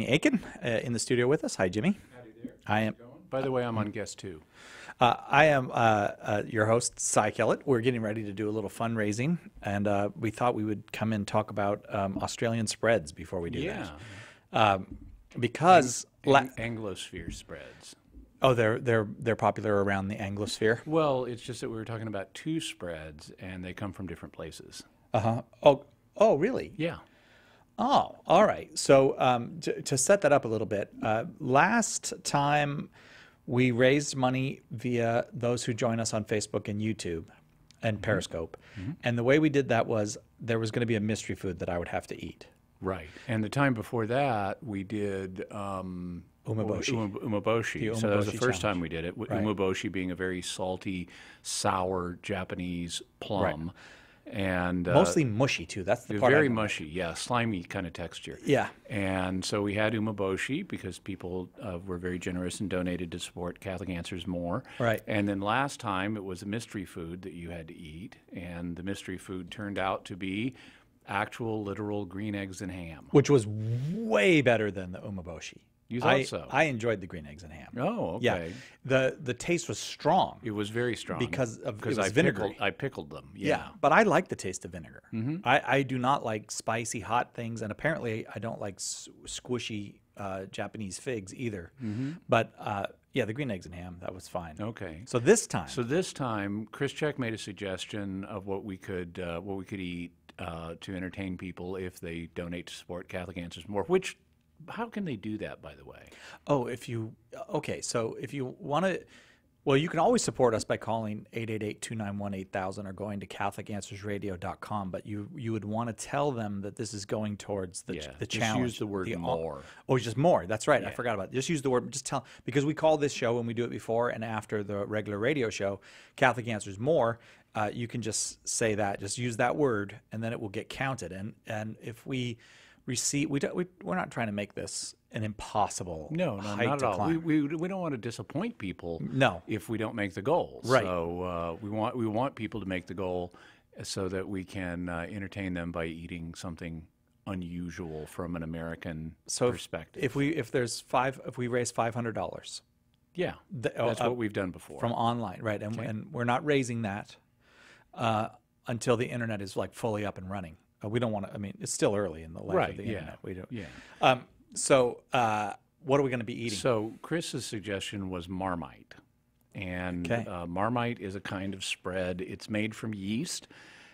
Jimmy Aiken in the studio with us. Hi, Jimmy. Howdy there. I am. By the way, I'm on guest two. I am your host, Cy Kellett. We're getting ready to do a little fundraising, and we thought we would come and talk about Australian spreads before we do that. Because Anglosphere spreads. oh, they're popular around the Anglosphere. Well, it's just that we were talking about two spreads, and they come from different places. Oh, really? Yeah. Oh, all right. So to set that up a little bit, last time we raised money via those who join us on Facebook and YouTube and Periscope. And the way we did that was there was going to be a mystery food that I would have to eat. Right. And the time before that, we did Umeboshi. umeboshi. So that was the Umeboshi first time challenge. we did it. Right. Umeboshi being a very salty, sour Japanese plum. And Mostly mushy, too. That's the part. very I don't like. mushy, yeah, slimy kind of texture. Yeah. And so we had umeboshi because people were very generous and donated to support Catholic Answers More. Right. And then last time it was a mystery food that you had to eat, and the mystery food turned out to be actual, literal green eggs and ham. Which was way better than the umeboshi. You thought so? I enjoyed the green eggs and ham. Oh, okay. Yeah. The taste was strong. It was very strong Because it was I vinegary. pickled them. Yeah, but I like the taste of vinegar. I do not like spicy, hot things, and apparently I don't like squishy Japanese figs either. But yeah, the green eggs and ham, that was fine. Okay. So this time, So this time, Chris Check made a suggestion of what we could eat to entertain people if they donate to support Catholic Answers More. Which, how can they do that, by the way? so if you want to, well, you can always support us by calling 888-291-8000 or going to CatholicAnswersRadio.com, but you would want to tell them that this is going towards the Just challenge. use the word more. Oh, just more. That's right. I forgot about it. Just use the word. Just tell, because we call this show, and we do it before and after the regular radio show, Catholic Answers More. You can just say that. Just use that word, and then it will get counted. And if we receive, we're not trying to make this an impossible height not to at all. climb. We don't want to disappoint people. No. If we don't make the goal, Right. So we want people to make the goal so that we can entertain them by eating something unusual from an American perspective. If we raise $500 Yeah, that's what we've done before. from online, right? And we're not raising that until the internet is like fully up and running. We don't want to. I mean, it's still early in the life of the internet. We don't. Yeah. So what are we going to be eating? So Chris's suggestion was Marmite, and Okay. Marmite is a kind of spread. It's made from yeast,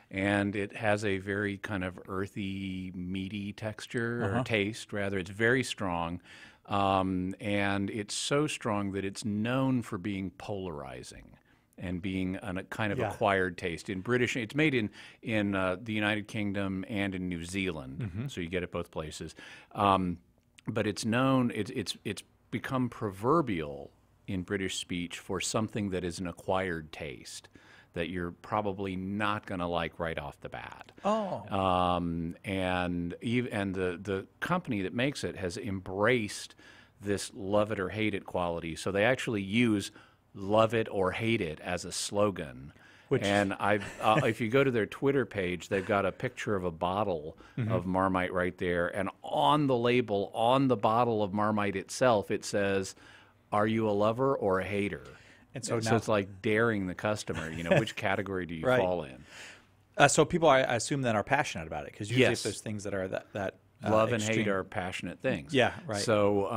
and it has a very kind of earthy, meaty texture or taste. Rather, it's very strong, and it's so strong that it's known for being polarizing and being a kind of acquired taste. In British, it's made in the United Kingdom and in New Zealand, so you get it both places. But it's known, it's become proverbial in British speech for something that is an acquired taste that you're probably not going to like right off the bat. And the company that makes it has embraced this love it or hate it quality. So they actually use love it or hate it as a slogan. And if you go to their Twitter page, they've got a picture of a bottle of Marmite right there. And on the label, on the bottle of Marmite itself, it says, "Are you a lover or a hater?" And so So now, it's like daring the customer, which category do you Right. fall in? so people, I assume, that are passionate about it, because usually if Yes. there's things that are that Love and extreme. hate are passionate things. Yeah, right. So,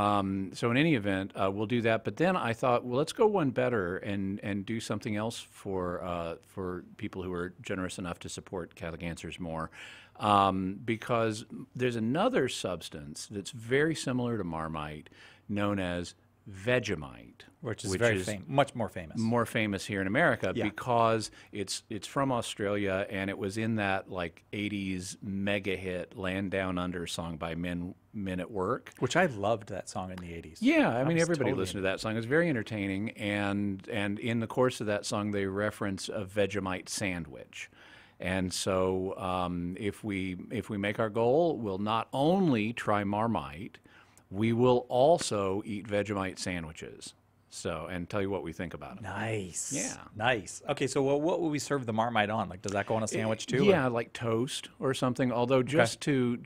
so in any event, we'll do that. But then I thought, well, let's go one better and do something else for people who are generous enough to support Catholic Answers More, because there's another substance that's very similar to Marmite, known as Vegemite, which is much more famous. more famous here in America Yeah. because it's from Australia, and it was in that like 80s mega hit Land Down Under song by Men at Work. Which I loved that song in the 80s. Yeah, I mean was everybody totally listened to that song. It was very entertaining, and in the course of that song they reference a Vegemite sandwich. And so if we make our goal, we'll not only try Marmite, we will also eat Vegemite sandwiches. So, and tell you what we think about them. Nice. Yeah. Nice. Okay, so what will we serve the Marmite on? Like, does that go on a sandwich too? Yeah, like toast or something. Although just to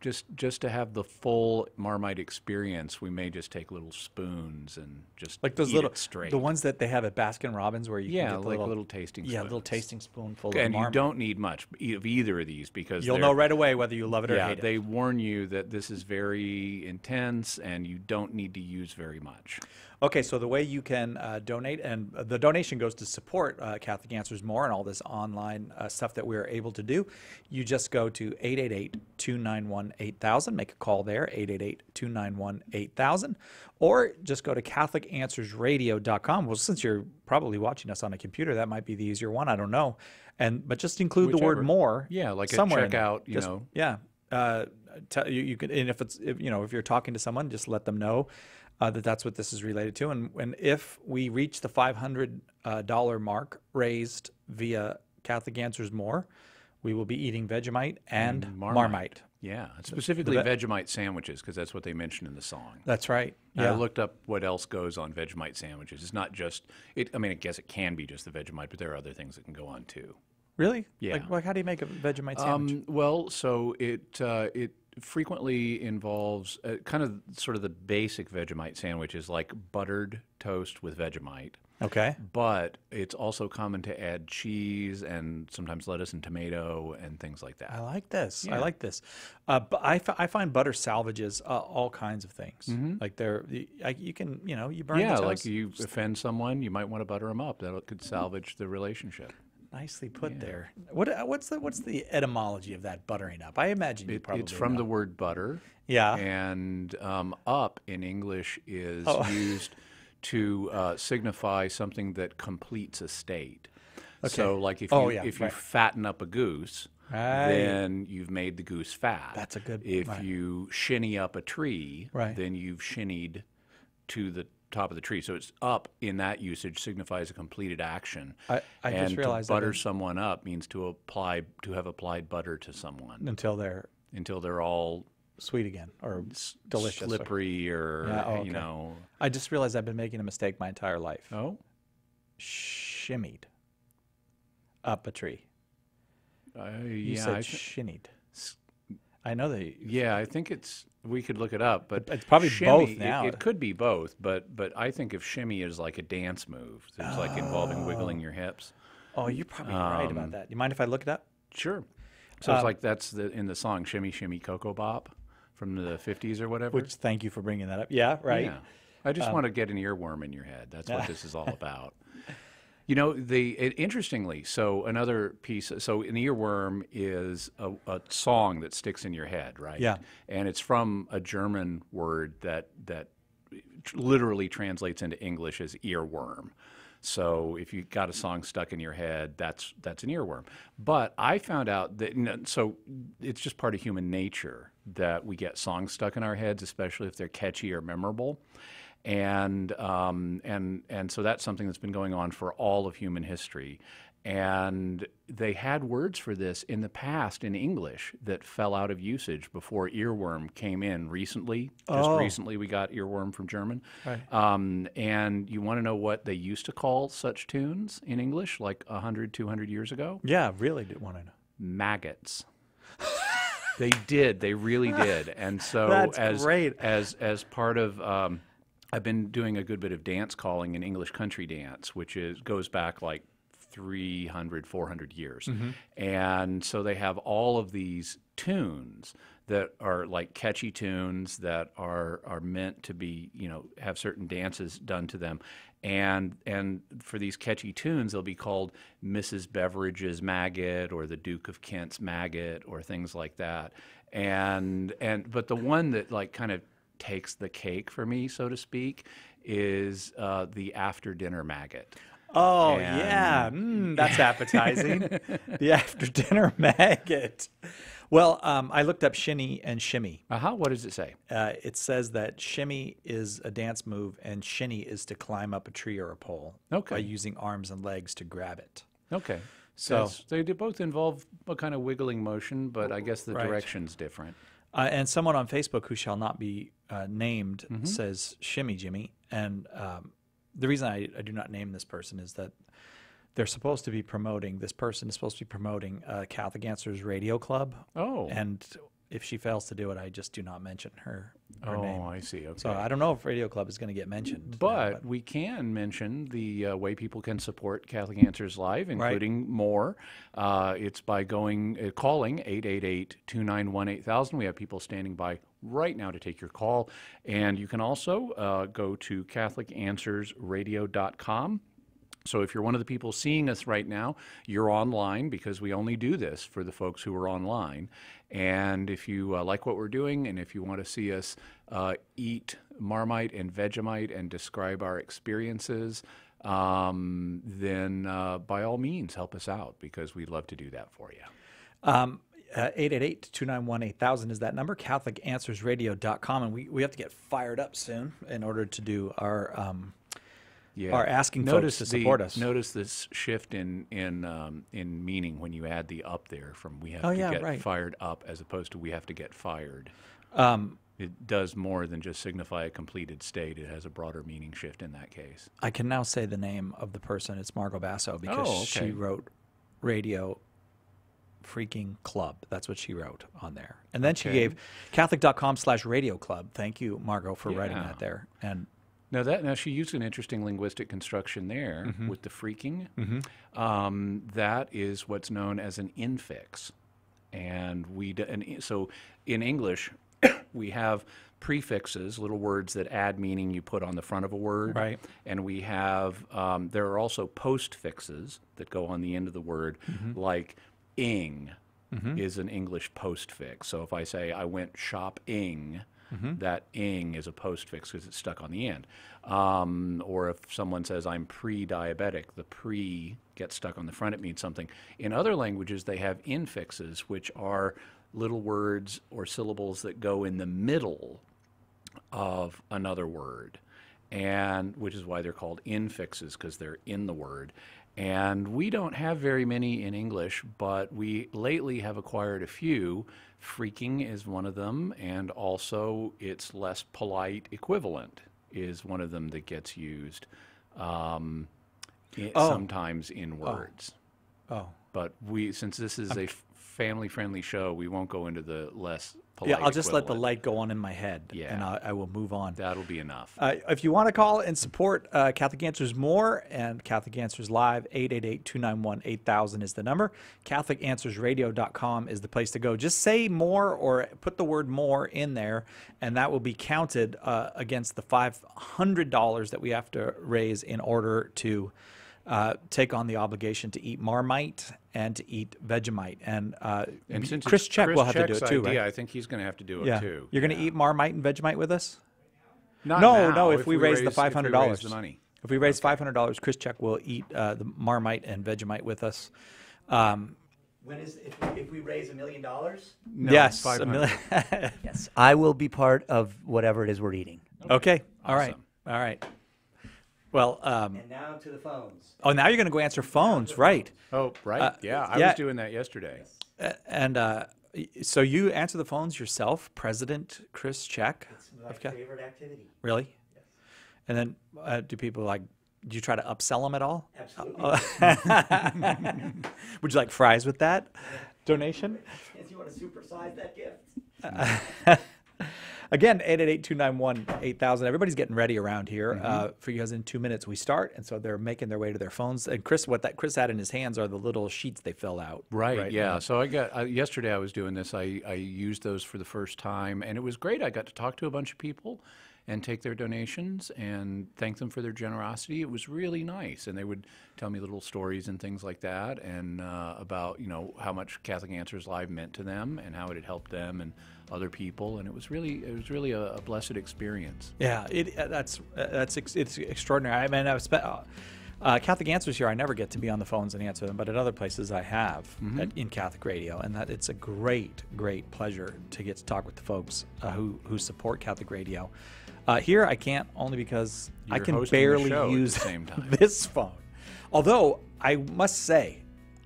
just to have the full Marmite experience, we may just take little spoons and just Like those eat little, it straight. the ones that they have at Baskin Robbins where you Yeah, can get the like little, little tasting yeah, spoons. little tasting spoonful And of you Marmite. don't need much of either of these because You'll they're- know right away whether you love it or yeah, hate it. they warn you that this is very intense and you don't need to use very much. Okay, so the way you can donate, and the donation goes to support Catholic Answers More and all this online stuff that we're able to do, you just go to 888-291-8000, make a call there, 888-291-8000, or just go to CatholicAnswersRadio.com. Well, since you're probably watching us on a computer, that might be the easier one, I don't know. But just include the word Whichever. more. Yeah, like somewhere a in there. checkout, Just- know. Yeah. You could, and if you're talking to someone, just let them know that that's what this is related to. And if we reach the $500 mark raised via Catholic Answers More, we will be eating Vegemite and Marmite. Yeah, specifically Vegemite sandwiches because that's what they mentioned in the song. That's right. I Yeah. looked up what else goes on Vegemite sandwiches. It's not just it. I mean, I guess it can be just the Vegemite, but there are other things that can go on too. Really? Yeah. Like how do you make a Vegemite sandwich? Well, so it frequently involves kind of sort of the basic Vegemite sandwich is like buttered toast with Vegemite. Okay. But it's also common to add cheese and sometimes lettuce and tomato and things like that. I like this. I Yeah. like this. But I find butter salvages all kinds of things. Like you can, you burn Yeah, the like toast. you offend someone, you might want to butter them up. That could salvage the relationship. Nicely put there. What's the etymology of that buttering up? I imagine you probably It's from know. the word butter. Yeah. And up in English is Oh. used to signify something that completes a state. Okay. So, like if Oh, you yeah, if you right. fatten up a goose, Right. then you've made the goose fat. That's a good- If right. you shinny up a tree, Right. then you've shinnied to the top of the tree. So it's up in that usage signifies a completed action. I and just realized to butter I've been- someone up means to have applied butter to someone until they're until they're all sweet again or delicious. slippery or Yeah, oh, you okay. know. I just realized I've been making a mistake my entire life. Oh, Shimmied up a tree. You yeah, said shinnied. I know that. yeah. I think we could look it up, but It's probably shimmy, both now. It could be both, but I think of shimmy as like a dance move. It's like involving wiggling your hips. Oh, you're probably right about that. You mind if I look it up? Sure. So it's like that's in the song "Shimmy Shimmy Cocoa Bop" from the 50s or whatever. Which, thank you for bringing that up. Yeah, right. Yeah. I just want to get an earworm in your head. That's what this is all about. You know, interestingly, so another piece, so an earworm is a song that sticks in your head, right? Yeah. And it's from a German word that literally translates into English as earworm. So if you got a song stuck in your head, that's an earworm. But I found out that so it's just part of human nature that we get songs stuck in our heads, especially if they're catchy or memorable. And so that's something that's been going on for all of human history. And they had words for this in the past in English that fell out of usage before earworm came in recently. Just recently we got earworm from German. Right. And you want to know what they used to call such tunes in English like 100, 200 years ago? Yeah, really did want to know. Maggots. They did. They really did. And so That's great. as part of I've been doing a good bit of dance calling in English country dance, which goes back like 300, 400 years. And so they have all of these tunes that are like catchy tunes that are meant to be, have certain dances done to them. And for these catchy tunes, they'll be called Mrs. Beveridge's Maggot or the Duke of Kent's Maggot or things like that. But the one that like kind of takes the cake for me, so to speak, is the after dinner maggot. Oh, And- yeah. That's appetizing. The after dinner maggot. Well, I looked up shinny and shimmy. What does it say? It says that shimmy is a dance move and shinny is to climb up a tree or a pole Okay. by using arms and legs to grab it. Okay. So- They do both involve a kind of wiggling motion, but I guess the Right. direction's different. And someone on Facebook who shall not be named Mm-hmm. says shimmy Jimmy. And the reason I do not name this person is that this person is supposed to be promoting Catholic Answers Radio Club. Oh. And if she fails to do it, I just do not mention her name. Oh, I see. Okay. So I don't know if Radio Club is going to get mentioned. But we can mention the way people can support Catholic Answers Live, including more. It's by calling 888-291-8000. We have people standing by right now to take your call. And you can also go to CatholicAnswersRadio.com. So if you're one of the people seeing us right now, you're online because we only do this for the folks who are online. And if you like what we're doing and if you want to see us eat Marmite and Vegemite and describe our experiences, then by all means help us out because we'd love to do that for you. 888-291-8000 is that number, CatholicAnswersRadio.com. And we have to get fired up soon in order to do our asking folks to support us. Notice this shift in meaning when you add the up there from we have to get fired up as opposed to we have to get fired. It does more than just signify a completed state. It has a broader meaning shift in that case. I can now say the name of the person. It's Margot Basso because she wrote Radio Freaking Club. That's what she wrote on there. And then she gave Catholic.com/Radio Club. Thank you, Margot, for writing that there. And Now she used an interesting linguistic construction there with the freaking. That is what's known as an infix, and so in English we have prefixes, little words that add meaning you put on the front of a word, right? And we have there are also postfixes that go on the end of the word, like ing is an English postfix. So if I say I went shopping. That ing is a postfix because it's stuck on the end. Or if someone says I'm pre-diabetic, the pre gets stuck on the front, it means something. In other languages, they have infixes, which are little words or syllables that go in the middle of another word, and which is why they're called infixes, because they're in the word. And we don't have very many in English, but we lately have acquired a few. Freaking is one of them, and also its less polite equivalent is one of them that gets used sometimes in words. But since this is a family-friendly show, we won't go into the less polite I'll just let the equivalent. light go on in my head, and I will move on. That'll be enough. If you want to call and support Catholic Answers More and Catholic Answers Live, 888-291-8000 is the number. CatholicAnswersRadio.com is the place to go. Just say more or put the word more in there, and that will be counted against the $500 that we have to raise in order to take on the obligation to eat Marmite and to eat Vegemite. And since Chris Check will have to do it too, idea, right? I think he's going to have to do it too. You're going to eat Marmite and Vegemite with us? Not No, now, if we raise the $500. If we raise the money. If we raise $500, Chris Check will eat the Marmite and Vegemite with us. If we raise $1 million? No, Yes, 500. Yes, I will be part of whatever it is we're eating. Okay. All right. Awesome. All right. Well, And now to the phones. now you're going to go answer phones, right? Oh, right. I was doing that yesterday. And so you answer the phones yourself, President Chris Check? It's my favorite activity. Really? Yes. And then do people do you try to upsell them at all? Absolutely. Would you like fries with that donation? If you want to supersize that gift. Again, 888-291-8000. Everybody's getting ready around here for you guys. In 2 minutes we start, and so they're making their way to their phones. And Chris, what Chris had in his hands are the little sheets they fill out. Right. Yeah. So I got yesterday. I was doing this. I used those for the first time, and it was great. I got to talk to a bunch of people and take their donations and thank them for their generosity. It was really nice, and they would tell me little stories and things like that, and about how much Catholic Answers Live meant to them and how it had helped them and other people, and it was really a blessed experience. Yeah, it's extraordinary. I mean, I've spent Catholic Answers here. I never get to be on the phones and answer them, but at other places I have in Catholic Radio, and that it's a great pleasure to get to talk with the folks who support Catholic Radio. Here I can't, only because I You're can hosting the barely show at use the same time. this phone. Although I must say,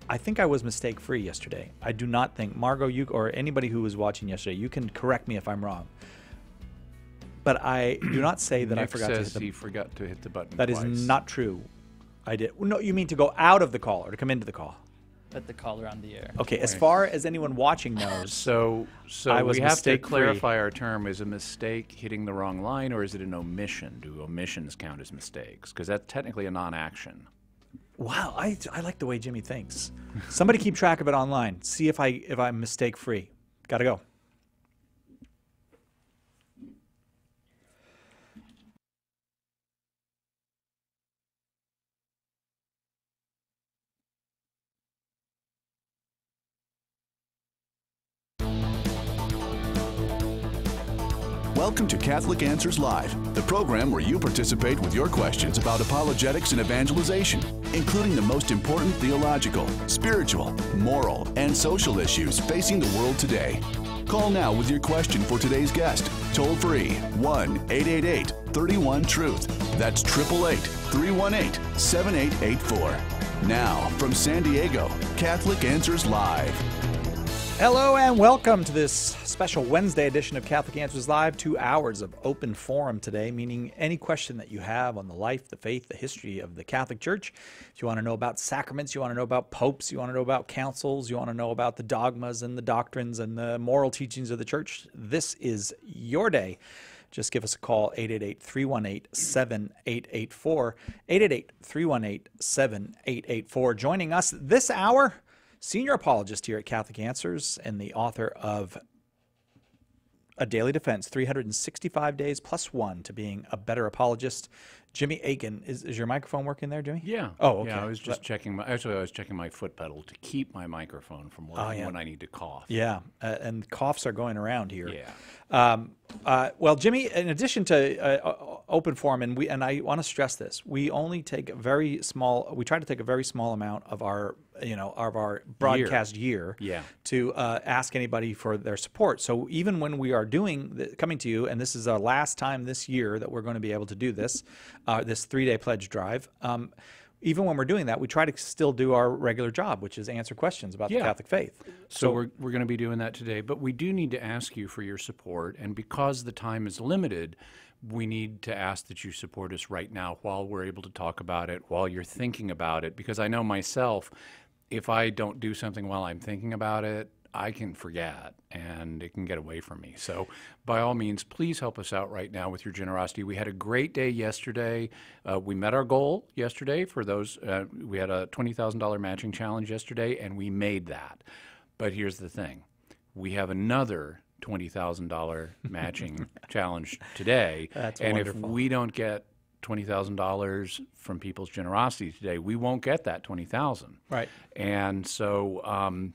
I think I was mistake-free yesterday. I do not think, Margot, you or anybody who was watching yesterday, you can correct me if I'm wrong. But I do not say that Nick I forgot to hit says he forgot to hit the button That twice. is not true. I did. No, you mean to go out of the call or to come into the call? put the caller on the air. Okay, as far as anyone watching knows, So I was we have to mistake-free. clarify our term. Is a mistake hitting the wrong line, or is it an omission? Do omissions count as mistakes? Because that's technically a non-action. wow, I like the way Jimmy thinks. Somebody keep track of it online. See if I'm mistake free. Gotta go. Welcome to Catholic Answers Live, the program where you participate with your questions about apologetics and evangelization, including the most important theological, spiritual, moral, and social issues facing the world today. Call now with your question for today's guest. Toll free 1-888-31-TRUTH. That's 888-318-7884. Now, from San Diego, Catholic Answers Live. Hello and welcome to this special Wednesday edition of Catholic Answers Live. 2 hours of open forum today, meaning any question that you have on the life, the faith, the history of the Catholic Church. If you want to know about sacraments, you want to know about popes, you want to know about councils, you want to know about the dogmas and the doctrines and the moral teachings of the Church, this is your day. Just give us a call, 888-318-7884, 888-318-7884. Joining us this hour, senior apologist here at Catholic Answers and the author of A Daily Defense, 365 Days Plus One to Being a Better Apologist. Jimmy Akin, is your microphone working there, Jimmy? Yeah. Oh, okay. Yeah, I was just checking I was checking my foot pedal to keep my microphone from working when I need to cough. Yeah, and coughs are going around here. Yeah. Well, Jimmy, in addition to open forum, and I want to stress this, we only take a very small. We try to take a very small amount of our broadcast year to ask anybody for their support. So even when we are coming to you, and this is our last time this year that we're going to be able to do this, this 3-day pledge drive. Even when we're doing that, we try to still do our regular job, which is answer questions about the Catholic faith. So we're going to be doing that today, but we do need to ask you for your support, and because the time is limited, we need to ask that you support us right now while we're able to talk about it, while you're thinking about it, because I know myself, if I don't do something while I'm thinking about it, I can forget and it can get away from me. So by all means, please help us out right now with your generosity. We had a great day yesterday. We met our goal yesterday for those. We had a $20,000 matching challenge yesterday, and we made that. But here's the thing. We have another $20,000 matching challenge today. That's and wonderful. if we don't get $20,000 from people's generosity today, we won't get that $20,000. Right. And so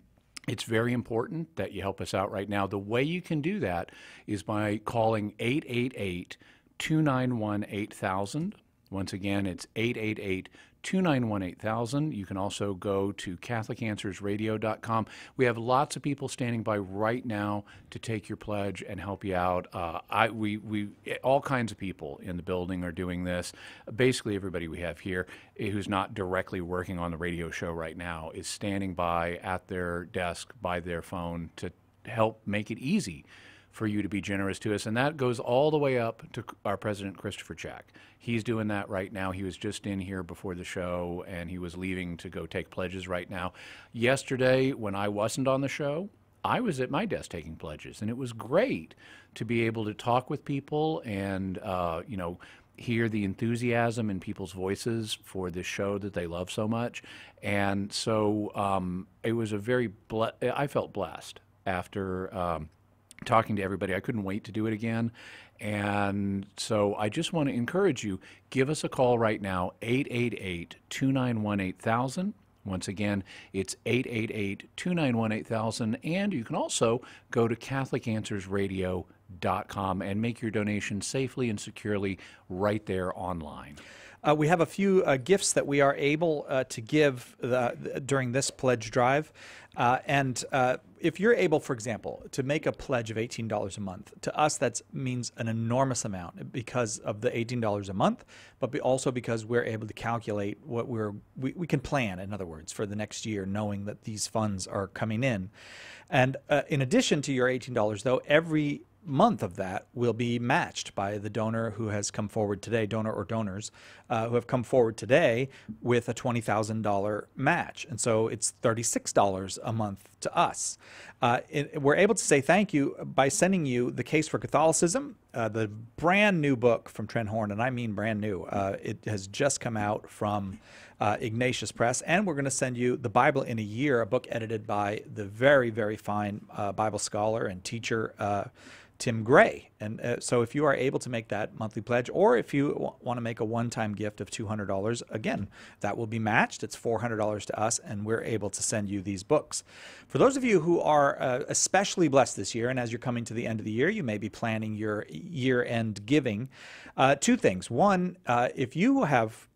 it's very important that you help us out right now. The way you can do that is by calling 888-291-8000. Once again, it's 888-291-8000. You can also go to CatholicAnswersRadio.com. We have lots of people standing by right now to take your pledge and help you out. All kinds of people in the building are doing this. Basically, everybody we have here who's not directly working on the radio show right now is standing by at their desk by their phone to help make it easy for you to be generous to us. And that goes all the way up to our president, Christopher Check. He's doing that right now. He was just in here before the show, and he was leaving to go take pledges right now. Yesterday, when I wasn't on the show, I was at my desk taking pledges, and it was great to be able to talk with people and, hear the enthusiasm in people's voices for this show that they love so much. And so it was I felt blessed after talking to everybody. I couldn't wait to do it again. And so I just want to encourage you, give us a call right now, 888-291-8000. Once again, it's 888-291-8000. And you can also go to CatholicAnswersRadio.com and make your donation safely and securely right there online. We have a few gifts that we are able to give during this pledge drive. And if you're able, for example, to make a pledge of $18 a month, to us that means an enormous amount because of the $18 a month, but also because we're able to calculate what we can plan, in other words, for the next year, knowing that these funds are coming in. And in addition to your $18, though, every month of that will be matched by the donor who has come forward today, donor or donors who have come forward today with a $20,000 match. And so it's $36 a month to us. We're able to say thank you by sending you The Case for Catholicism, the brand new book from Trent Horn, and I mean brand new. It has just come out from Ignatius Press, and we're going to send you The Bible in a Year, a book edited by the very, very fine Bible scholar and teacher Tim Gray. And so if you are able to make that monthly pledge, or if you want to make a one-time gift of $200, again, that will be matched. It's $400 to us, and we're able to send you these books. For those of you who are especially blessed this year, and as you're coming to the end of the year, you may be planning your year-end giving, two things. One, if you have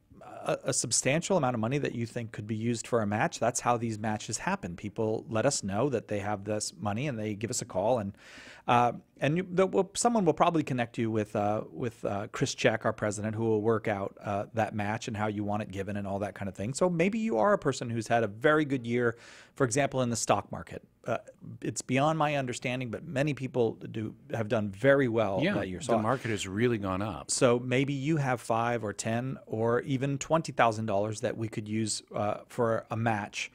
a substantial amount of money that you think could be used for a match, that's how these matches happen. People let us know that they have this money, and they give us a call, and someone will probably connect you with Chris Check, our president, who will work out that match and how you want it given and all that kind of thing. So maybe you are a person who's had a very good year, for example, in the stock market. It's beyond my understanding, but many people have done very well that year. So the market has really gone up. So maybe you have $5,000 or $10,000 or even $20,000 that we could use for a match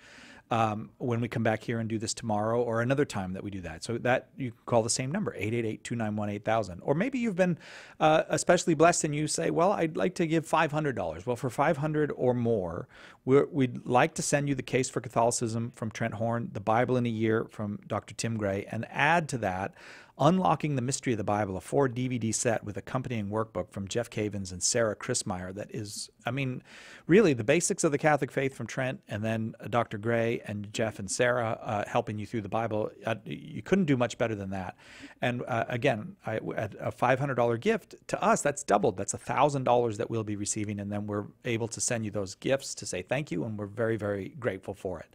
when we come back here and do this tomorrow, or another time that we do that. So that you can call the same number, 888-291-8000. Or maybe you've been especially blessed and you say, well, I'd like to give $500. Well, for $500 or more, we'd like to send you The Case for Catholicism from Trent Horn, The Bible in a Year from Dr. Tim Gray, and add to that Unlocking the Mystery of the Bible, a 4-DVD set with accompanying workbook from Jeff Cavins and Sarah Christmeyer that is, I mean, really the basics of the Catholic faith from Trent, and then Dr. Gray and Jeff and Sarah helping you through the Bible. You couldn't do much better than that. And again, at a $500 gift, to us, that's doubled. That's $1,000 that we'll be receiving, and then we're able to send you those gifts to say thank you, and we're very, very grateful for it.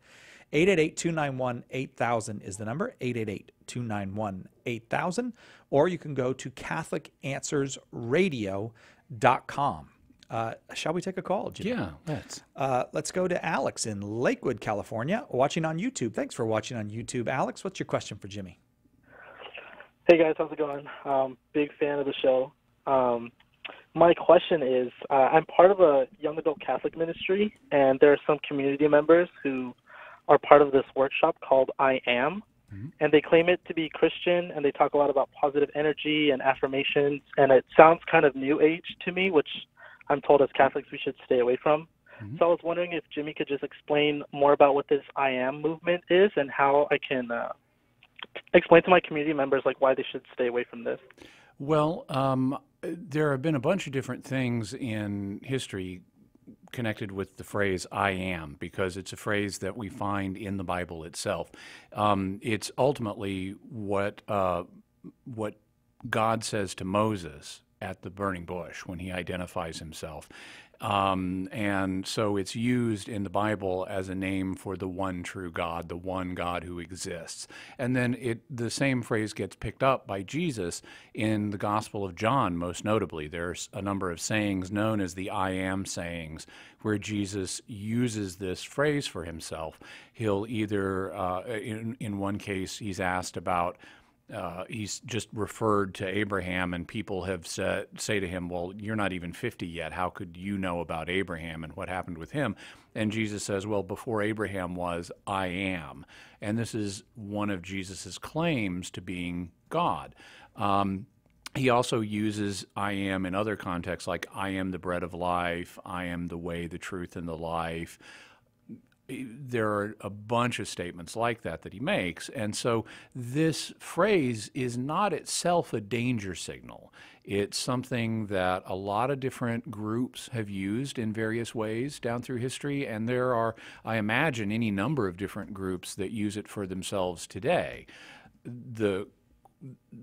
888-291-8000 is the number, 888-291-8000, or you can go to CatholicAnswersRadio.com. Shall we take a call, Jimmy? Yeah, let's. Let's go to Alex in Lakewood, California, watching on YouTube. Thanks for watching on YouTube. Alex, what's your question for Jimmy? Hey, guys. How's it going? Big fan of the show. My question is, I'm part of a young adult Catholic ministry, and there are some community members who are part of this workshop called I Am, and they claim it to be Christian, and they talk a lot about positive energy and affirmations, and it sounds kind of new age to me, which I'm told as Catholics we should stay away from. So I was wondering if Jimmy could just explain more about what this I Am movement is and how I can explain to my community members like why they should stay away from this. Well, there have been a bunch of different things in history connected with the phrase I am, because it's a phrase that we find in the Bible itself. It's ultimately what God says to Moses at the burning bush when he identifies himself. And so it's used in the Bible as a name for the one true God, the one God who exists. And then the same phrase gets picked up by Jesus in the Gospel of John, most notably. There's a number of sayings known as the I am sayings, where Jesus uses this phrase for himself. He'll either, in one case, he's asked about he's just referred to Abraham, and people have say to him, well, you're not even 50 yet. How could you know about Abraham and what happened with him? And Jesus says, well, before Abraham was, I am. And this is one of Jesus's claims to being God. He also uses I am in other contexts, like I am the bread of life, I am the way, the truth, and the life. There are a bunch of statements like that he makes. And so this phrase is not itself a danger signal. It's something that a lot of different groups have used in various ways down through history. And there are, I imagine, any number of different groups that use it for themselves today.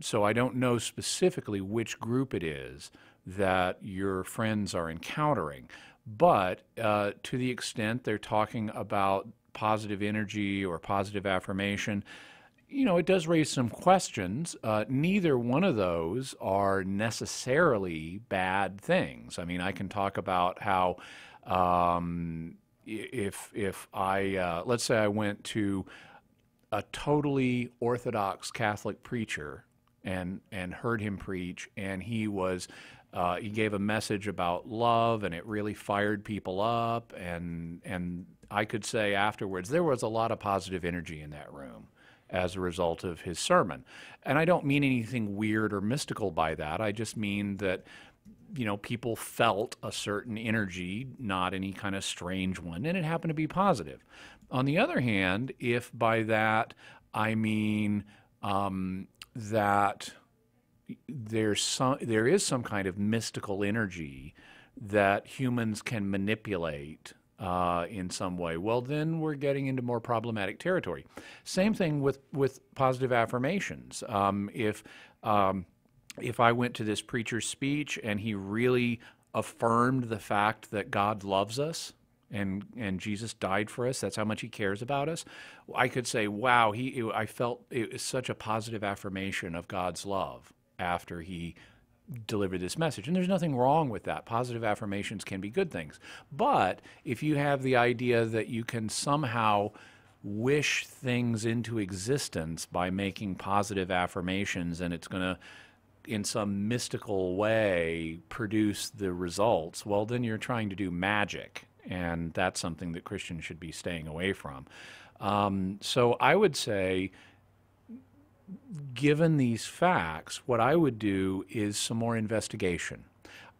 So I don't know specifically which group it is that your friends are encountering. But to the extent they're talking about positive energy or positive affirmation, it does raise some questions. Neither one of those are necessarily bad things. I mean, I can talk about how if I, let's say I went to a totally Orthodox Catholic preacher and heard him preach, and he gave a message about love, and it really fired people up, and I could say afterwards there was a lot of positive energy in that room as a result of his sermon. And I don't mean anything weird or mystical by that. I just mean that, people felt a certain energy, not any kind of strange one, and it happened to be positive. On the other hand, if by that I mean that there is some kind of mystical energy that humans can manipulate in some way, well, then we're getting into more problematic territory. Same thing with positive affirmations. If I went to this preacher's speech and he really affirmed the fact that God loves us and Jesus died for us, that's how much he cares about us, I could say, wow, I felt it was such a positive affirmation of God's love after he deliver this message. And there's nothing wrong with that. Positive affirmations can be good things. But if you have the idea that you can somehow wish things into existence by making positive affirmations and it's going to, in some mystical way, produce the results, well, then you're trying to do magic. And that's something that Christians should be staying away from. So I would say, given these facts, what I would do is some more investigation.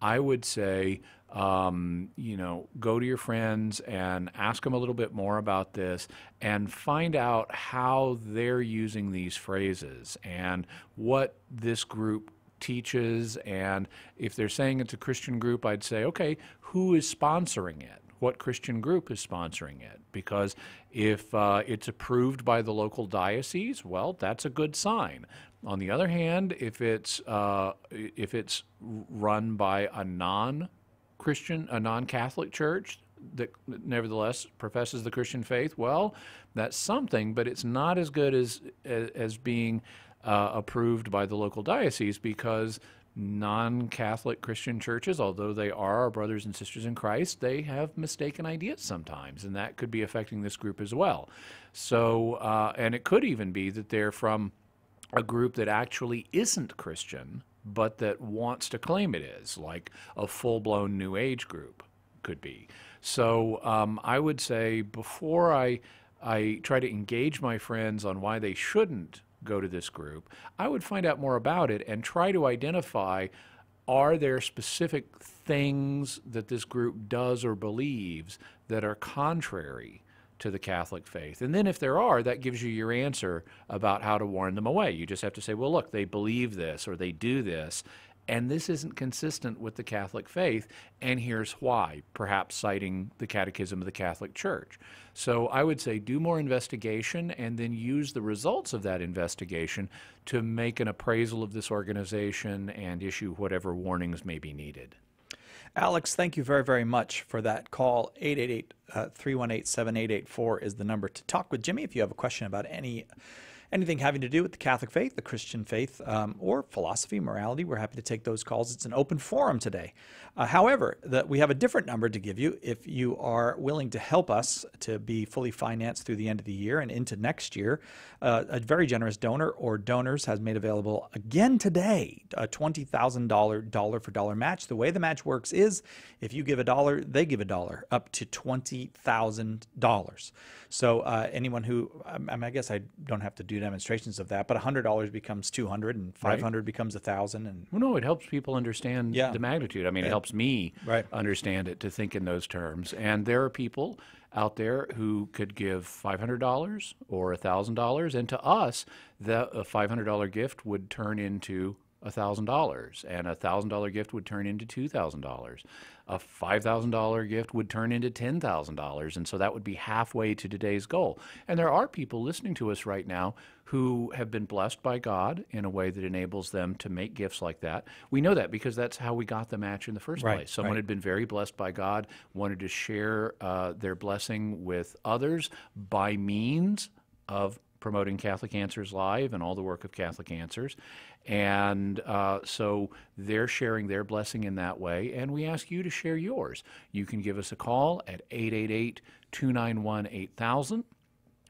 I would say, go to your friends and ask them a little bit more about this and find out how they're using these phrases and what this group teaches. And if they're saying it's a Christian group, I'd say, okay, who is sponsoring it? What Christian group is sponsoring it? Because if it's approved by the local diocese, well, that's a good sign. On the other hand, if it's run by a non-Christian, a non-Catholic church that nevertheless professes the Christian faith, well, that's something, but it's not as good as being approved by the local diocese, because non-Catholic Christian churches, although they are our brothers and sisters in Christ, they have mistaken ideas sometimes, and that could be affecting this group as well. So, and it could even be that they're from a group that actually isn't Christian, but that wants to claim it is, like a full-blown New Age group could be. So I would say before I try to engage my friends on why they shouldn't go to this group, I would find out more about it and try to identify, are there specific things that this group does or believes that are contrary to the Catholic faith? And then if there are, that gives you your answer about how to warn them away. You just have to say, well, look, they believe this or they do this, and this isn't consistent with the Catholic faith, and here's why, perhaps citing the Catechism of the Catholic Church. So I would say do more investigation and then use the results of that investigation to make an appraisal of this organization and issue whatever warnings may be needed. Alex, thank you very, very much for that call. 888-318-7884 is the number to talk with Jimmy if you have a question about anything having to do with the Catholic faith, the Christian faith, or philosophy, morality. We're happy to take those calls. It's an open forum today. However, we have a different number to give you if you are willing to help us to be fully financed through the end of the year and into next year. A very generous donor or donors has made available again today a $20,000 dollar-for-dollar match. The way the match works is if you give $1, they give $1, up to $20,000. So anyone who, I guess I don't have to do demonstrations of that, but $100 becomes $200 and $500 becomes $1,000. And well, no, it helps people understand the magnitude. I mean, it helps me understand it, to think in those terms. And there are people out there who could give $500 or $1,000, and to us, a $500 gift would turn into $1,000, and a $1,000 gift would turn into $2,000. A $5,000 gift would turn into $10,000, and so that would be halfway to today's goal. And there are people listening to us right now who have been blessed by God in a way that enables them to make gifts like that. We know that because that's how we got the match in the first place. Someone had been very blessed by God, wanted to share their blessing with others by means of promoting Catholic Answers Live and all the work of Catholic Answers. And so they're sharing their blessing in that way, and we ask you to share yours. You can give us a call at 888-291-8000,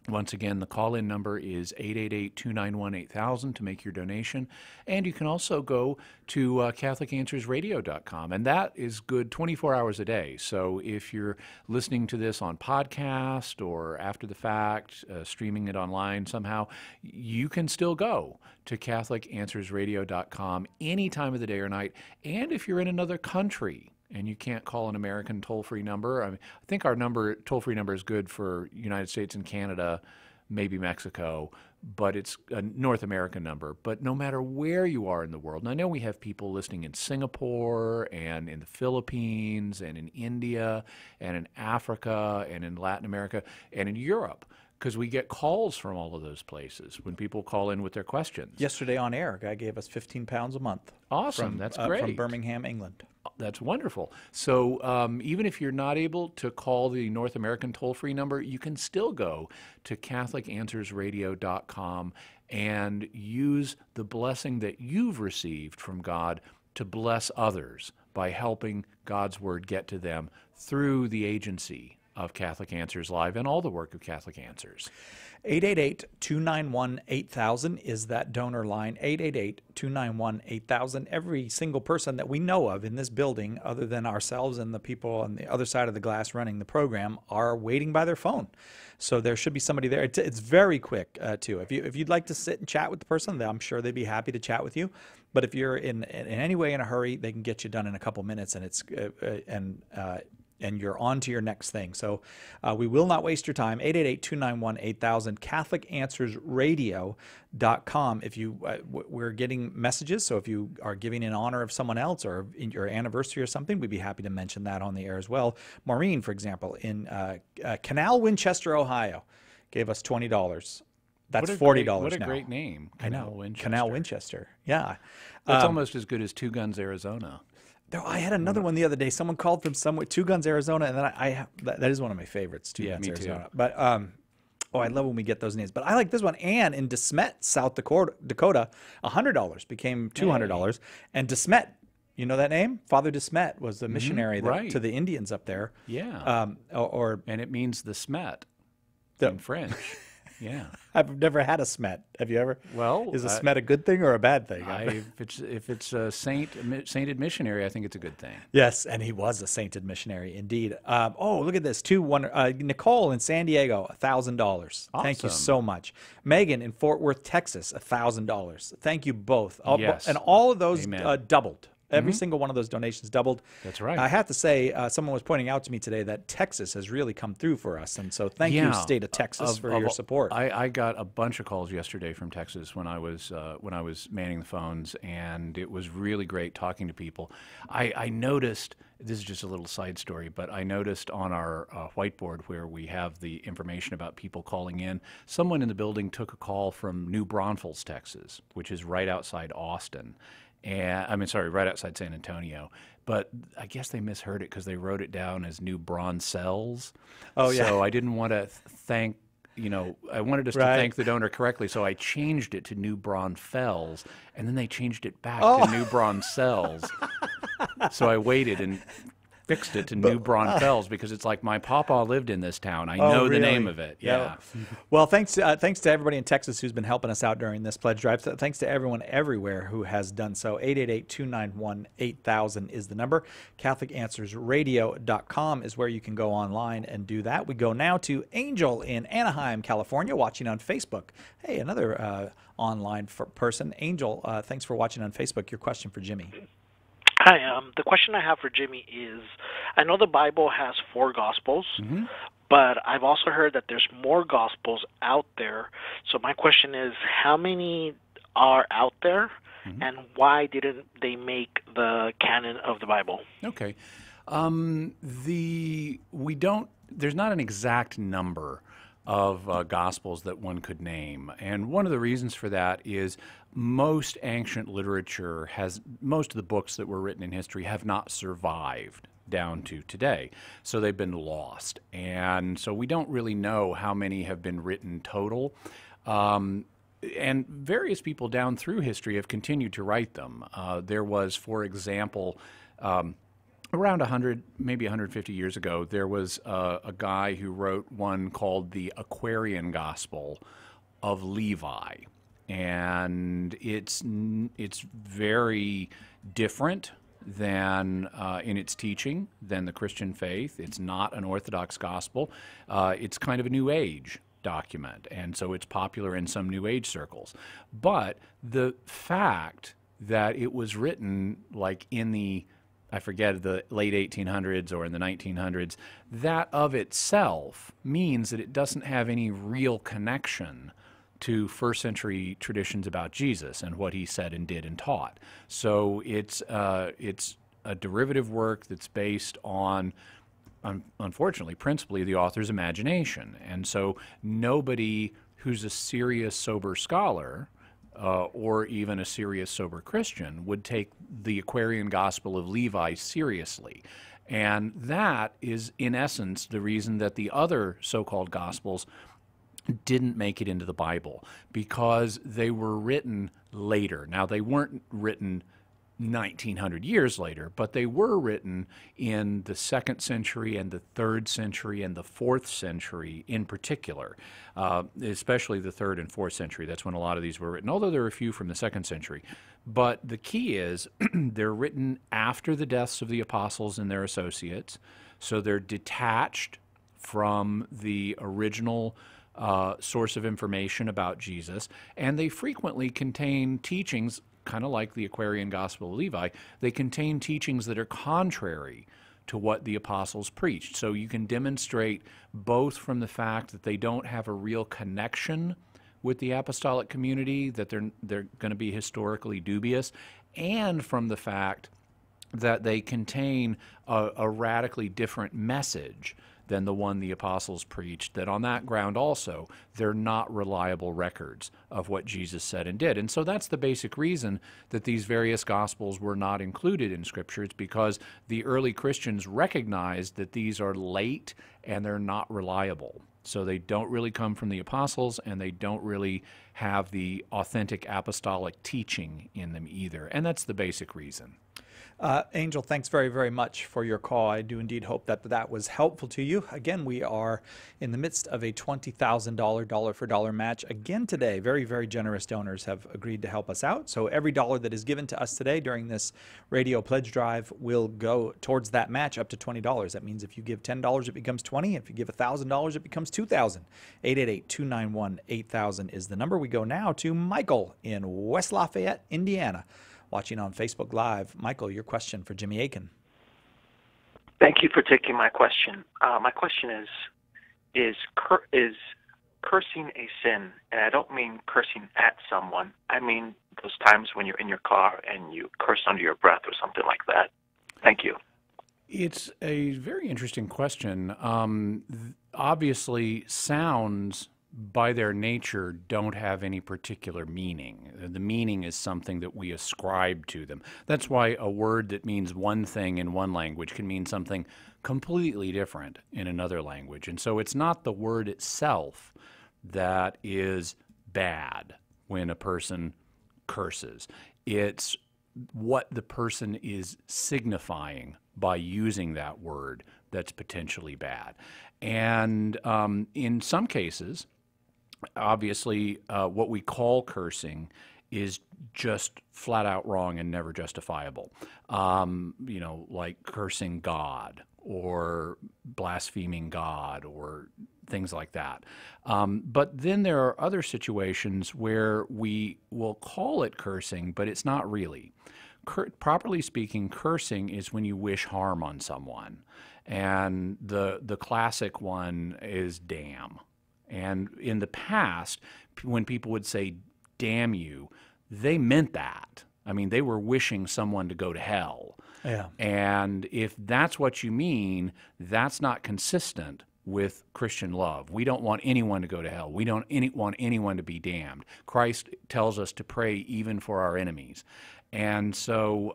Once again, the call-in number is 888-291-8000 to make your donation. And you can also go to CatholicAnswersRadio.com, and that is good 24 hours a day. So if you're listening to this on podcast or after the fact, streaming it online somehow, you can still go to CatholicAnswersRadio.com any time of the day or night. And if you're in another country, and you can't call an American toll-free number. I think our toll-free number is good for United States and Canada, maybe Mexico, but it's a North American number. But no matter where you are in the world, and I know we have people listening in Singapore and in the Philippines and in India and in Africa and in Latin America and in Europe, because we get calls from all of those places when people call in with their questions. Yesterday on air, a guy gave us £15 a month. Awesome. That's great. From Birmingham, England. That's wonderful. So even if you're not able to call the North American toll-free number, you can still go to CatholicAnswersRadio.com and use the blessing that you've received from God to bless others by helping God's Word get to them through the agency of Catholic Answers Live and all the work of Catholic Answers. 888-291-8000 is that donor line, 888-291-8000. Every single person that we know of in this building, other than ourselves and the people on the other side of the glass running the program, are waiting by their phone. So there should be somebody there. It's very quick, too. If you'd like to sit and chat with the person, I'm sure they'd be happy to chat with you. But if you're in any way in a hurry, they can get you done in a couple minutes, and and you're on to your next thing. So we will not waste your time. 888-291-8000, CatholicAnswersRadio.com. If you, we're getting messages, so if you are giving in honor of someone else or in your anniversary or something, we'd be happy to mention that on the air as well. Maureen, for example, in Canal, Winchester, Ohio, gave us $20. That's $40 now. What a great name. Canal Winchester. Canal Winchester, yeah. That's almost as good as Two Guns, Arizona. I had another one the other day. Someone called from somewhere, Two Guns, Arizona, and then that is one of my favorites, Two Guns, Arizona. Too. But I love when we get those names. But I like this one. Ann in DeSmet, South Dakota, $100 became $200. And DeSmet, you know that name? Father DeSmet was the missionary to the Indians up there. Yeah. And it means the smet in French. Yeah, I've never had a smet. Have you ever? Well, is a smet a good thing or a bad thing? If it's a sainted missionary, I think it's a good thing. Yes, and he was a sainted missionary indeed. Look at this. Nicole in San Diego, $1,000. Awesome. Thank you so much. Megan in Fort Worth, Texas, $1,000. Thank you both. Yes. And all of those doubled. Every single one of those donations doubled. That's right. I have to say, someone was pointing out to me today that Texas has really come through for us. And so thank you, State of Texas, for your support. I got a bunch of calls yesterday from Texas when I was manning the phones, and it was really great talking to people. I noticed, this is just a little side story, but I noticed on our whiteboard where we have the information about people calling in, someone in the building took a call from New Braunfels, Texas, which is right outside Austin. Right outside San Antonio. But I guess they misheard it because they wrote it down as New Braunfels. Oh, yeah. So I didn't want to thank, I wanted us to thank the donor correctly. So I changed it to New Braunfels, and then they changed it back to New Braunfels. So I waited and fixed it to New Braunfels because it's like my papa lived in this town. I know the name of it. Yeah. Well, thanks to everybody in Texas who's been helping us out during this pledge drive. Thanks to everyone everywhere who has done so. 888-291-8000 is the number. CatholicAnswersRadio.com is where you can go online and do that. We go now to Angel in Anaheim, California, watching on Facebook. Hey, another online person. Angel, thanks for watching on Facebook. Your question for Jimmy. Hi, the question I have for Jimmy is, I know the Bible has 4 Gospels, but I've also heard that there's more Gospels out there. So my question is, how many are out there, and why didn't they make the canon of the Bible? Okay. There's not an exact number of Gospels that one could name. And one of the reasons for that is most ancient literature most of the books that were written in history have not survived down to today. So they've been lost. And so we don't really know how many have been written total. And various people down through history have continued to write them. There was, for example, around 100, maybe 150 years ago, there was a guy who wrote one called the Aquarian Gospel of Levi, and it's very different than in its teaching than the Christian faith. It's not an Orthodox gospel. It's kind of a New Age document, and so it's popular in some New Age circles. But the fact that it was written like in the, I forget, the late 1800s or in the 1900s, that of itself means that it doesn't have any real connection to first century traditions about Jesus and what he said and did and taught. So it's a derivative work that's based on, unfortunately, principally the author's imagination. And so nobody who's a serious, sober scholar or even a serious, sober Christian would take the Aquarian Gospel of Levi seriously. And that is, in essence, the reason that the other so-called Gospels didn't make it into the Bible, because they were written later. Now, they weren't written 1900 years later, but they were written in the 2nd century and the 3rd century and the 4th century in particular, especially the 3rd and 4th century. That's when a lot of these were written, although there are a few from the 2nd century. But the key is they're written after the deaths of the apostles and their associates, so they're detached from the original source of information about Jesus, and they frequently contain teachings, kind of like the Aquarian Gospel of Levi. They contain teachings that are contrary to what the apostles preached. So you can demonstrate both from the fact that they don't have a real connection with the apostolic community, that they're going to be historically dubious, and from the fact that they contain a radically different message than the one the apostles preached, that on that ground also, they're not reliable records of what Jesus said and did. And so that's the basic reason that these various Gospels were not included in Scripture. It's because the early Christians recognized that these are late and they're not reliable. So they don't really come from the apostles, and they don't really have the authentic apostolic teaching in them either. And that's the basic reason. Angel, thanks very, very much for your call. I do indeed hope that that was helpful to you. Again, we are in the midst of a $20,000 dollar for dollar match. Again today, very, very generous donors have agreed to help us out. So every dollar that is given to us today during this radio pledge drive will go towards that match up to $20. That means if you give $10, it becomes $20. If you give $1,000, it becomes $2,000. 888-291-8000 is the number. We go now to Michael in West Lafayette, Indiana, watching on Facebook Live. Michael, your question for Jimmy Akin. Thank you for taking my question. My question is cursing a sin? And I don't mean cursing at someone. I mean those times when you're in your car and you curse under your breath or something like that. Thank you. It's a very interesting question. Obviously, sounds by their nature don't have any particular meaning. The meaning is something that we ascribe to them. That's why a word that means one thing in one language can mean something completely different in another language. And so it's not the word itself that is bad when a person curses. It's what the person is signifying by using that word that's potentially bad. And in some cases, obviously, what we call cursing is just flat out wrong and never justifiable. Like cursing God or blaspheming God or things like that. But then there are other situations where we will call it cursing, but it's not really. Properly speaking, cursing is when you wish harm on someone. And the classic one is damn. And in the past, when people would say, damn you, they meant that. I mean, they were wishing someone to go to hell. Yeah. And if that's what you mean, that's not consistent with Christian love. We don't want anyone to go to hell. We don't want anyone to be damned. Christ tells us to pray even for our enemies. And so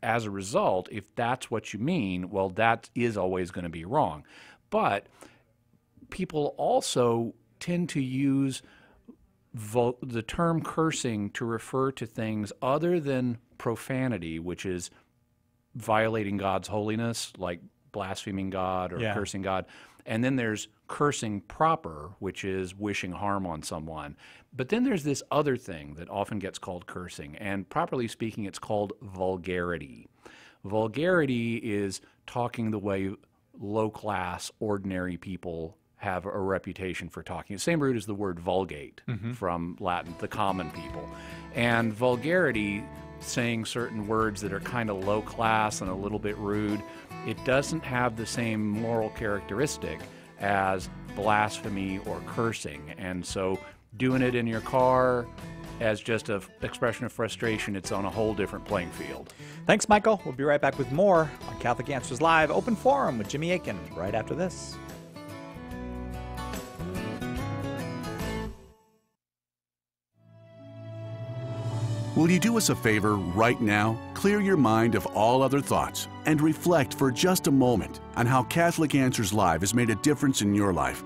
as a result, if that's what you mean, well, that is always going to be wrong. But people also tend to use the term cursing to refer to things other than profanity, which is violating God's holiness, like blaspheming God or cursing God. And then there's cursing proper, which is wishing harm on someone. But then there's this other thing that often gets called cursing, and properly speaking, it's called vulgarity. Vulgarity is talking the way low-class, ordinary people have a reputation for talking. The same root as the word vulgate from Latin, the common people. And vulgarity, saying certain words that are kind of low-class and a little bit rude, it doesn't have the same moral characteristic as blasphemy or cursing. And so doing it in your car as just an expression of frustration, it's on a whole different playing field. Thanks, Michael. We'll be right back with more on Catholic Answers Live Open Forum with Jimmy Akin right after this. Will you do us a favor right now? Clear your mind of all other thoughts and reflect for just a moment on how Catholic Answers Live has made a difference in your life.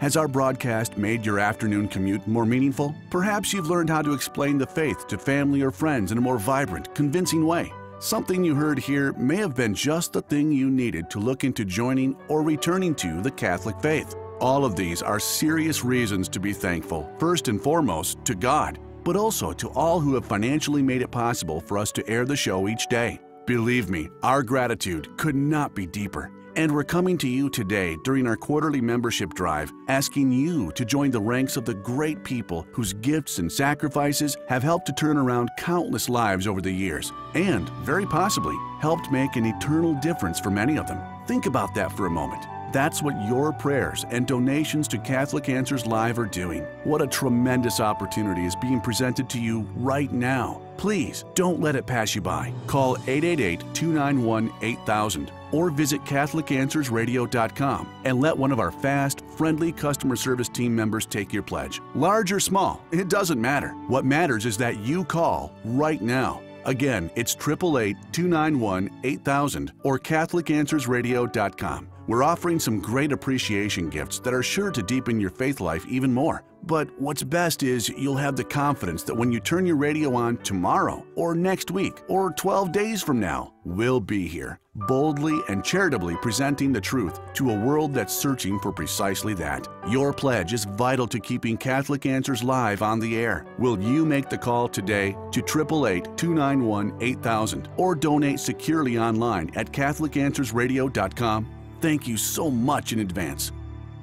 Has our broadcast made your afternoon commute more meaningful? Perhaps you've learned how to explain the faith to family or friends in a more vibrant, convincing way. Something you heard here may have been just the thing you needed to look into joining or returning to the Catholic faith. All of these are serious reasons to be thankful, first and foremost to God, but also to all who have financially made it possible for us to air the show each day. Believe me, our gratitude could not be deeper. And we're coming to you today during our quarterly membership drive, asking you to join the ranks of the great people whose gifts and sacrifices have helped to turn around countless lives over the years, and, very possibly, helped make an eternal difference for many of them. Think about that for a moment. That's what your prayers and donations to Catholic Answers Live are doing. What a tremendous opportunity is being presented to you right now. Please don't let it pass you by. Call 888-291-8000 or visit CatholicAnswersRadio.com and let one of our fast, friendly customer service team members take your pledge. Large or small, it doesn't matter. What matters is that you call right now. Again, it's 888-291-8000 or CatholicAnswersRadio.com. We're offering some great appreciation gifts that are sure to deepen your faith life even more. But what's best is you'll have the confidence that when you turn your radio on tomorrow, or next week, or 12 days from now, we'll be here, boldly and charitably presenting the truth to a world that's searching for precisely that. Your pledge is vital to keeping Catholic Answers Live on the air. Will you make the call today to 888-291-8000 or donate securely online at CatholicAnswersRadio.com? Thank you so much in advance.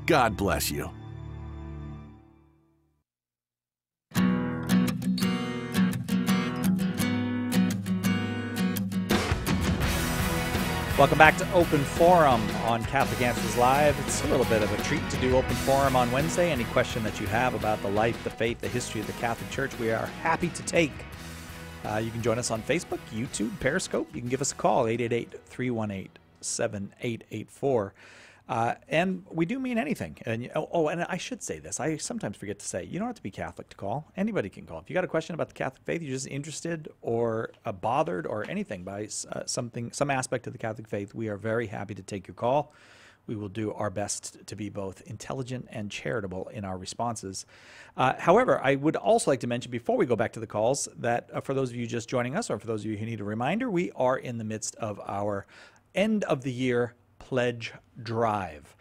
God bless you. Welcome back to Open Forum on Catholic Answers Live. It's a little bit of a treat to do Open Forum on Wednesday. Any question that you have about the life, the faith, the history of the Catholic Church, we are happy to take. You can join us on Facebook, YouTube, Periscope. You can give us a call, 888-318-7884. And we do mean anything. And and I should say this. I sometimes forget to say, you don't have to be Catholic to call. Anybody can call. If you got a question about the Catholic faith, you're just interested or bothered or anything by some aspect of the Catholic faith, we are very happy to take your call. We will do our best to be both intelligent and charitable in our responses. However, I would also like to mention before we go back to the calls that for those of you just joining us or for those of you who need a reminder, we are in the midst of our end of the year pledge drive,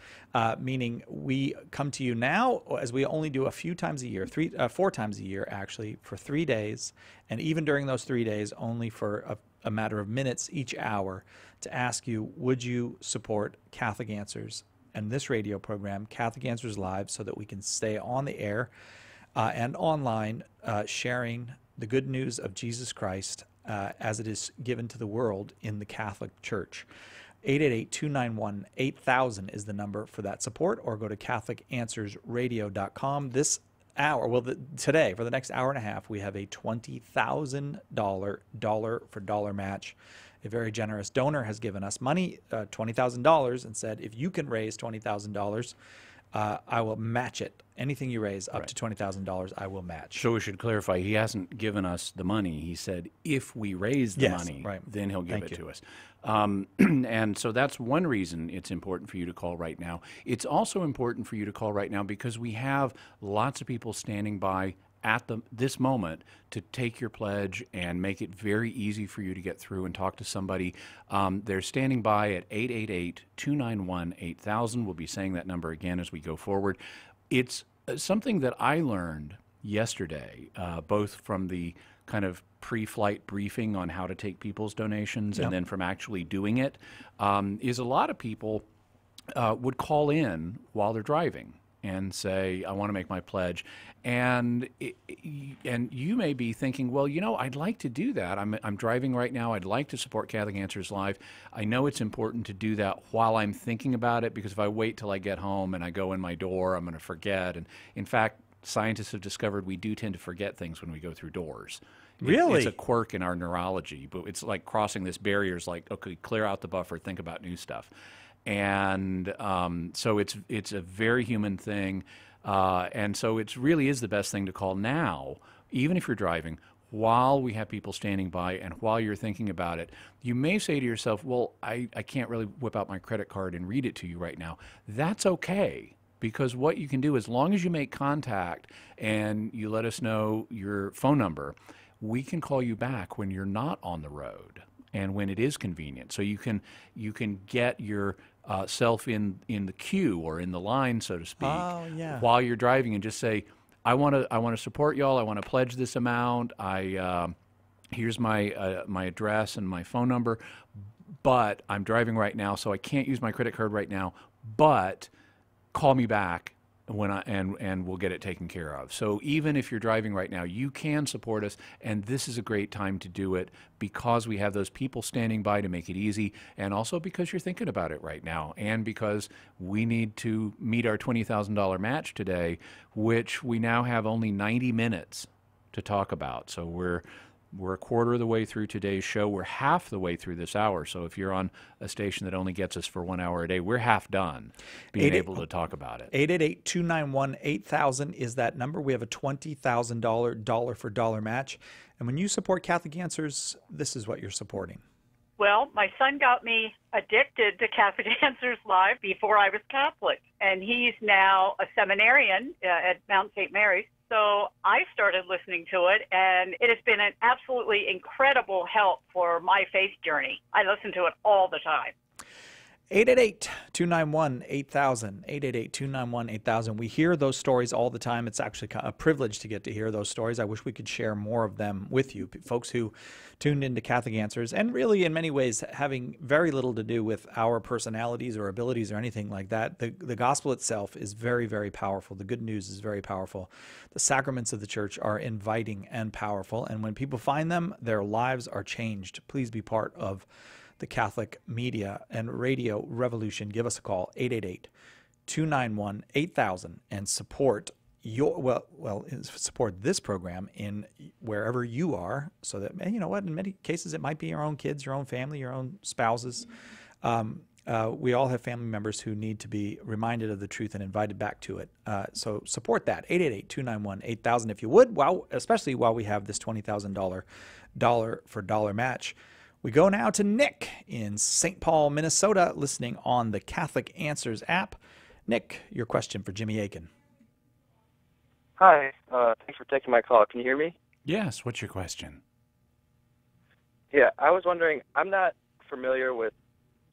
meaning we come to you now as we only do a few times a year, 4 times a year actually, for 3 days, and even during those 3 days only for a matter of minutes each hour to ask you, would you support Catholic Answers and this radio program, Catholic Answers Live, so that we can stay on the air and online sharing the good news of Jesus Christ as it is given to the world in the Catholic Church. 888-291-8000 is the number for that support, or go to CatholicAnswersRadio.com. This hour, today, for the next hour and a half, we have a $20,000 dollar for dollar match. A very generous donor has given us money, $20,000, and said, if you can raise $20,000, I will match it. Anything you raise up to $20,000, I will match. So we should clarify, he hasn't given us the money. He said, if we raise the money, then he'll give it to us. And so that's one reason it's important for you to call right now. It's also important for you to call right now because we have lots of people standing by at this moment to take your pledge and make it very easy for you to get through and talk to somebody. They're standing by at 888-291-8000. We'll be saying that number again as we go forward. It's something that I learned yesterday, both from the kind of pre-flight briefing on how to take people's donations and then from actually doing it, is a lot of people would call in while they're driving and say, I want to make my pledge. And you may be thinking, well, I'd like to do that. I'm driving right now. I'd like to support Catholic Answers Live. I know it's important to do that while I'm thinking about it, because if I wait till I get home and I go in my door, I'm going to forget. And in fact, scientists have discovered we do tend to forget things when we go through doors. Really? It's a quirk in our neurology, but it's like crossing this barrier. It's like, okay, clear out the buffer, think about new stuff. And so it's a very human thing. And so it really is the best thing to call now, even if you're driving, while we have people standing by and while you're thinking about it. You may say to yourself, well, I can't really whip out my credit card and read it to you right now. That's okay. Because what you can do, as long as you make contact and you let us know your phone number, we can call you back when you're not on the road and when it is convenient. So you can get your self in the queue or in the line, so to speak, while you're driving, and just say, I want to support y'all. I want to pledge this amount. Here's my my address and my phone number, but I'm driving right now, so I can't use my credit card right now. But call me back when and we'll get it taken care of. So even if you're driving right now, you can support us, and this is a great time to do it because we have those people standing by to make it easy, and also because you're thinking about it right now, and because we need to meet our $20,000 match today, which we now have only 90 minutes to talk about. So we're a quarter of the way through today's show. We're half the way through this hour. So if you're on a station that only gets us for 1 hour a day, we're half done being able to talk about it. 888-291-8000 is that number. We have a $20,000 dollar for dollar match. And when you support Catholic Answers, this is what you're supporting. Well, my son got me addicted to Catholic Answers Live before I was Catholic. And he's now a seminarian at Mount St. Mary's. So I started listening to it, and it has been an absolutely incredible help for my faith journey. I listen to it all the time. 888-291-8000, 888-291-8000. We hear those stories all the time. It's actually a privilege to get to hear those stories. I wish we could share more of them with you, folks who tuned into Catholic Answers, and really in many ways having very little to do with our personalities or abilities or anything like that. The gospel itself is very, very powerful. The good news is very powerful. The sacraments of the church are inviting and powerful, and when people find them, their lives are changed. Please be part of the Catholic media and radio revolution. Give us a call, 888-291-8000, and support support this program in wherever you are, so that, in many cases it might be your own kids, your own family, your own spouses. We all have family members who need to be reminded of the truth and invited back to it. So support that, 888-291-8000 if you would, especially while we have this $20,000 dollar for dollar match. We go now to Nick in St. Paul, Minnesota, listening on the Catholic Answers app. Nick, your question for Jimmy Akin. Hi, thanks for taking my call. Can you hear me? Yes, what's your question? Yeah, I was wondering, I'm not familiar with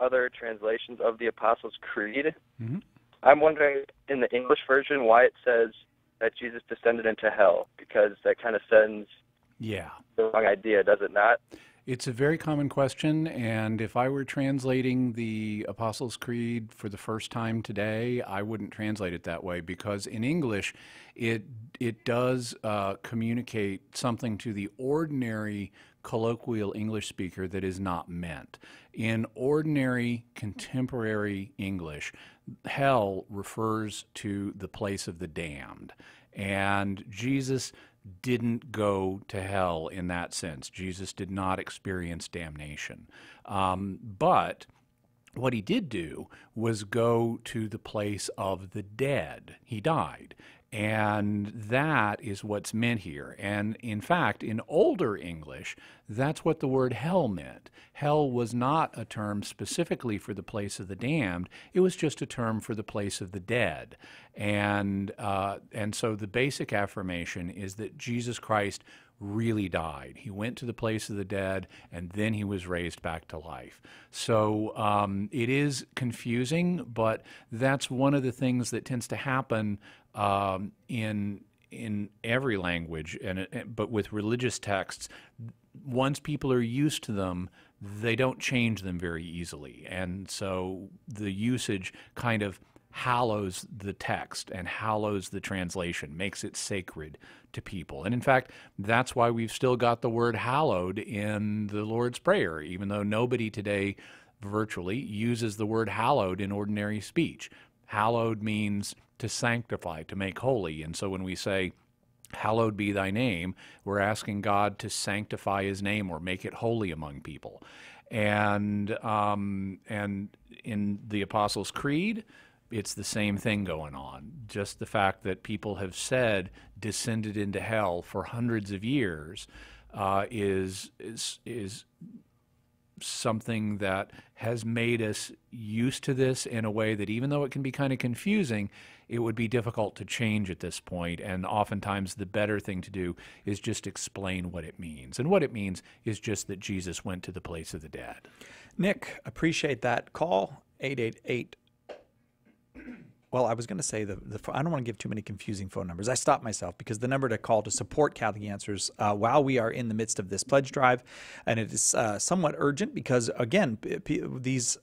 other translations of the Apostles' Creed. Mm-hmm. I'm wondering, in the English version, why it says that Jesus descended into hell, because that kind of sends the wrong idea, does it not? It's a very common question, and if I were translating the Apostles' Creed for the first time today, I wouldn't translate it that way, because in English, it does communicate something to the ordinary colloquial English speaker that is not meant. In ordinary contemporary English, hell refers to the place of the damned, and Jesus didn't go to hell in that sense. Jesus did not experience damnation. But what he did do was go to the place of the dead. He died. And that is what's meant here. And in fact, in older English, that's what the word hell meant. Hell was not a term specifically for the place of the damned. It was just a term for the place of the dead. And so the basic affirmation is that Jesus Christ really died. He went to the place of the dead, and then he was raised back to life. So it is confusing, but that's one of the things that tends to happen in every language, but with religious texts. Once people are used to them, they don't change them very easily, and so the usage kind of hallows the text and hallows the translation, makes it sacred to people. And in fact, that's why we've still got the word hallowed in the Lord's Prayer, even though nobody today virtually uses the word hallowed in ordinary speech. Hallowed means to sanctify, to make holy. And so when we say, hallowed be thy name, we're asking God to sanctify his name or make it holy among people. And in the Apostles' Creed, it's the same thing going on. Just the fact that people have said descended into hell for hundreds of years is something that has made us used to this in a way that, even though it can be kind of confusing, it would be difficult to change at this point. And oftentimes the better thing to do is just explain what it means. And what it means is just that Jesus went to the place of the dead. Nick, appreciate that call. 888. Well, I was going to say I don't want to give too many confusing phone numbers. I stopped myself because the number to call to support Catholic Answers while we are in the midst of this pledge drive, and it is somewhat urgent because, again, these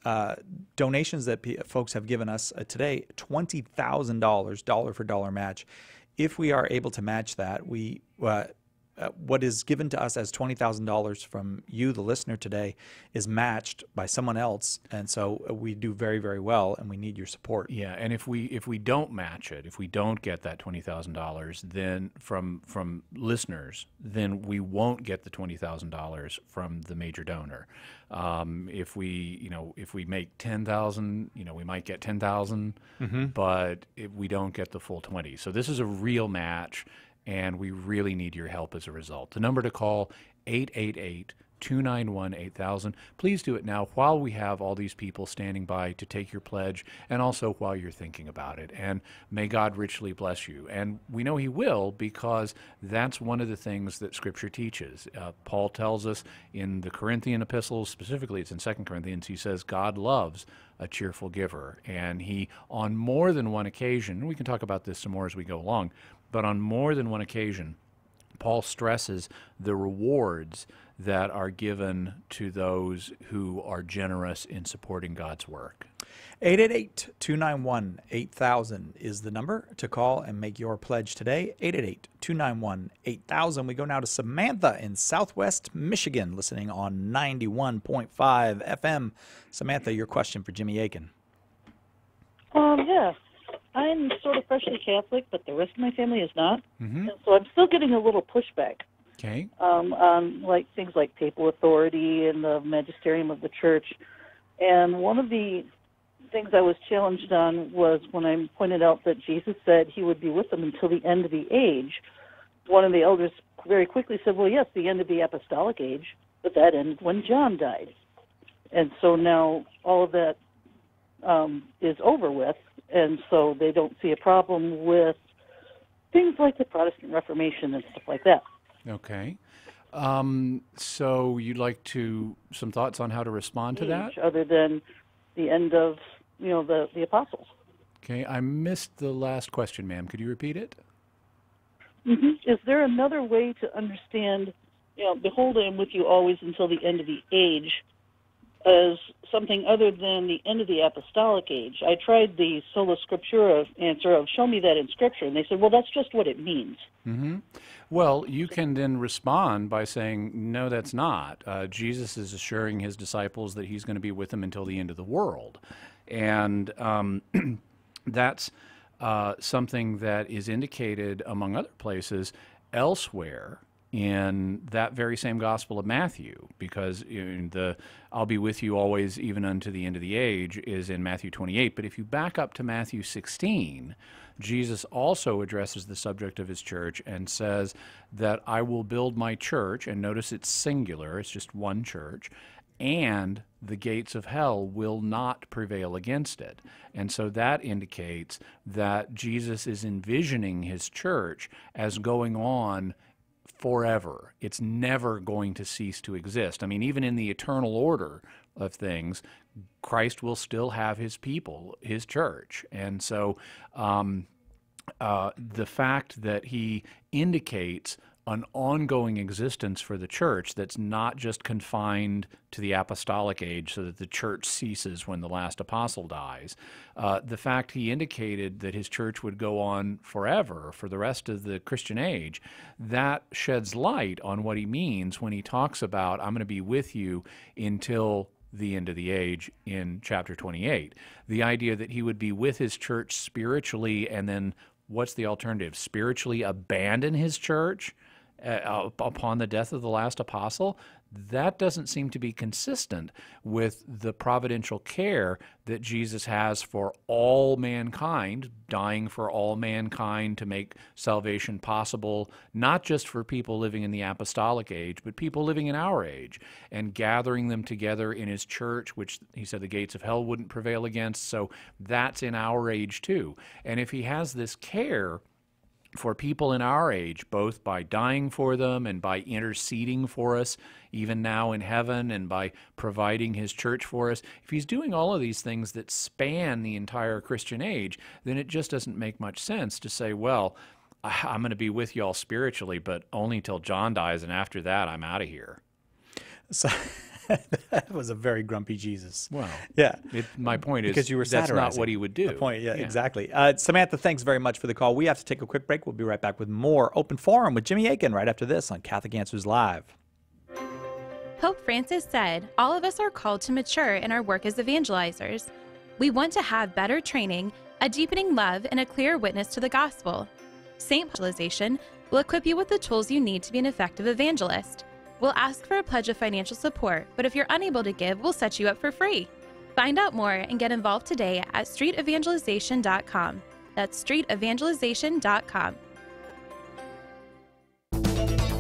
donations that folks have given us today, $20,000, dollar for dollar match. If we are able to match that, we what is given to us as $20,000 from you, the listener today, is matched by someone else, and so we do very, very well, and we need your support. Yeah, and if we don't match it, if we don't get that $20,000, then from listeners, then we won't get the $20,000 from the major donor. If we make 10,000, we might get 10,000, but we don't get the full 20. So this is a real match, and we really need your help as a result. The number to call, 888-291-8000. Please do it now while we have all these people standing by to take your pledge, and also while you're thinking about it. And may God richly bless you. And we know he will, because that's one of the things that Scripture teaches. Paul tells us in the Corinthian epistles, specifically it's in 2 Corinthians, he says God loves a cheerful giver. And he, on more than one occasion, and we can talk about this some more as we go along, but on more than one occasion, Paul stresses the rewards that are given to those who are generous in supporting God's work. 888-291-8000 is the number to call and make your pledge today. 888-291-8000. We go now to Samantha in Southwest Michigan, listening on 91.5 FM. Samantha, your question for Jimmy Akin. Yeah. I'm sort of freshly Catholic, but the rest of my family is not. And so I'm still getting a little pushback. Okay. On like things like papal authority and the magisterium of the church. And one of the things I was challenged on was when I pointed out that Jesus said he would be with them until the end of the age. One of the elders very quickly said, well, yes, the end of the apostolic age, but that ended when John died. And so now all of that is over with, and so they don't see a problem with things like the Protestant Reformation and stuff like that. Okay. So you'd like some thoughts on how to respond to that? Other than the end of, the apostles. Okay. I missed the last question, ma'am. Could you repeat it? Is there another way to understand, behold, I am with you always until the end of the age, as something other than the end of the apostolic age? I tried the sola scriptura answer of show me that in Scripture, and they said, well, that's just what it means. Well, you can then respond by saying, no, that's not. Jesus is assuring his disciples that he's going to be with them until the end of the world. And that's something that is indicated, among other places, elsewhere in that very same Gospel of Matthew, because in the "I'll be with you always, even unto the end of the age" is in Matthew 28. But if you back up to Matthew 16, Jesus also addresses the subject of his church and says that I will build my church, and notice it's singular, it's just one church, and the gates of hell will not prevail against it. And so that indicates that Jesus is envisioning his church as going on forever. It's never going to cease to exist. I mean, even in the eternal order of things, Christ will still have his people, his church. And so the fact that he indicates an ongoing existence for the church that's not just confined to the apostolic age so that the church ceases when the last apostle dies. The fact he indicated that his church would go on forever for the rest of the Christian age, that sheds light on what he means when he talks about, I'm going to be with you until the end of the age in chapter 28. The idea that he would be with his church spiritually and then, what's the alternative? Spiritually abandon his church upon the death of the last apostle, that doesn't seem to be consistent with the providential care that Jesus has for all mankind, dying for all mankind to make salvation possible, not just for people living in the apostolic age, but people living in our age, and gathering them together in his church, which he said the gates of hell wouldn't prevail against. So that's in our age too. And if he has this care for people in our age, both by dying for them and by interceding for us, even now in heaven, and by providing his church for us, if he's doing all of these things that span the entire Christian age, then it just doesn't make much sense to say, well, I'm going to be with you all spiritually, but only till John dies, and after that, I'm out of here. So that was a very grumpy Jesus. Well, yeah. My point is because you were that's satirizing. not what he would do. The point, yeah, exactly. Samantha, thanks very much for the call. We have to take a quick break. We'll be right back with more Open Forum with Jimmy Akin right after this on Catholic Answers Live. Pope Francis said, all of us are called to mature in our work as evangelizers. We want to have better training, a deepening love, and a clear witness to the gospel. Saint Evangelization will equip you with the tools you need to be an effective evangelist. We'll ask for a pledge of financial support, but if you're unable to give, we'll set you up for free. Find out more and get involved today at streetevangelization.com. That's streetevangelization.com.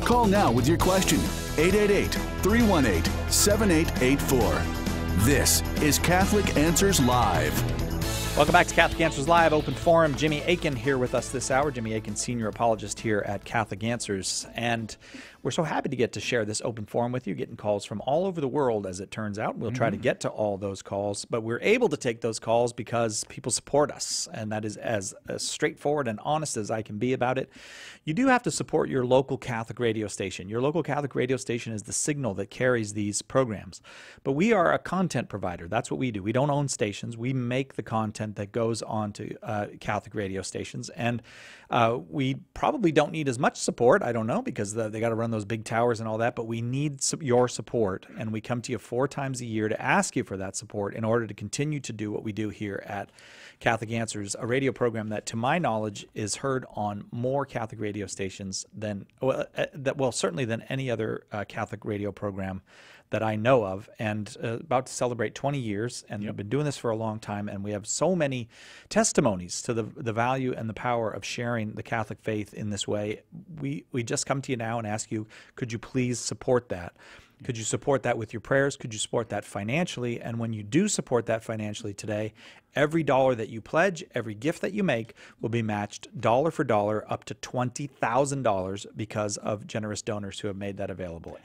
Call now with your question. 888-318-7884. This is Catholic Answers Live. Welcome back to Catholic Answers Live, Open Forum. Jimmy Akin here with us this hour. Jimmy Akin, senior apologist here at Catholic Answers. And we're so happy to get to share this open forum with you, getting calls from all over the world, as it turns out. We'll try to get to all those calls, but we're able to take those calls because people support us, and that is as straightforward and honest as I can be about it. You do have to support your local Catholic radio station. Your local Catholic radio station is the signal that carries these programs. But we are a content provider. That's what we do. We don't own stations. We make the content that goes on to Catholic radio stations, and we probably don't need as much support. I don't know, because they got to run those big towers and all that, but we need your support, and we come to you 4 times a year to ask you for that support in order to continue to do what we do here at Catholic Answers, a radio program that, to my knowledge, is heard on more Catholic radio stations than, certainly than any other Catholic radio program that I know of, and about to celebrate 20 years, and I've been doing this for a long time, and we have so many testimonies to the value and the power of sharing the Catholic faith in this way. We just come to you now and ask you, could you please support that? Could you support that with your prayers? Could you support that financially? And when you do support that financially today, every dollar that you pledge, every gift that you make will be matched dollar for dollar up to $20,000 because of generous donors who have made that available.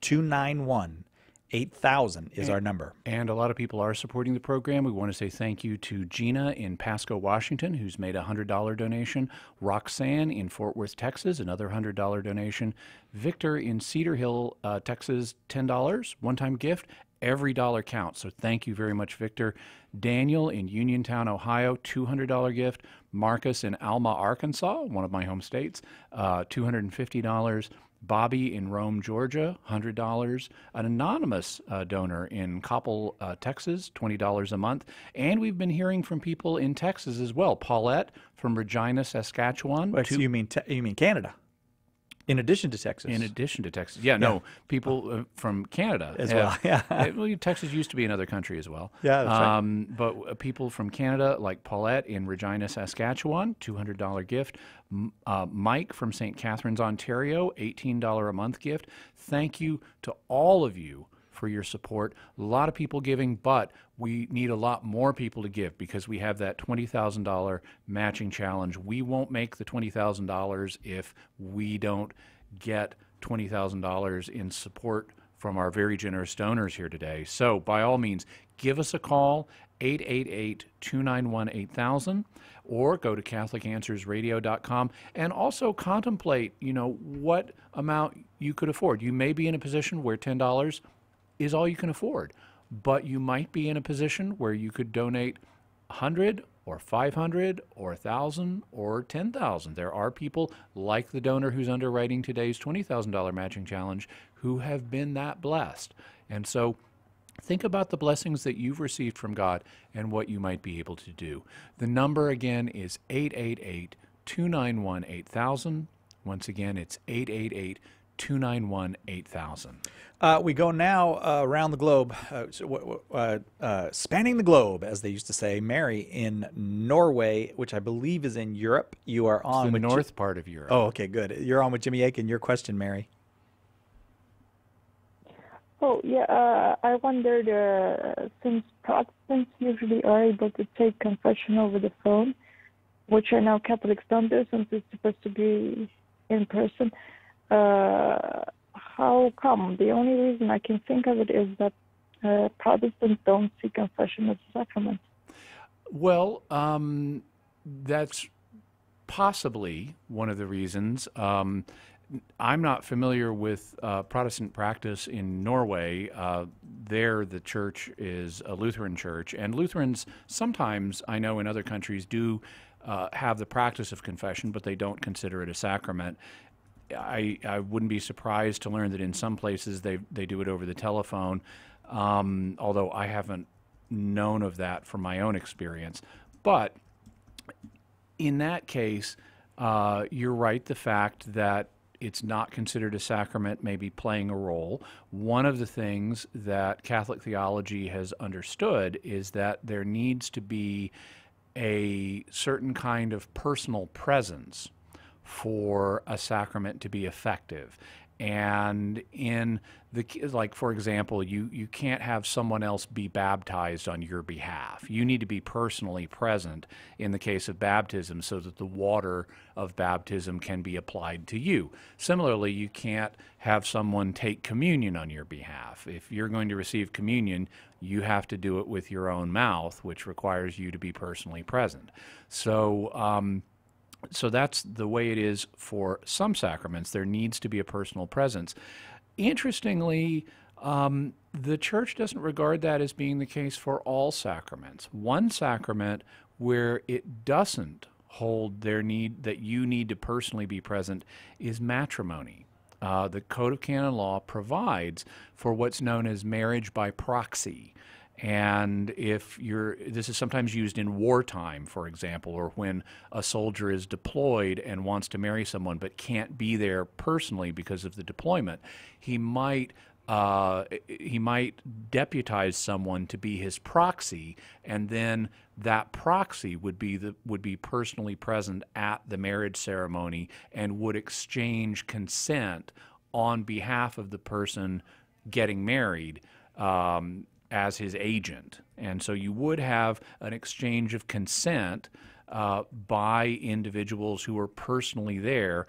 888-291-8000 is our number. And a lot of people are supporting the program. We want to say thank you to Gina in Pasco, Washington, who's made a $100 donation. Roxanne in Fort Worth, Texas, another $100 donation. Victor in Cedar Hill, Texas, $10, one-time gift. Every dollar counts, so thank you very much, Victor. Daniel in Uniontown, Ohio, $200 gift. Marcus in Alma, Arkansas, one of my home states, $250. Bobby in Rome, Georgia, $100. An anonymous donor in Coppell, Texas, $20 a month. And we've been hearing from people in Texas as well. Paulette from Regina, Saskatchewan. You mean Canada? In addition to Texas. In addition to Texas. Yeah, no, people from Canada. As well, yeah. Well, Texas used to be another country as well. Yeah, that's right. But people from Canada, like Paulette in Regina, Saskatchewan, $200 gift. Mike from St. Catharines, Ontario, $18 a month gift. Thank you to all of you for your support. A lot of people giving, but we need a lot more people to give because we have that $20,000 matching challenge. We won't make the $20,000 if we don't get $20,000 in support from our very generous donors here today. So by all means, give us a call, 888-291-8000, or go to CatholicAnswersRadio.com and also contemplate, what amount you could afford. You may be in a position where $10 is all you can afford, but you might be in a position where you could donate 100 or 500 or 1,000 or 10,000. There are people like the donor who's underwriting today's $20,000 matching challenge who have been that blessed. And so think about the blessings that you've received from God and what you might be able to do. The number again is 888-291-8000. Once again, it's 888-291-8000. We go now around the globe, spanning the globe, as they used to say. Mary in Norway, which I believe is in Europe. You are on the with north part of Europe. Oh, okay, good. You're on with Jimmy Akin. Your question, Mary. Oh, yeah, I wondered, since Protestants usually are able to take confession over the phone, which I know Catholics don't do since it's supposed to be in person, how come? The only reason I can think of it is that Protestants don't see confession as a sacrament. Well, that's possibly one of the reasons. I'm not familiar with Protestant practice in Norway. There, the church is a Lutheran church, and Lutherans sometimes, I know in other countries, do have the practice of confession, but they don't consider it a sacrament. I wouldn't be surprised to learn that in some places they do it over the telephone, although I haven't known of that from my own experience. But in that case, you're right, the fact that it's not considered a sacrament may be playing a role. One of the things that Catholic theology has understood is that there needs to be a certain kind of personal presence for a sacrament to be effective. And in the, like, for example, you can't have someone else be baptized on your behalf. You need to be personally present in the case of baptism so that the water of baptism can be applied to you. Similarly, you can't have someone take communion on your behalf. If you're going to receive communion, you have to do it with your own mouth, which requires you to be personally present. So that's the way it is for some sacraments. There needs to be a personal presence. Interestingly, the Church doesn't regard that as being the case for all sacraments. One sacrament where it doesn't hold their need that you need to personally be present is matrimony. The Code of Canon Law provides for what's known as marriage by proxy. And this is sometimes used in wartime, for example, or when a soldier is deployed and wants to marry someone but can't be there personally because of the deployment, he might deputize someone to be his proxy, and then that proxy would be personally present at the marriage ceremony and would exchange consent on behalf of the person getting married as his agent. And so you would have an exchange of consent by individuals who are personally there,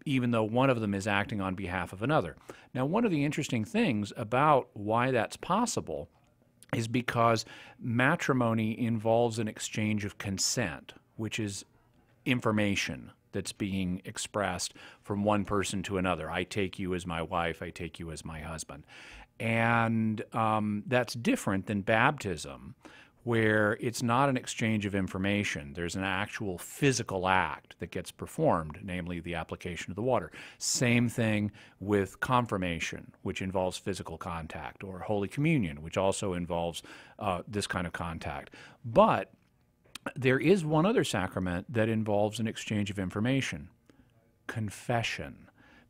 even though one of them is acting on behalf of another. Now, one of the interesting things about why that's possible is because matrimony involves an exchange of consent, which is information that's being expressed from one person to another. I take you as my wife, I take you as my husband. And that's different than baptism, where it's not an exchange of information. There's an actual physical act that gets performed, namely the application of the water. Same thing with confirmation, which involves physical contact, or Holy Communion, which also involves this kind of contact. But there is one other sacrament that involves an exchange of information: confession.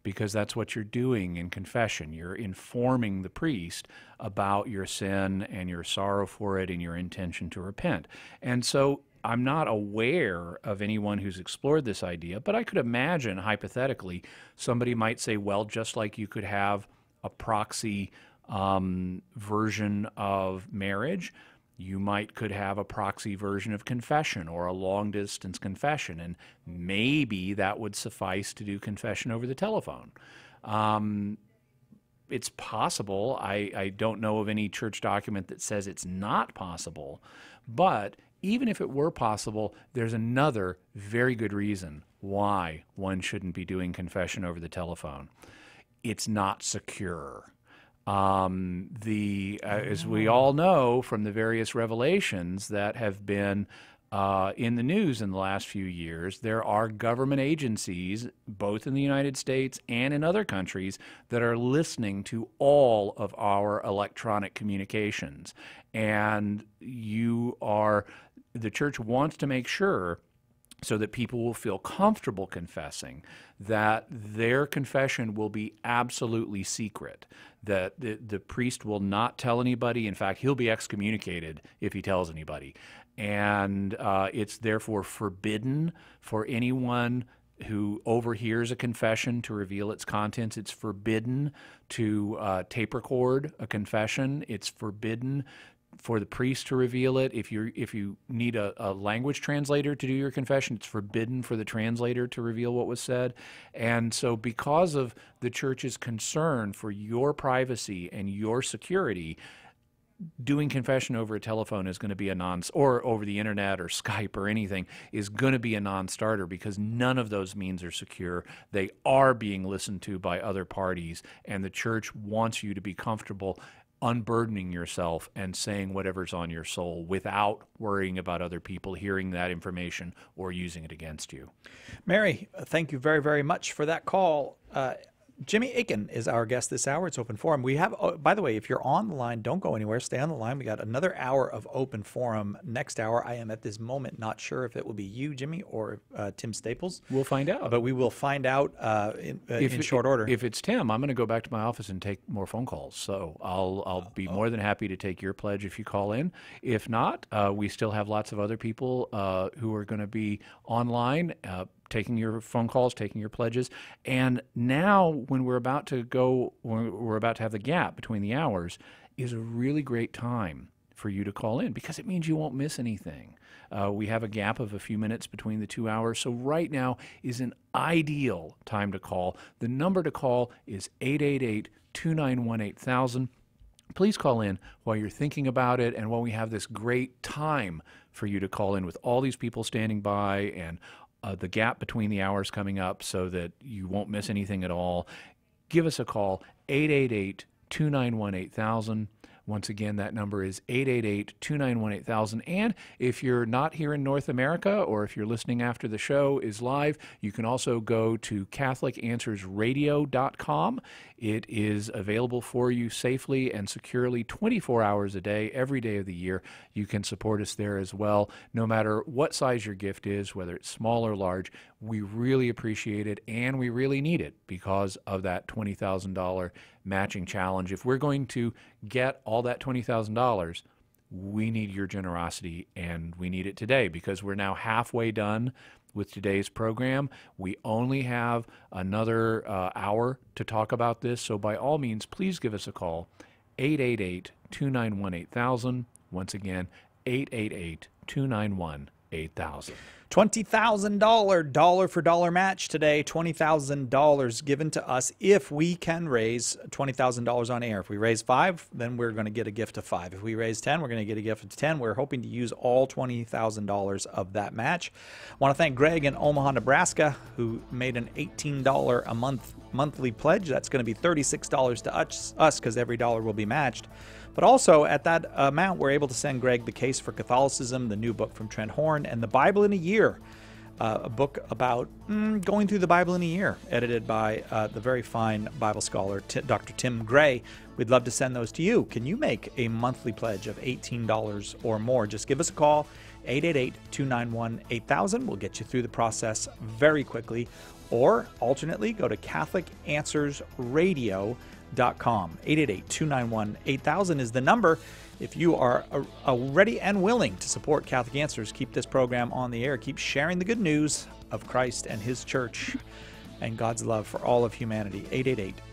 because that's what you're doing in confession. You're informing the priest about your sin and your sorrow for it and your intention to repent. And so I'm not aware of anyone who's explored this idea, but I could imagine, hypothetically, somebody might say, well, just like you could have a proxy version of marriage, you could have a proxy version of confession or a long-distance confession, and maybe that would suffice to do confession over the telephone. It's possible. I don't know of any church document that says it's not possible, but even if it were possible, there's another very good reason why one shouldn't be doing confession over the telephone. It's not secure. As we all know from the various revelations that have been in the news in the last few years, there are government agencies, both in the United States and in other countries, that are listening to all of our electronic communications. And the church wants to make sure, so that people will feel comfortable confessing, that their confession will be absolutely secret, that the priest will not tell anybody. In fact, he'll be excommunicated if he tells anybody. And it's therefore forbidden for anyone who overhears a confession to reveal its contents. It's forbidden to tape record a confession. It's forbidden for the priest to reveal it. If you need a language translator to do your confession, it's forbidden for the translator to reveal what was said. And so because of the church's concern for your privacy and your security, doing confession over a telephone is going to be or over the internet or Skype or anything is going to be a non-starter, because none of those means are secure. They are being listened to by other parties, and the church wants you to be comfortable unburdening yourself and saying whatever's on your soul without worrying about other people hearing that information or using it against you. Mary, thank you very, very much for that call. Jimmy Akin is our guest this hour. It's open forum. We have, by the way, if you're on the line, don't go anywhere. Stay on the line. We got another hour of open forum next hour. I am at this moment not sure if it will be you, Jimmy, or Tim Staples. We'll find out. But we will find out in short order. If it's Tim, I'm going to go back to my office and take more phone calls. So I'll be more than happy to take your pledge if you call in. If not, we still have lots of other people who are going to be online, taking your phone calls, taking your pledges. And now when we're about to have the gap between the hours, is a really great time for you to call in, because it means you won't miss anything. We have a gap of a few minutes between the 2 hours, so right now is an ideal time to call. The number to call is 888-291-8000. Please call in while you're thinking about it and while we have this great time for you to call in with all these people standing by and the gap between the hours coming up so that you won't miss anything at all. Give us a call, 888-291-8000. Once again, that number is 888-291-8000. And if you're not here in North America, or if you're listening after the show is live, you can also go to CatholicAnswersRadio.com. It is available for you safely and securely 24 hours a day, every day of the year. You can support us there as well. No matter what size your gift is, whether it's small or large, we really appreciate it, and we really need it because of that $20,000 matching challenge. If we're going to get all that $20,000, we need your generosity, and we need it today, because we're now halfway done with today's program. We only have another hour to talk about this, so by all means, please give us a call, 888-291-8000. Once again, 888-291-8000. $20,000 dollar for dollar match today. $20,000 given to us if we can raise $20,000 on air. If we raise 5, then we're going to get a gift of 5. If we raise 10, we're going to get a gift of 10. We're hoping to use all $20,000 of that match. I want to thank Greg in Omaha, Nebraska, who made an $18 a month monthly pledge. That's going to be $36 to us because every dollar will be matched. But also at that amount, we're able to send Greg The Case for Catholicism, the new book from Trent Horn, and The Bible in a Year, a book about going through the Bible in a year, edited by the very fine Bible scholar, Dr. Tim Gray. We'd love to send those to you. Can you make a monthly pledge of $18 or more? Just give us a call, 888-291-8000 will get you through the process very quickly. Or alternately, go to CatholicAnswersRadio.com. 888-291-8000 is the number. If you are ready and willing to support Catholic Answers, keep this program on the air, keep sharing the good news of Christ and his church and God's love for all of humanity.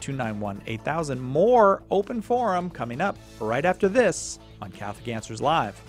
888-291-8000. More open forum coming up right after this on Catholic Answers Live.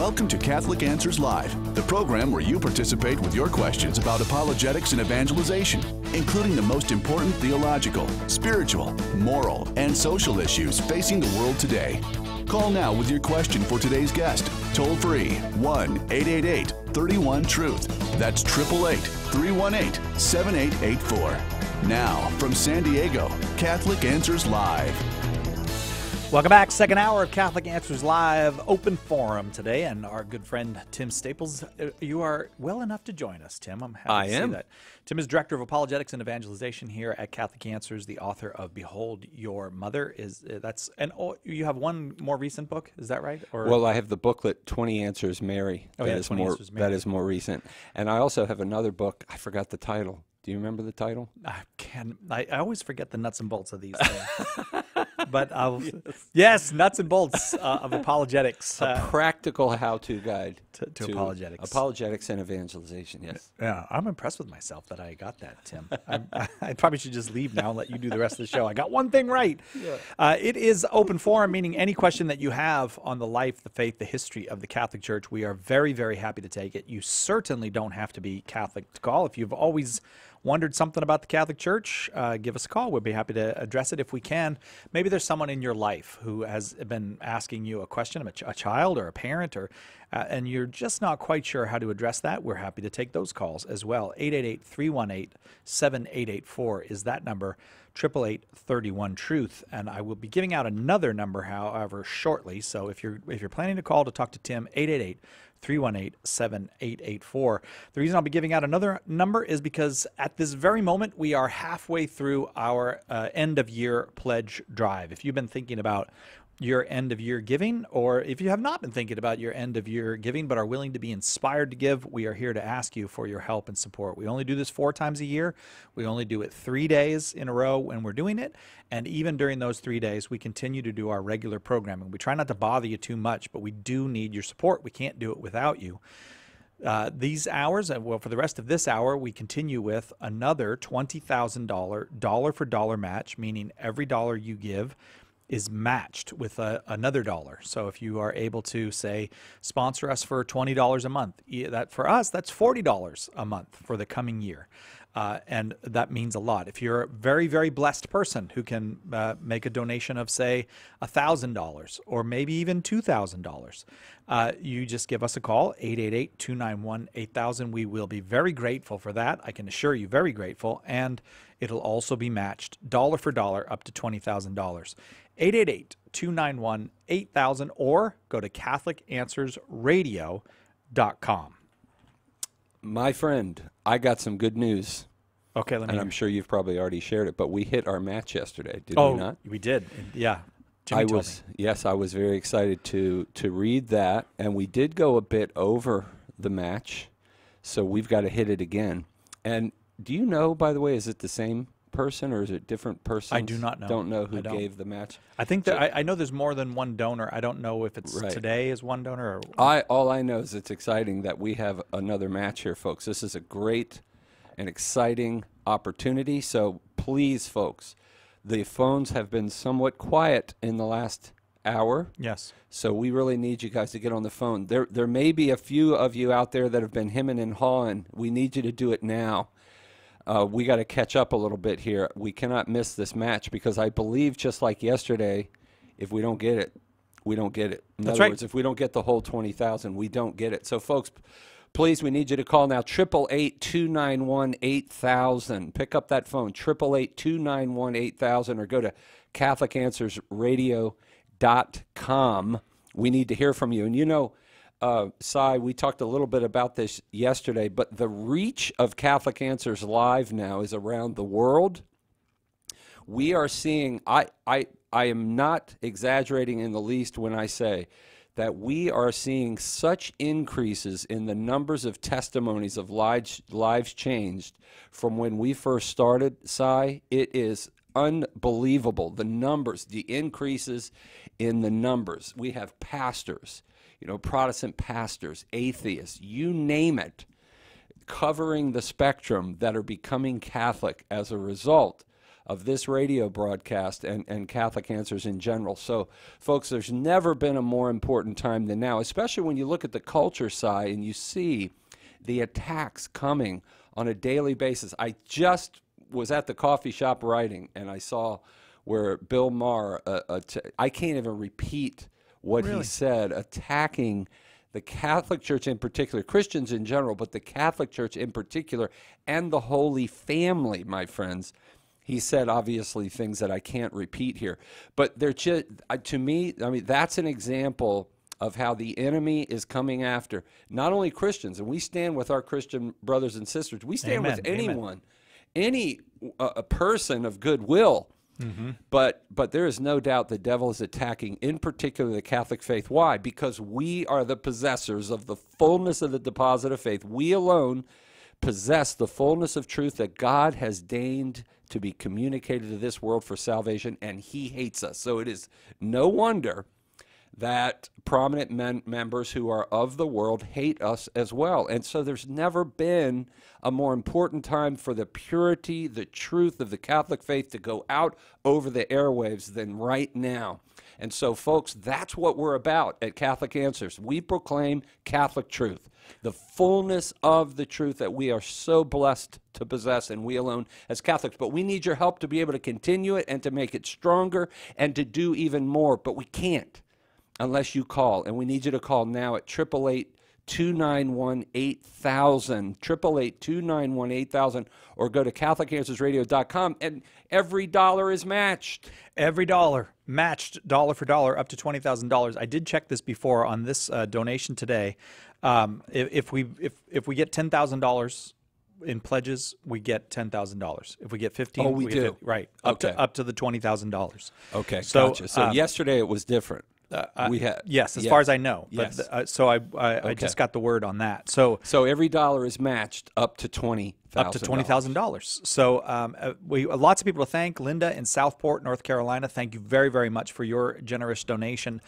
Welcome to Catholic Answers Live, the program where you participate with your questions about apologetics and evangelization, including the most important theological, spiritual, moral, and social issues facing the world today. Call now with your question for today's guest. Toll free 1-888-31-TRUTH. That's 888-318-7884. Now, from San Diego, Catholic Answers Live. Welcome back. Second hour of Catholic Answers Live, open forum today, and our good friend Tim Staples. You are well enough to join us, Tim. I'm happy to see that. Tim is Director of Apologetics and Evangelization here at Catholic Answers, the author of Behold Your Mother. You have one more recent book, is that right? Or? Well, I have the booklet, 20 Answers Mary. That is more recent. And I also have another book. I forgot the title. Do you remember the title? I always forget the nuts and bolts of these things. But yes, nuts and bolts of apologetics. A practical how-to guide to apologetics. Apologetics and evangelization, yes. Yeah, I'm impressed with myself that I got that, Tim. I probably should just leave now and let you do the rest of the show. I got one thing right. Yeah. It is open forum, meaning any question that you have on the life, the faith, the history of the Catholic Church, we are very, very happy to take it. You certainly don't have to be Catholic to call. If you've always wondered something about the Catholic Church, give us a call. We'll be happy to address it if we can. Maybe there's someone in your life who has been asking you a question, a child or a parent, and you're just not quite sure how to address that. We're happy to take those calls as well. 888-318-7884 is that number, 888-31-TRUTH. And I will be giving out another number, however, shortly. So if you're planning to call to talk to Tim, 888-318-7884. The reason I'll be giving out another number is because at this very moment, we are halfway through our end-of-year pledge drive. If you've been thinking about your end-of-year giving, or if you have not been thinking about your end-of-year giving but are willing to be inspired to give, we are here to ask you for your help and support. We only do this 4 times a year. We only do it 3 days in a row when we're doing it, and even during those 3 days, we continue to do our regular programming. We try not to bother you too much, but we do need your support. We can't do it without you. These hours, well, for the rest of this hour, we continue with another $20,000 dollar-for-dollar match, meaning every dollar you give is matched with another dollar. So if you are able to, say, sponsor us for $20 a month, that for us, that's $40 a month for the coming year. And that means a lot. If you're a very, very blessed person who can make a donation of, say, $1,000 or maybe even $2,000, you just give us a call, 888-291-8000. We will be very grateful for that. I can assure you, very grateful. And it'll also be matched dollar for dollar up to $20,000. 888-291-8000, or go to CatholicAnswersRadio.com. My friend, I got some good news. Okay, and I'm sure you've probably already shared it, but we hit our match yesterday, did we not? We did, yeah. Jimmy told me. Yes, I was very excited to read that, and we did go a bit over the match, so we've got to hit it again. And do you know, by the way, is it the same person or is it different persons? I do not know. Don't know who gave the match. I think that I know there's more than one donor. I don't know if it's today is one donor. All I know is it's exciting that we have another match here, folks. This is a great and exciting opportunity. So please, folks, the phones have been somewhat quiet in the last hour. Yes. So we really need you guys to get on the phone. There may be a few of you out there that have been hemming and hawing. We need you to do it now. We got to catch up a little bit here. We cannot miss this match because I believe, just like yesterday, if we don't get it, we don't get it. In other words, if we don't get the whole 20,000, we don't get it. So, folks, please, we need you to call now, 888-291-8000. Pick up that phone, 888-291-8000, or go to CatholicAnswersRadio.com. We need to hear from you. And you know, Cy, we talked a little bit about this yesterday, but the reach of Catholic Answers Live now is around the world. We are seeing, I am not exaggerating in the least when I say that we are seeing such increases in the numbers of testimonies of lives changed from when we first started, Cy. It is unbelievable, the numbers, the increases in the numbers. We have pastors, Protestant pastors, atheists, you name it, covering the spectrum that are becoming Catholic as a result of this radio broadcast and Catholic Answers in general. So, folks, there's never been a more important time than now, especially when you look at the culture side and you see the attacks coming on a daily basis. I just was at the coffee shop writing, and I saw where Bill Maher, I can't even repeat what he said, attacking the Catholic Church in particular, Christians in general, but the Catholic Church in particular, and the Holy Family, my friends. He said, obviously, things that I can't repeat here. But they're just, to me, I mean, that's an example of how the enemy is coming after not only Christians, and we stand with our Christian brothers and sisters, we stand with anyone, any a person of goodwill. But there is no doubt the devil is attacking, in particular, the Catholic faith. Why? Because we are the possessors of the fullness of the deposit of faith. We alone possess the fullness of truth that God has deigned to be communicated to this world for salvation, and he hates us. So it is no wonder that prominent members who are of the world hate us as well. And so there's never been a more important time for the purity, the truth of the Catholic faith to go out over the airwaves than right now. And so, folks, that's what we're about at Catholic Answers. We proclaim Catholic truth, the fullness of the truth that we are so blessed to possess, and we alone as Catholics. But we need your help to be able to continue it and to make it stronger and to do even more. But we can't unless you call, and we need you to call now at 888-291-8000, 888-291-8000, or go to CatholicAnswersRadio.com, and every dollar is matched. Every dollar matched, dollar for dollar, up to $20,000. I did check this before on this donation today. If we get $10,000 in pledges, we get $10,000. If we get 15, we do. 50, right? Up to the $20,000. Okay, so, gotcha. So yesterday it was different. We had yes, as far as I know. Yes. But, so I just got the word on that. So every dollar is matched up to $20,000. Up to $20,000. So we lots of people to thank. Linda in Southport, North Carolina. Thank you very, very much for your generous donation.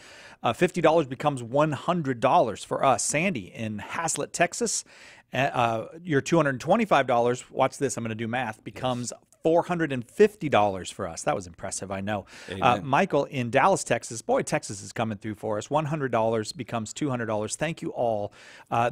$50 becomes $100 for us. Sandy in Haslett, Texas. Your $225. Watch this. I'm going to do math. Becomes $450 for us. That was impressive, I know. Michael in Dallas, Texas. Boy, Texas is coming through for us. $100 becomes $200. Thank you all.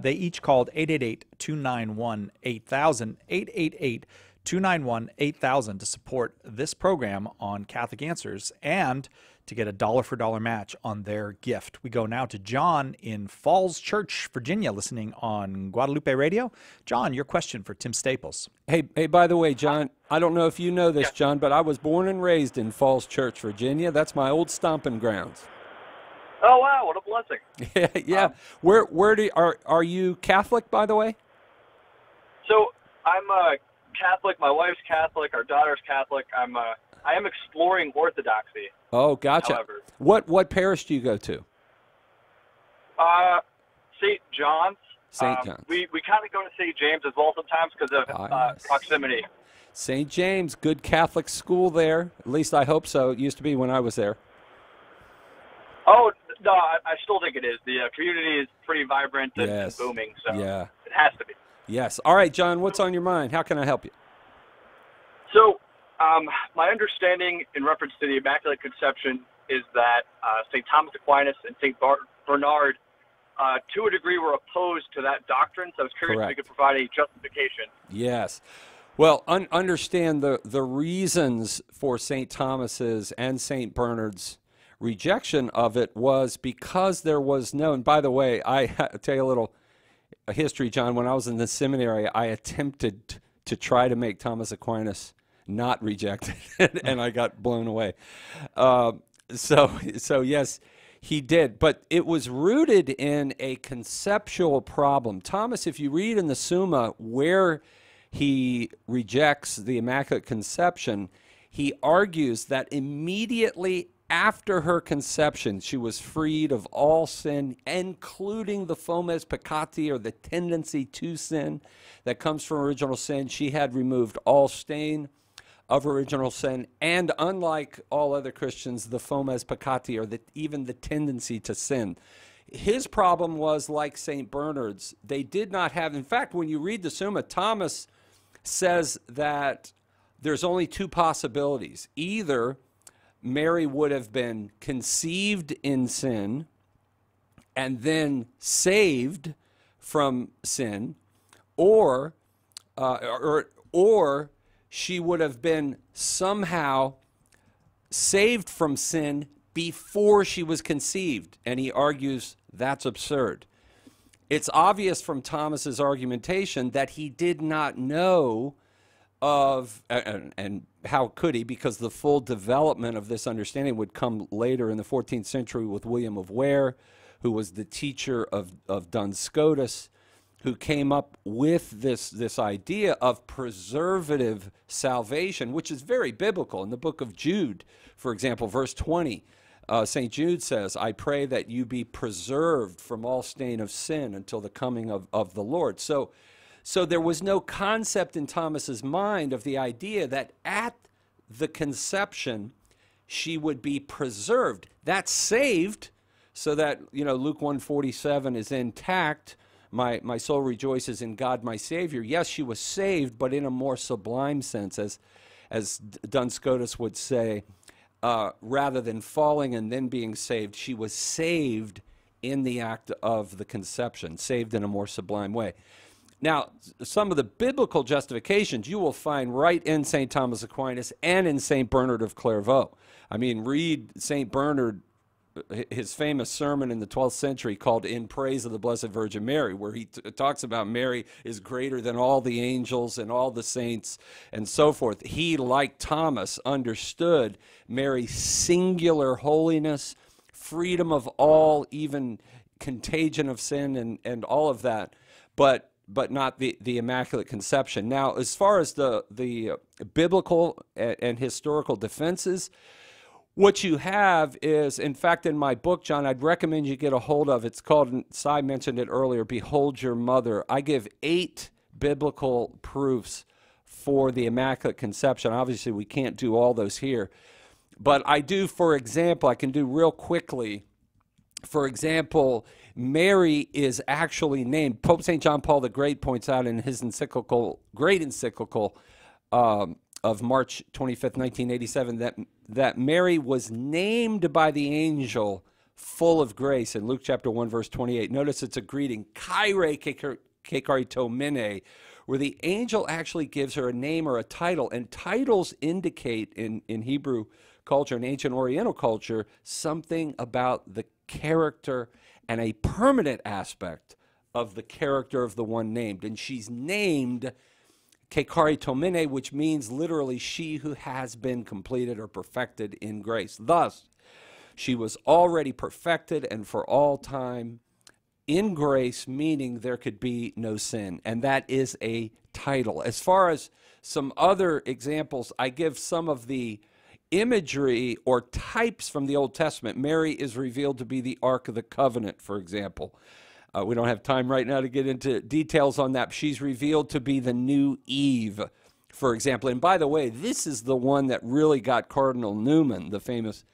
They each called 888-291-8000, 888-291-8000 to support this program on Catholic Answers and to get a dollar-for-dollar match on their gift. We go now to John in Falls Church, Virginia, listening on Guadalupe Radio. John, your question for Tim Staples. Hey, by the way, John, I don't know if you know this, John, but I was born and raised in Falls Church, Virginia. That's my old stomping grounds. Oh, wow, what a blessing. Yeah. Where are you Catholic, by the way? So I'm Catholic. My wife's Catholic. Our daughter's Catholic. I am exploring Orthodoxy. Oh, gotcha. However, what parish do you go to? St. John's. St. John's. We kind of go to St. James as well sometimes because of proximity. St. James, good Catholic school there. At least I hope so. It used to be when I was there. Oh, no, I still think it is. The community is pretty vibrant and booming, so it has to be. Yes. All right, John, what's on your mind? How can I help you? So, my understanding in reference to the Immaculate Conception is that St. Thomas Aquinas and St. Bernard, to a degree, were opposed to that doctrine. So I was curious if you could provide a justification. Yes. Well, understand the reasons for St. Thomas's and St. Bernard's rejection of it was because there was no, and by the way, I'll tell you a little history, John. When I was in the seminary, I attempted to try to make Thomas Aquinas not reject it, and I got blown away. So yes, he did, but it was rooted in a conceptual problem. Thomas, if you read in the Summa where he rejects the Immaculate Conception, he argues that immediately after her conception, she was freed of all sin, including the fomes peccati, or the tendency to sin that comes from original sin. She had removed all stain of original sin, and unlike all other Christians, the fomes peccati, or even the tendency to sin. His problem was like St. Bernard's. They did not have, in fact, when you read the Summa, Thomas says that there's only two possibilities. Either Mary would have been conceived in sin and then saved from sin, or she would have been somehow saved from sin before she was conceived. And he argues that's absurd. It's obvious from Thomas's argumentation that he did not know of, and how could he, because the full development of this understanding would come later in the 14th century with William of Ware, who was the teacher of Duns Scotus, who came up with this idea of preservative salvation, which is very biblical. In the book of Jude, for example, verse 20, St. Jude says, I pray that you be preserved from all stain of sin until the coming of the Lord. So there was no concept in Thomas's mind of the idea that at the conception she would be preserved. That's saved, so that, Luke 1:47 is intact. My soul rejoices in God my Savior. Yes, she was saved, but in a more sublime sense, as Duns Scotus would say, rather than falling and then being saved, she was saved in the act of the conception, saved in a more sublime way. Now, some of the biblical justifications you will find right in St. Thomas Aquinas and in St. Bernard of Clairvaux. I mean, read St. Bernard, his famous sermon in the 12th century called In Praise of the Blessed Virgin Mary, where he talks about Mary is greater than all the angels and all the saints and so forth. He, like Thomas, understood Mary's singular holiness, freedom of all, even contagion of sin and all of that, but not the Immaculate Conception. Now, as far as the biblical and historical defenses, what you have is, in fact, in my book, John, I'd recommend you get a hold of. It's called, Cy mentioned it earlier, Behold Your Mother. I give 8 biblical proofs for the Immaculate Conception. Obviously, we can't do all those here. But I do, for example, I can do real quickly. For example, Mary is actually named, Pope St. John Paul the Great points out in his great encyclical of March 25th, 1987, that Mary was named by the angel full of grace in Luke chapter 1, verse 28. Notice it's a greeting, Kyrie Kekaritomene, where the angel actually gives her a name or a title, and titles indicate in Hebrew culture and ancient Oriental culture something about the character and a permanent aspect of the character of the one named. And she's named Kekaritomene, which means literally she who has been completed or perfected in grace. Thus, she was already perfected and for all time in grace, meaning there could be no sin. And that is a title. As far as some other examples, I give some of the imagery or types from the Old Testament. Mary is revealed to be the Ark of the Covenant, for example. We don't have time right now to get into details on that. She's revealed to be the new Eve, for example. And by the way, this is the one that really got Cardinal Newman, the famous,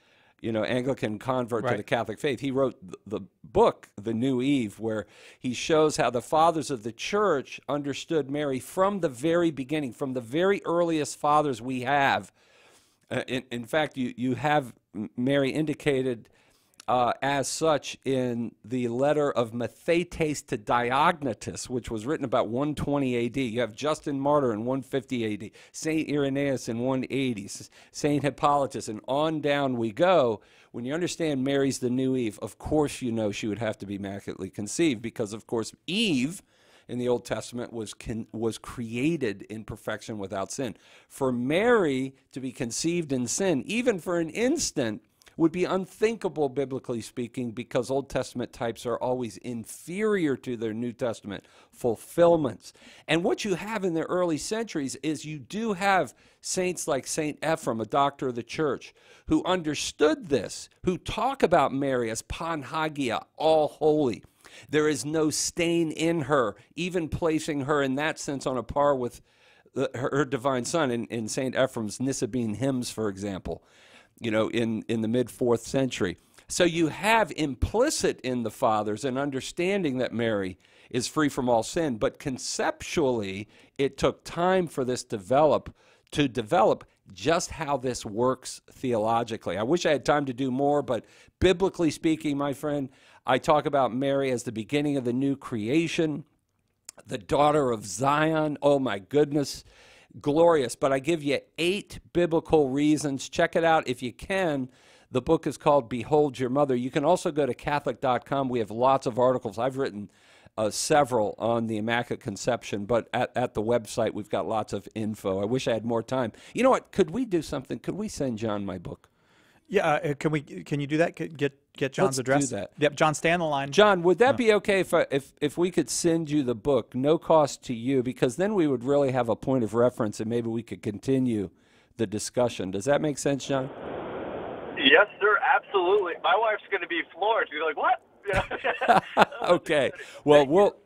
Anglican convert to the Catholic faith. He wrote the book, The New Eve, where he shows how the fathers of the church understood Mary from the very beginning, from the very earliest fathers we have. In fact, you have Mary indicated as such in the letter of Mathetes to Diognetus, which was written about 120 AD. You have Justin Martyr in 150 AD, St. Irenaeus in 180, St. Hippolytus, and on down we go. When you understand Mary's the new Eve, of course she would have to be immaculately conceived, because, of course, Eve in the Old Testament was created in perfection without sin. For Mary to be conceived in sin, even for an instant, would be unthinkable, biblically speaking, because Old Testament types are always inferior to their New Testament fulfillments. And what you have in the early centuries is you do have saints like St. Ephrem, a doctor of the church, who understood this, who talk about Mary as Panhagia, all holy. There is no stain in her, even placing her in that sense on a par with her divine son in St. Ephrem's Nisibene hymns, for example, in the mid-4th century. So you have implicit in the fathers an understanding that Mary is free from all sin, but conceptually it took time for this to develop to develop just how this works theologically. I wish I had time to do more, but biblically speaking, my friend, I talk about Mary as the beginning of the new creation, the daughter of Zion. Oh, my goodness. Glorious. But I give you 8 biblical reasons. Check it out if you can. The book is called Behold Your Mother. You can also go to Catholic.com. We have lots of articles. I've written several on the Immaculate Conception, but at the website we've got lots of info. I wish I had more time. You know what? Could we do something? Could we send John my book? Yeah, can you do that? Get John's address? Let's do that. Yep, John, stay on the line. John, would that be okay if we could send you the book, no cost to you, because then we would really have a point of reference and maybe we could continue the discussion. Does that make sense, John? Yes, sir, absolutely. My wife's going to be floored. She's like, what? Okay. Well,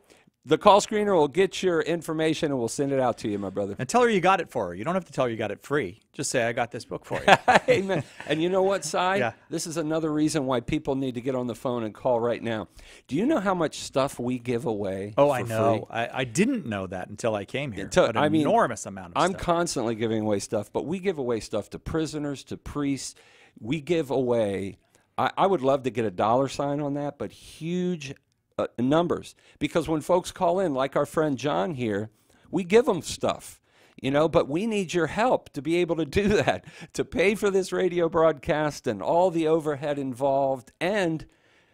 the call screener will get your information and we'll send it out to you, my brother. And tell her you got it for her. You don't have to tell her you got it free. Just say, I got this book for you. Amen. And you know what, Si? Yeah. This is another reason why people need to get on the phone and call right now. Do you know how much stuff we give away Oh, for I know. free? I didn't know that until I came here. I mean, enormous amount of I'm stuff. constantly giving away stuff, but we give away stuff to prisoners, to priests. We give away, I would love to get a dollar sign on that, but huge numbers. Because when folks call in, like our friend John here, we give them stuff, but we need your help to be able to do that, to pay for this radio broadcast and all the overhead involved, and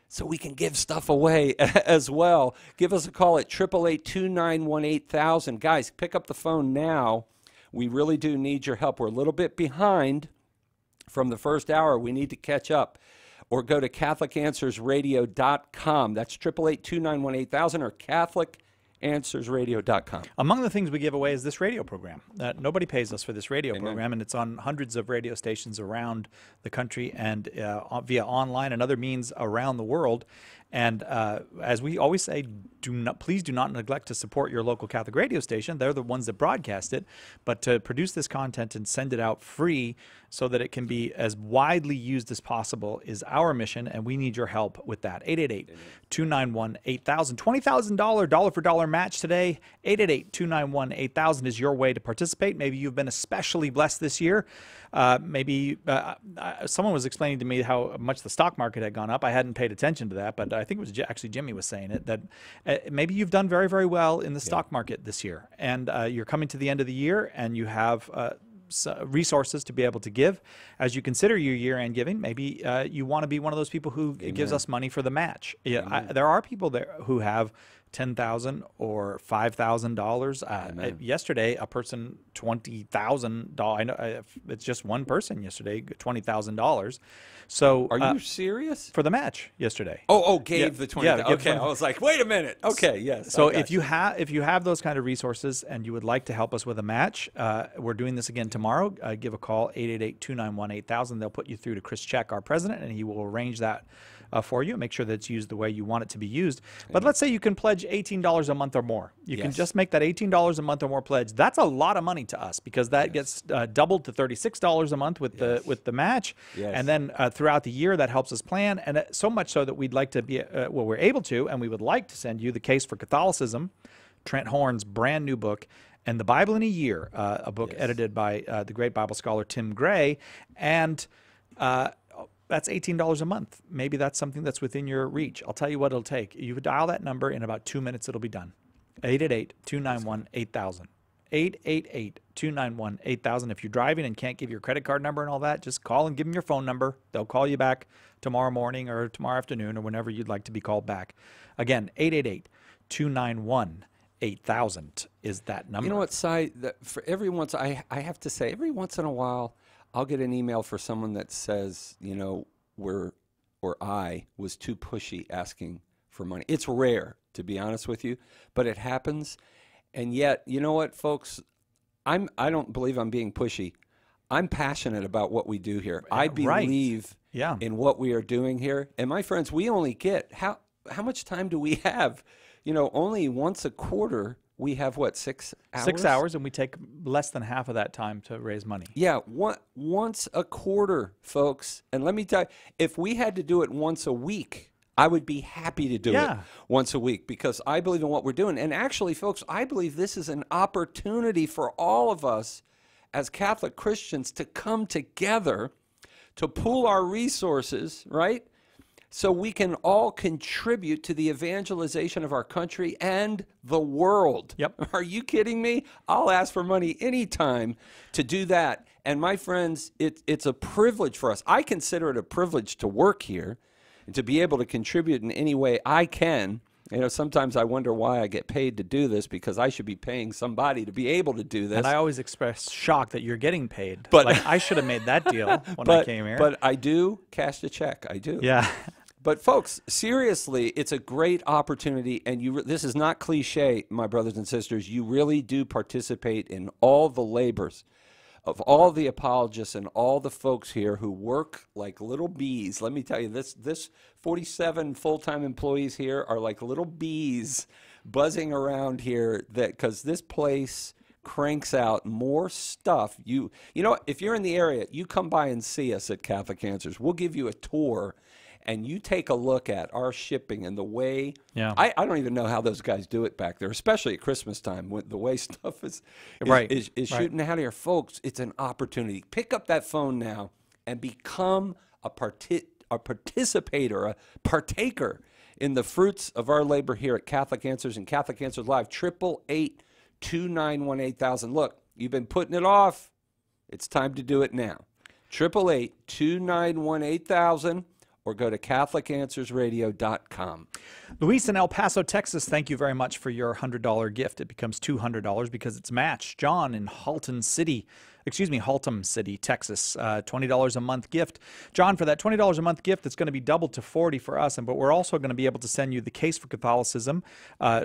so we can give stuff away as well. Give us a call at 888-291-8000. Guys, pick up the phone now. We really do need your help. We're a little bit behind from the first hour. We need to catch up. Or go to CatholicAnswersRadio.com. That's 888-291-8000 or CatholicAnswersRadio.com. Among the things we give away is this radio program. Nobody pays us for this radio program, and it's on hundreds of radio stations around the country and via online and other means around the world. And as we always say, please do not neglect to support your local Catholic radio station. They're the ones that broadcast it. But to produce this content and send it out free so that it can be as widely used as possible is our mission, and we need your help with that. 888-291-8000. $20,000 dollar-for-dollar match today. 888-291-8000 is your way to participate. Maybe you've been especially blessed this year. Maybe someone was explaining to me how much the stock market had gone up. I hadn't paid attention to that, but I think it was actually Jimmy was saying it, that maybe you've done very, very well in the stock market this year. And you're coming to the end of the year and you have resources to be able to give. As you consider your year-end giving, maybe you want to be one of those people who gives us money for the match. There are people there who have $10,000 or $5,000. Yesterday, a person $20,000. I know it's just one person yesterday, $20,000. So are you serious? For the match yesterday? Gave the $20,000. Yeah, okay, I was like, wait a minute. Okay, yes. So if you have those kind of resources and you would like to help us with a match, we're doing this again tomorrow. Give a call 888-291-8000. They'll put you through to Chris Check, our president, and he will arrange that for you. Make sure that it's used the way you want it to be used. But let's say you can pledge $18 a month or more. You can just make that $18 a month or more pledge. That's a lot of money to us because that gets doubled to $36 a month with the match. And then throughout the year, that helps us plan. And so much so that we'd like to be, we're able to, and we would like to send you The Case for Catholicism, Trent Horn's brand new book, and The Bible in a Year, a book edited by the great Bible scholar Tim Gray. And that's $18 a month. Maybe that's something that's within your reach. I'll tell you what it'll take. You dial that number, in about 2 minutes it'll be done. 888-291-8000. 888-291-8000. If you're driving and can't give your credit card number and all that, just call and give them your phone number. They'll call you back tomorrow morning or tomorrow afternoon or whenever you'd like to be called back. Again, 888-291-8000 is that number. You know what, Si? For every once, I have to say, every once in a while, I'll get an email for someone that says, I was too pushy asking for money. It's rare, to be honest with you, but it happens. And yet, you know what, folks? I don't believe I'm being pushy. I'm passionate about what we do here. I believe in what we are doing here. And my friends, we only get, how much time do we have? Only once a quarter. We have, 6 hours? 6 hours, and we take less than half of that time to raise money. Yeah, once a quarter, folks. And let me tell you, if we had to do it once a week, I would be happy to do it once a week because I believe in what we're doing. And actually, folks, I believe this is an opportunity for all of us as Catholic Christians to come together to pool our resources, right? So we can all contribute to the evangelization of our country and the world. Yep. Are you kidding me? I'll ask for money anytime to do that. And my friends, it's a privilege for us. I consider it a privilege to work here and to be able to contribute in any way I can. You know, sometimes I wonder why I get paid to do this, because I should be paying somebody to be able to do this. And I always express shock that you're getting paid. But like, I should have made that deal when I came here. But I do cash the check. I do. Yeah. But folks, seriously, it's a great opportunity, and this is not cliche, my brothers and sisters. You really do participate in all the labors of all the apologists and all the folks here who work like little bees. Let me tell you, this 47 full-time employees here are like little bees buzzing around here, because this place cranks out more stuff. You know, if you're in the area, you come by and see us at Catholic Answers. We'll give you a tour, and you take a look at our shipping and the way, I don't even know how those guys do it back there, especially at Christmas time, when the way stuff is shooting out of here. Folks, it's an opportunity. Pick up that phone now and become a participator, a partaker in the fruits of our labor here at Catholic Answers and Catholic Answers Live. 888-291-8000. Look, you've been putting it off. It's time to do it now. 888-291-8000. Or go to CatholicAnswersRadio.com. Luis in El Paso, Texas, thank you very much for your $100 gift. It becomes $200 because it's matched. John in Haltom City, Texas, $20 a month gift. John, for that $20 a month gift, it's going to be doubled to $40 for us, but we're also going to be able to send you The Case for Catholicism,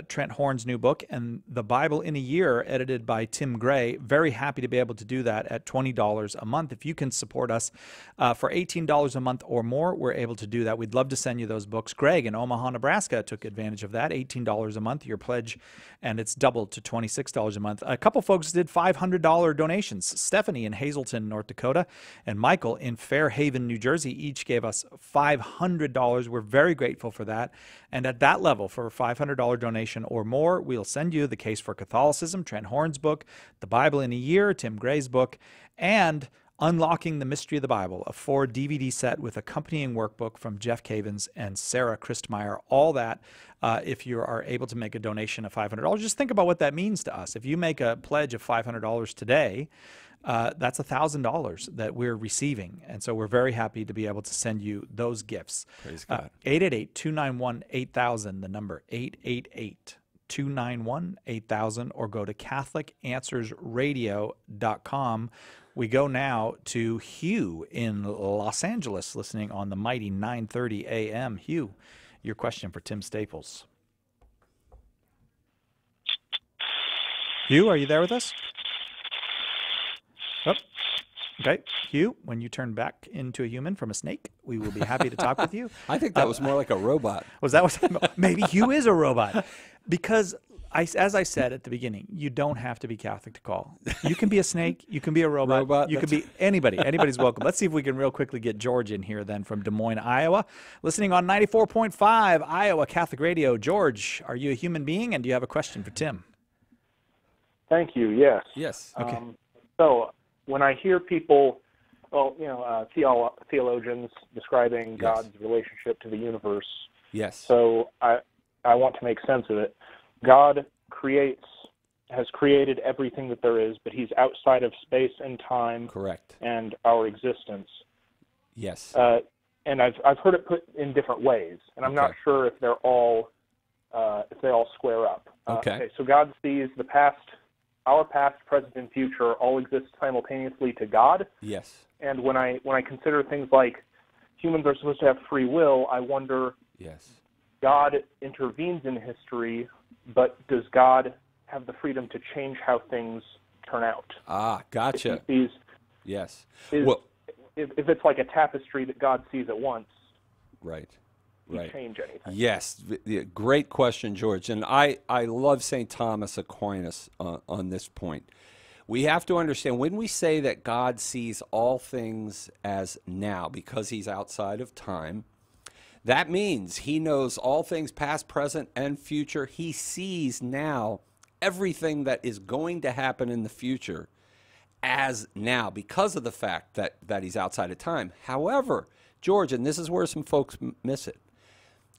Trent Horn's new book, and The Bible in a Year, edited by Tim Gray. Very happy to be able to do that at $20 a month. If you can support us for $18 a month or more, we're able to do that. We'd love to send you those books. Greg in Omaha, Nebraska took advantage of that. $18 a month, your pledge, and it's doubled to $26 a month. A couple folks did $500 donations. Stephanie in Hazleton, North Dakota, and Michael in Fairhaven, New Jersey, each gave us $500. We're very grateful for that. And at that level, for a $500 donation or more, we'll send you The Case for Catholicism, Trent Horn's book, The Bible in a Year, Tim Gray's book, and Unlocking the Mystery of the Bible, a 4-DVD set with accompanying workbook from Jeff Cavins and Sarah Christmeyer. All that, if you are able to make a donation of $500. Just think about what that means to us. If you make a pledge of $500 today, that's $1,000 that we're receiving. And so we're very happy to be able to send you those gifts. Praise God. 888-291-8000, the number 888-291-8000, or go to CatholicAnswersRadio.com. We go now to Hugh in Los Angeles, listening on the mighty 930 AM. Hugh, your question for Tim Staples. Hugh, are you there with us? Oh, okay. Hugh, when you turn back into a human from a snake, we will be happy to talk with you. I think that was more like a robot. Was that what? Maybe Hugh is a robot. Because, as I said at the beginning, you don't have to be Catholic to call. You can be a snake. You can be a robot. You can be anybody. Anybody's welcome. Let's see if we can real quickly get George in here then from Des Moines, Iowa. Listening on 94.5 Iowa Catholic Radio. George, are you a human being, and do you have a question for Tim? Thank you. Yes. Yes. Okay. So when I hear people, theologians describing God's relationship to the universe, so I want to make sense of it. God has created everything that there is, but he's outside of space and time. Correct. And our existence. Yes. And I've heard it put in different ways, and I'm not sure if they all square up. Okay. So God sees the past, our past, present, and future all exist simultaneously to God. Yes. And when I consider things like humans are supposed to have free will, I wonder. Yes. God intervenes in history, but does God have the freedom to change how things turn out? Ah, gotcha. Yes. If it's like a tapestry that God sees at once, right. Change anything? Yes, great question, George. And I love St. Thomas Aquinas on this point. We have to understand, when we say that God sees all things as now because he's outside of time, that means he knows all things past, present, and future. He sees now everything that is going to happen in the future as now because of the fact that he's outside of time. However, George, and this is where some folks miss it,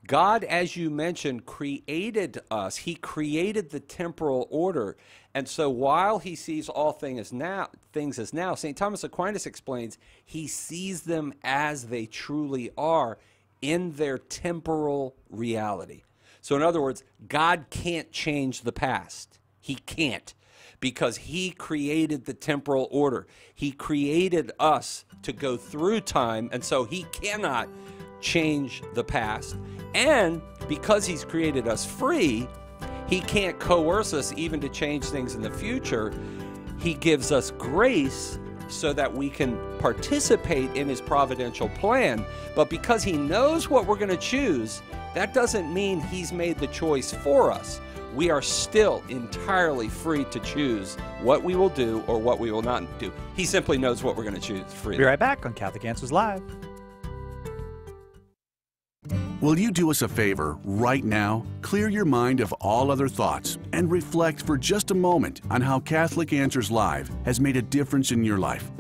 God, as you mentioned, created us. He created the temporal order. And so while he sees all things as now, St. Thomas Aquinas explains he sees them as they truly are in their temporal reality. So in other words, God can't change the past. He can't, because he created the temporal order. He created us to go through time, and so he cannot change the past. And because he's created us free, he can't coerce us even to change things in the future. He gives us grace so that we can participate in his providential plan. But because he knows what we're going to choose, that doesn't mean he's made the choice for us. We are still entirely free to choose what we will do or what we will not do. He simply knows what we're going to choose freely. Be right back on Catholic Answers Live. Will you do us a favor right now? Clear your mind of all other thoughts and reflect for just a moment on how Catholic Answers Live has made a difference in your life.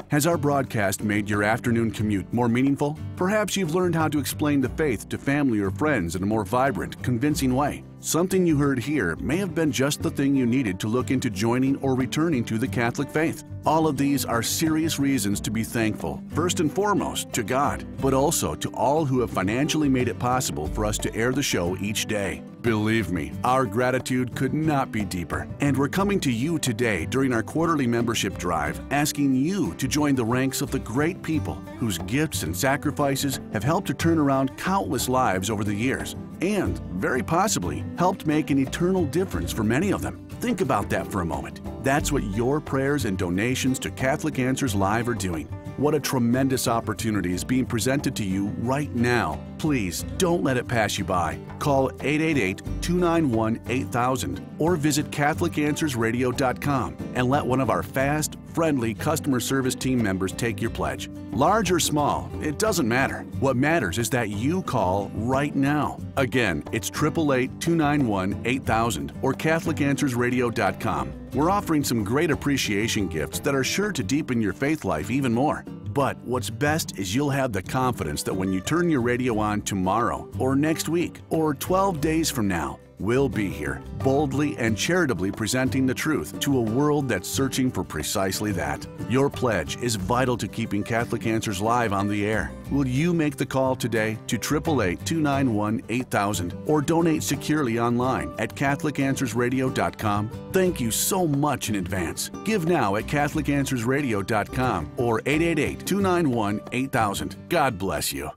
Has our broadcast made your afternoon commute more meaningful? Perhaps you've learned how to explain the faith to family or friends in a more vibrant, convincing way. Something you heard here may have been just the thing you needed to look into joining or returning to the Catholic faith. All of these are serious reasons to be thankful, first and foremost to God, but also to all who have financially made it possible for us to air the show each day. Believe me, our gratitude could not be deeper. And we're coming to you today during our quarterly membership drive, asking you to join the ranks of the great people whose gifts and sacrifices have helped to turn around countless lives over the years, and very possibly helped make an eternal difference for many of them. Think about that for a moment. That's what your prayers and donations to Catholic Answers Live are doing. What a tremendous opportunity is being presented to you right now. Please don't let it pass you by. Call 888-291-8000 or visit CatholicAnswersRadio.com and let one of our fast, friendly customer service team members take your pledge. Large or small, it doesn't matter. What matters is that you call right now. Again, it's 888-291-8000 or CatholicAnswersRadio.com. We're offering some great appreciation gifts that are sure to deepen your faith life even more. But what's best is you'll have the confidence that when you turn your radio on tomorrow, or next week, or 12 days from now, we'll be here, boldly and charitably presenting the truth to a world that's searching for precisely that. Your pledge is vital to keeping Catholic Answers Live on the air. Will you make the call today to 888-291-8000 or donate securely online at CatholicAnswersRadio.com? Thank you so much in advance. Give now at CatholicAnswersRadio.com or 888-291-8000. God bless you.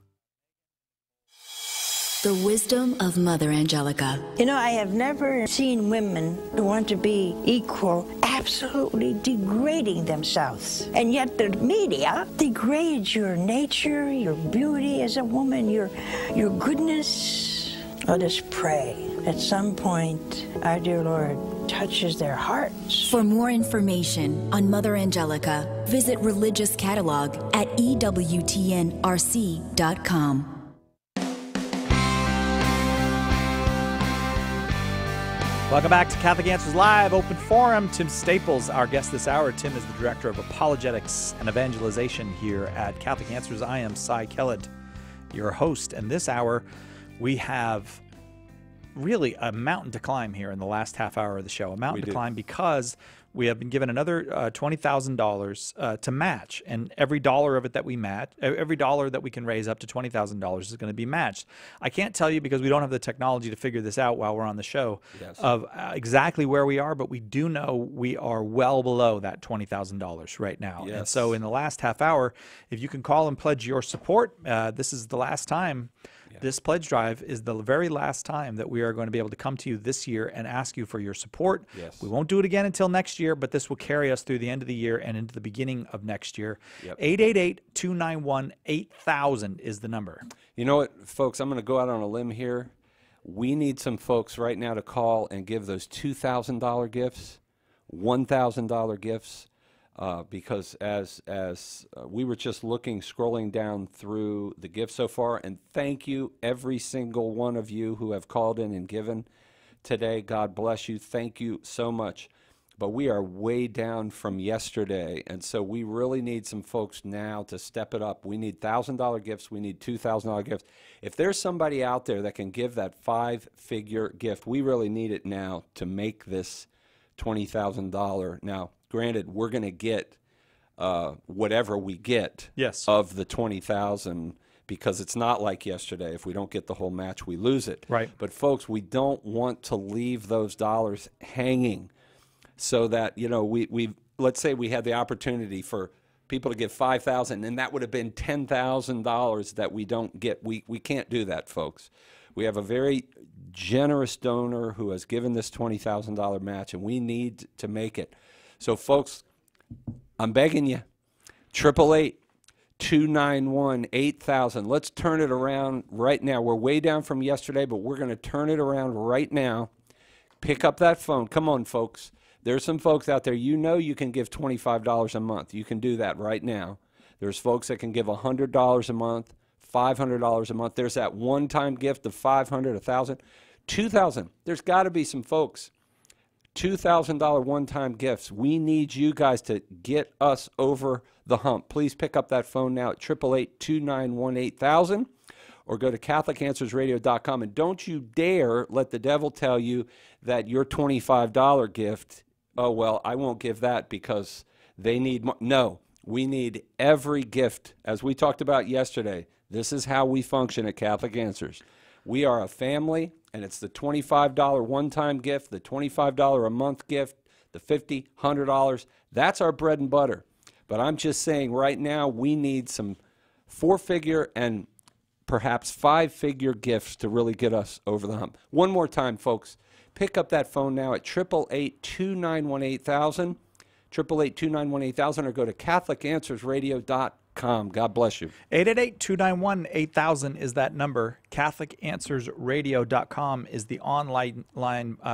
The wisdom of Mother Angelica. You know, I have never seen women who want to be equal absolutely degrading themselves. And yet the media degrades your nature, your beauty as a woman, your goodness. Let us pray. At some point, our dear Lord touches their hearts. For more information on Mother Angelica, visit Religious Catalog at EWTNRC.com. Welcome back to Catholic Answers Live, Open Forum. Tim Staples, our guest this hour. Tim is the Director of Apologetics and Evangelization here at Catholic Answers. I am Cy Kellett, your host. And this hour, we have really a mountain to climb here in the last half hour of the show. A mountain to climb because we have been given another $20,000 to match, and every dollar of it that we match, every dollar that we can raise up to $20,000 is going to be matched. I can't tell you because we don't have the technology to figure this out while we're on the show of exactly where we are, but we do know we are well below that $20,000 right now. And so in the last half hour, if you can call and pledge your support, this is the last time. This pledge drive is the very last time that we are going to be able to come to you this year and ask you for your support. We won't do it again until next year, but this will carry us through the end of the year and into the beginning of next year. 888-291-8000 is the number. You know what, folks, I'm going to go out on a limb here. We need some folks right now to call and give those $2,000 gifts, $1,000 gifts. Because as we were just scrolling down through the gifts so far, and thank you every single one of you who have called in and given today. God bless you. Thank you so much. but we are way down from yesterday, and so we really need some folks now to step it up. We need $1,000 gifts. We need $2,000 gifts. If there's somebody out there that can give that 5-figure gift, we really need it now to make this $20,000. Now, granted, we're going to get whatever we get of the $20,000 because it's not like yesterday. If we don't get the whole match, we lose it. Right. But, folks, we don't want to leave those dollars hanging. So that, you know, we let's say we had the opportunity for people to give $5,000, and that would have been $10,000 that we don't get. We can't do that, folks. We have a very generous donor who has given this $20,000 match, and we need to make it. So, folks, I'm begging you, 888-291-8000. Let's turn it around right now. We're way down from yesterday, but we're going to turn it around right now. Pick up that phone. Come on, folks. There's some folks out there, you know you can give $25 a month. You can do that right now. There's folks that can give $100 a month, $500 a month. There's that one-time gift of $500, $1,000, $2,000. There's got to be some folks. $2,000 one-time gifts. We need you guys to get us over the hump. Please pick up that phone now at 888-291-8000 or go to CatholicAnswersRadio.com. And don't you dare let the devil tell you that your $25 gift, oh, well, I won't give that because they need more. No, we need every gift. As we talked about yesterday, this is how we function at Catholic Answers. We are a family, and it's the $25 one-time gift, the $25 a month gift, the $50, $100. That's our bread and butter. But I'm just saying right now we need some 4-figure and perhaps 5-figure gifts to really get us over the hump. One more time, folks. Pick up that phone now at 888-291-8000, 888-291-8000, or go to CatholicAnswersRadio.com. God bless you. 888-291-8000 is that number. CatholicAnswersRadio.com is the online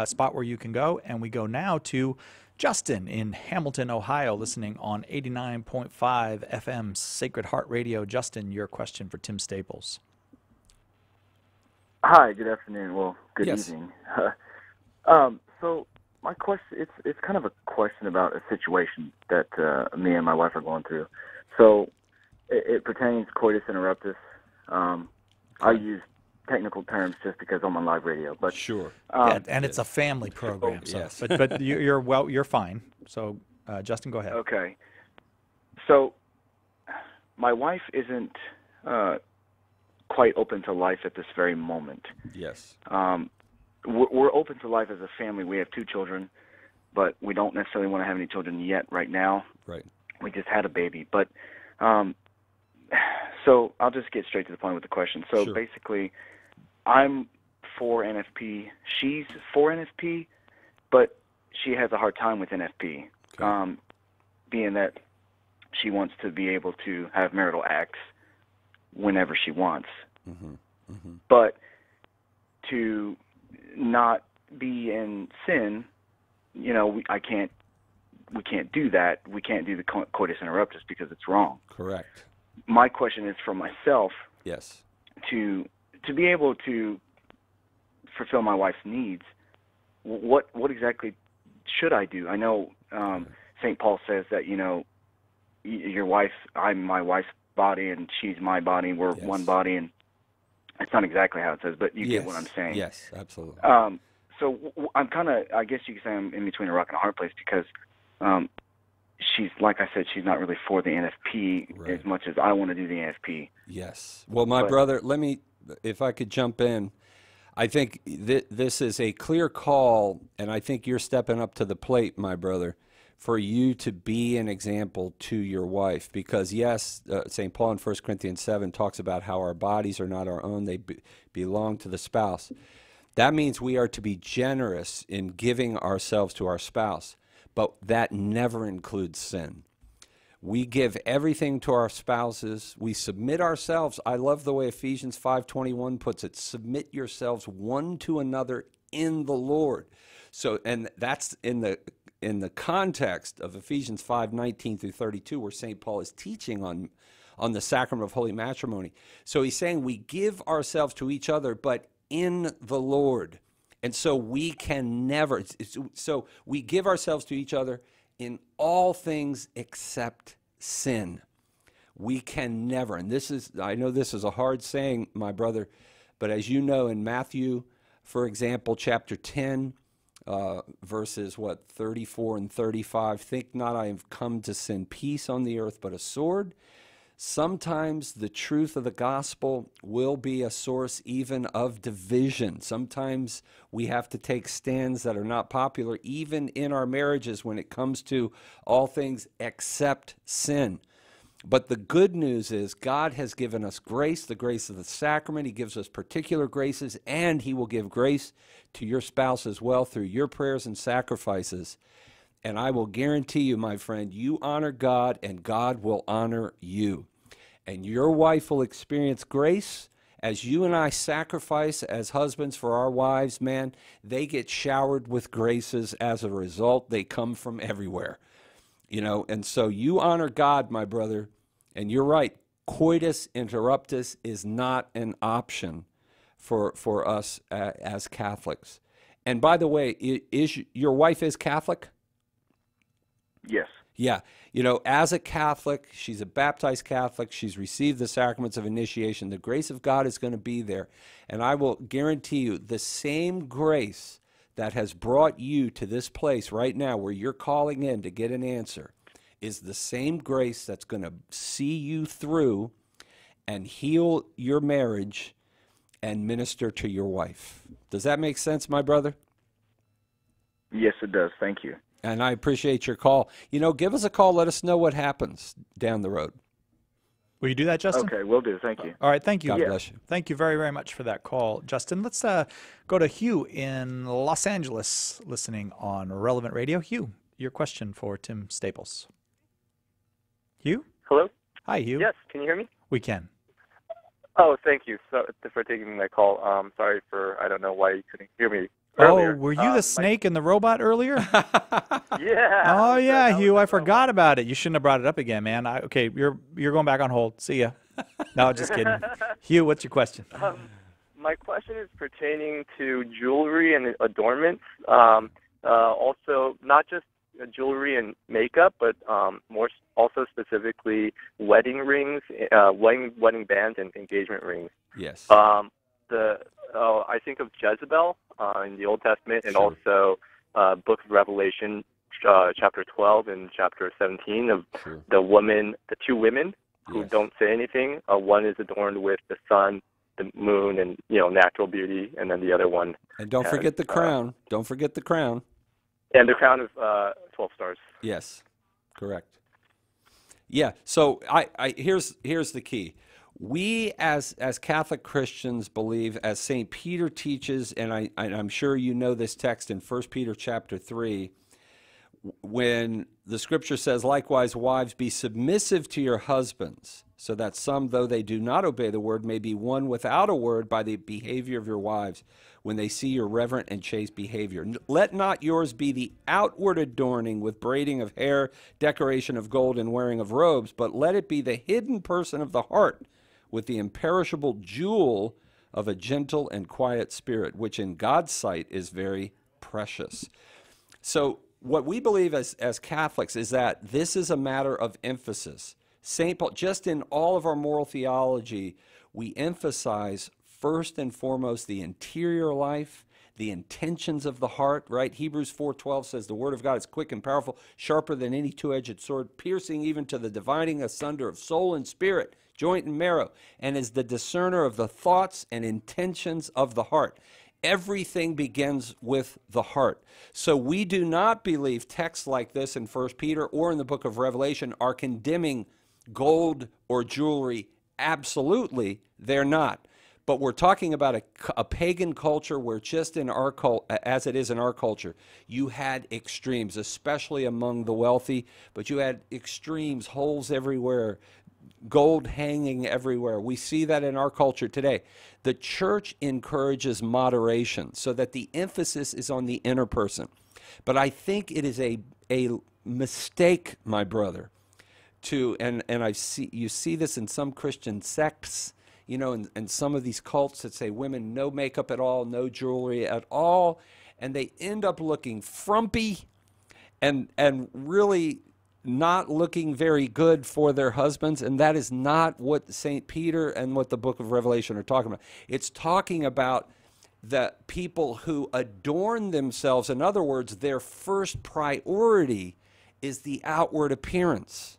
spot where you can go. And we go now to Justin in Hamilton, Ohio, listening on 89.5 FM Sacred Heart Radio. Justin, your question for Tim Staples. Hi, good afternoon. Well, good evening. So my question, it's kind of a question about a situation that me and my wife are going through. So it pertains coitus interruptus. I use technical terms just because I'm on live radio, but sure. And it's a family program, so yes. but you're fine. So Justin, go ahead. Okay. So my wife isn't quite open to life at this very moment. Yes. We're open to life as a family. We have 2 children, but we don't necessarily want to have any children yet right now. Right. We just had a baby. But so I'll just get straight to the point with the question. So Sure. basically, I'm for NFP. She's for NFP, but she has a hard time with NFP, being that she wants to be able to have marital acts whenever she wants. Mm-hmm. Mm-hmm. But to not be in sin, you know, we can't do that. We can't do the coitus interruptus because it's wrong. Correct. My question is for myself. Yes. To be able to fulfill my wife's needs, what exactly should I do? I know St. Paul says that, you know, your wife, I'm my wife's body and she's my body. We're one body, and it's not exactly how it says, but you get what I'm saying. Yes, absolutely. So I'm kind of, I guess you could say I'm in between a rock and a hard place because she's, like I said, she's not really for the NFP as much as I want to do the NFP. Yes. Well, my brother, let me, if I could jump in, I think this is a clear call, and I think you're stepping up to the plate, my brother, for you to be an example to your wife. Because, yes, St. Paul in 1 Corinthians 7 talks about how our bodies are not our own. They belong to the spouse. That means we are to be generous in giving ourselves to our spouse. But that never includes sin. We give everything to our spouses. We submit ourselves. I love the way Ephesians 5:21 puts it. Submit yourselves one to another in the Lord. So, and that's in the context of Ephesians 5:19 through 32, where St. Paul is teaching on the sacrament of holy matrimony. So he's saying we give ourselves to each other, but in the Lord. And so we can never, so we give ourselves to each other in all things except sin. We can never, and this is, I know this is a hard saying, my brother, but as you know, in Matthew, for example, chapter 10, verses, 34 and 35, think not I have come to send peace on the earth, but a sword. Sometimes the truth of the gospel will be a source even of division. Sometimes we have to take stands that are not popular, even in our marriages when it comes to all things except sin. But the good news is God has given us grace, the grace of the sacrament. He gives us particular graces, and he will give grace to your spouse as well through your prayers and sacrifices. And I will guarantee you, my friend, you honor God, and God will honor you. And your wife will experience grace as you and I sacrifice as husbands for our wives, man. They get showered with graces as a result. They come from everywhere. You know, and so you honor God, my brother, and you're right. Coitus interruptus is not an option for us as Catholics. And by the way, your wife is Catholic? Yes. Yeah. You know, as a Catholic, she's a baptized Catholic. She's received the sacraments of initiation. The grace of God is going to be there. And I will guarantee you the same grace that has brought you to this place right now where you're calling in to get an answer is the same grace that's going to see you through and heal your marriage and minister to your wife. Does that make sense, my brother? Yes, it does. Thank you. And I appreciate your call. You know, give us a call. Let us know what happens down the road. Will you do that, Justin? Okay, will do. Thank you. All right, thank you. God bless you. Thank you very, very much for that call, Justin. Let's go to Hugh in Los Angeles, listening on Relevant Radio. Hugh, your question for Tim Staples. Hugh? Hello? Hi, Hugh. Yes, can you hear me? We can. Oh, thank you for taking my call. Sorry I don't know why you couldn't hear me earlier. Oh, were you the snake and the robot earlier? Yeah. Oh, yeah, Hugh, I forgot about it. You shouldn't have brought it up again, man. Okay, you're going back on hold. See ya. No, just kidding. Hugh, what's your question? My question is pertaining to jewelry and adornments. Also, not just jewelry and makeup, but more also specifically wedding rings, wedding bands, and engagement rings. Yes. I think of Jezebel in the Old Testament, and also Book of Revelation, chapter 12 and chapter 17 of the two women who don't say anything. One is adorned with the sun, the moon, and natural beauty, and then the other one. And don't forget the crown. Don't forget the crown. And the crown of 12 stars. Yes, correct. Yeah. So here's the key. We as Catholic Christians believe, as St. Peter teaches, and I'm sure you know this text in 1 Peter chapter 3, when the scripture says, likewise, wives, be submissive to your husbands, so that some, though they do not obey the word, may be won without a word by the behavior of your wives, when they see your reverent and chaste behavior. Let not yours be the outward adorning with braiding of hair, decoration of gold, and wearing of robes, but let it be the hidden person of the heart, with the imperishable jewel of a gentle and quiet spirit, which in God's sight is very precious. So what we believe as Catholics is that this is a matter of emphasis. St. Paul, just in all of our moral theology, we emphasize first and foremost the interior life, the intentions of the heart, right? Hebrews 4:12 says the word of God is quick and powerful, sharper than any two-edged sword, piercing even to the dividing asunder of soul and spirit, joint and marrow, and is the discerner of the thoughts and intentions of the heart. Everything begins with the heart. So we do not believe texts like this in 1 Peter or in the book of Revelation are condemning gold or jewelry. Absolutely, they're not. But we're talking about a pagan culture where just in our as it is in our culture, you had extremes, especially among the wealthy, but you had extremes, holes everywhere, gold hanging everywhere. We see that in our culture today. The church encourages moderation so that the emphasis is on the inner person. But I think it is a mistake, my brother, and you see this in some Christian sects, you know, and some of these cults that say women no makeup at all, no jewelry at all, and they end up looking frumpy and really not looking very good for their husbands, and that is not what St. Peter and what the book of Revelation are talking about. It's talking about the people who adorn themselves. In other words, their first priority is the outward appearance.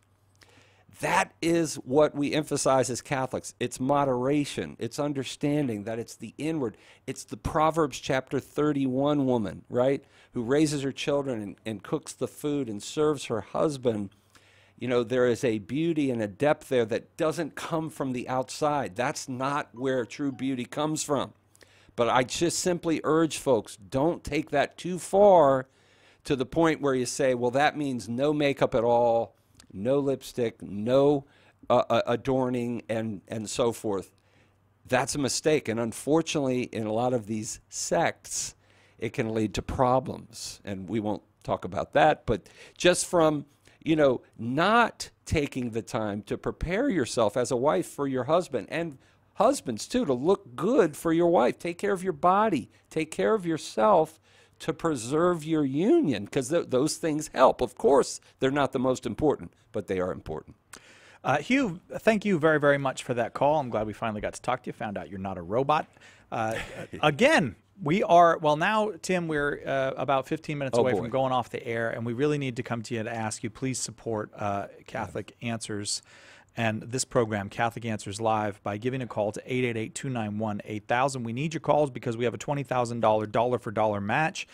That is what we emphasize as Catholics. It's moderation. It's understanding that it's the inward. It's the Proverbs chapter 31 woman, right, who raises her children and cooks the food and serves her husband. You know, there is a beauty and a depth there that doesn't come from the outside. That's not where true beauty comes from. But I just simply urge folks, don't take that too far to the point where you say, well, that means no makeup at all, no lipstick, no adorning, and so forth. That's a mistake. And unfortunately, in a lot of these sects, it can lead to problems. And we won't talk about that. But just from, you know, not taking the time to prepare yourself as a wife for your husband, and husbands too, to look good for your wife. Take care of your body. Take care of yourself to preserve your union, because those things help. Of course, they're not the most important, but they are important. Hugh, thank you very, very much for that call. I'm glad we finally got to talk to you, found out you're not a robot. Again, we are, well now, Tim, we're about 15 minutes away from going off the air, and we really need to come to you to ask you, please support Catholic Answers and this program, Catholic Answers Live, by giving a call to 888-291-8000. We need your calls because we have a $20,000 dollar-for-dollar match.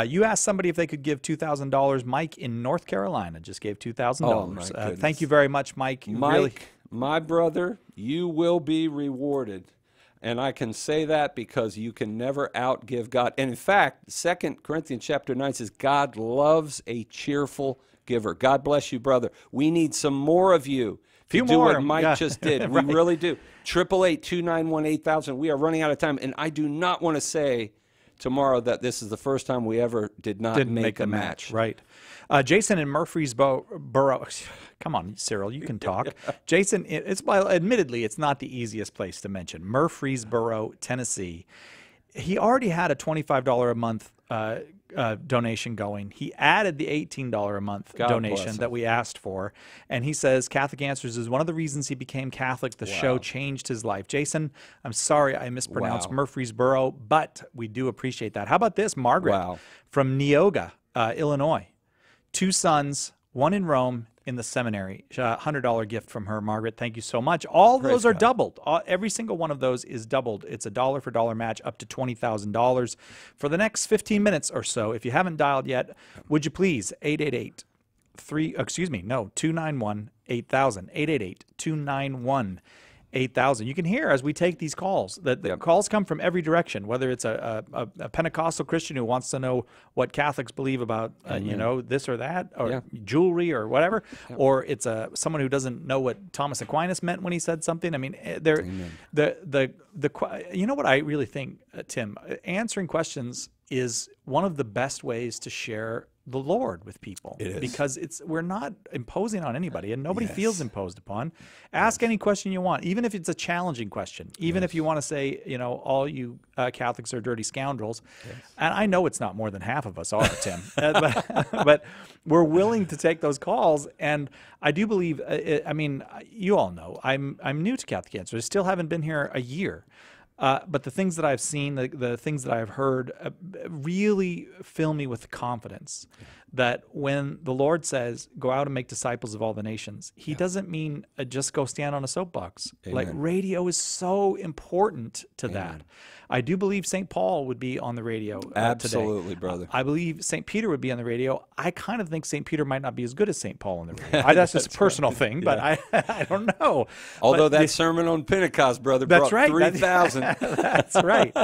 You asked somebody if they could give $2,000. Mike in North Carolina just gave $2,000. Oh, my goodness. Thank you very much, Mike. Mike, my brother, you will be rewarded. And I can say that because you can never outgive God. And in fact, 2 Corinthians chapter 9 says, God loves a cheerful giver. God bless you, brother. We need some more of you. Few do more. What Mike just did. Right. We really do. 888-291-8000. We are running out of time, and I do not want to say tomorrow that this is the first time we ever didn't make a match. Right. Jason in Murfreesboro. Come on, Cyril, you can talk. Jason, admittedly, it's not the easiest place to mention. Murfreesboro, Tennessee. He already had a $25 a month donation going. He added the $18 a month donation that we asked for, and he says Catholic Answers is one of the reasons he became Catholic. The show changed his life. Jason, I'm sorry I mispronounced Murfreesboro, but we do appreciate that. How about this? Margaret from Neoga, Illinois. 2 sons, one in Rome, in the seminary. $100 gift from her, Margaret. Thank you so much. All those are doubled. Every single one of those is doubled. It's a dollar-for-dollar match up to $20,000 for the next 15 minutes or so. If you haven't dialed yet, would you please 291-8000. 888-291-8000. You can hear as we take these calls that the calls come from every direction, whether it's a Pentecostal Christian who wants to know what Catholics believe about you know, this or that, or jewelry or whatever, or it's someone who doesn't know what Thomas Aquinas meant when he said something. I mean, you know what I really think, Tim, answering questions is one of the best ways to share the Lord with people. It is. Because we're not imposing on anybody, and nobody feels imposed upon. Ask any question you want, even if it's a challenging question, even if you want to say, you know, all you Catholics are dirty scoundrels. And I know it's not more than half of us are, Tim, but we're willing to take those calls. And I do believe, I mean, you all know, I'm new to Catholic Answers. I still haven't been here a year. But the things that I've seen, the things that I've heard really fill me with confidence that when the Lord says, go out and make disciples of all the nations, he doesn't mean just go stand on a soapbox. Amen. Like radio is so important to that. I do believe St. Paul would be on the radio Absolutely, today. brother. I believe St. Peter would be on the radio. I kind of think St. Peter might not be as good as St. Paul on the radio. That's just a personal thing, but I don't know. Although that sermon on Pentecost, brother, brought 3,000. That's right.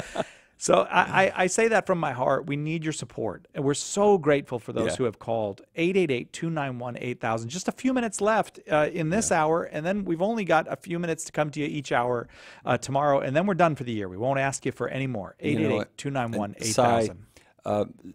So I say that from my heart. We need your support. And we're so grateful for those who have called. 888-291-8000. Just a few minutes left in this hour. And then we've only got a few minutes to come to you each hour tomorrow. And then we're done for the year. We won't ask you for any more. 888-291-8000.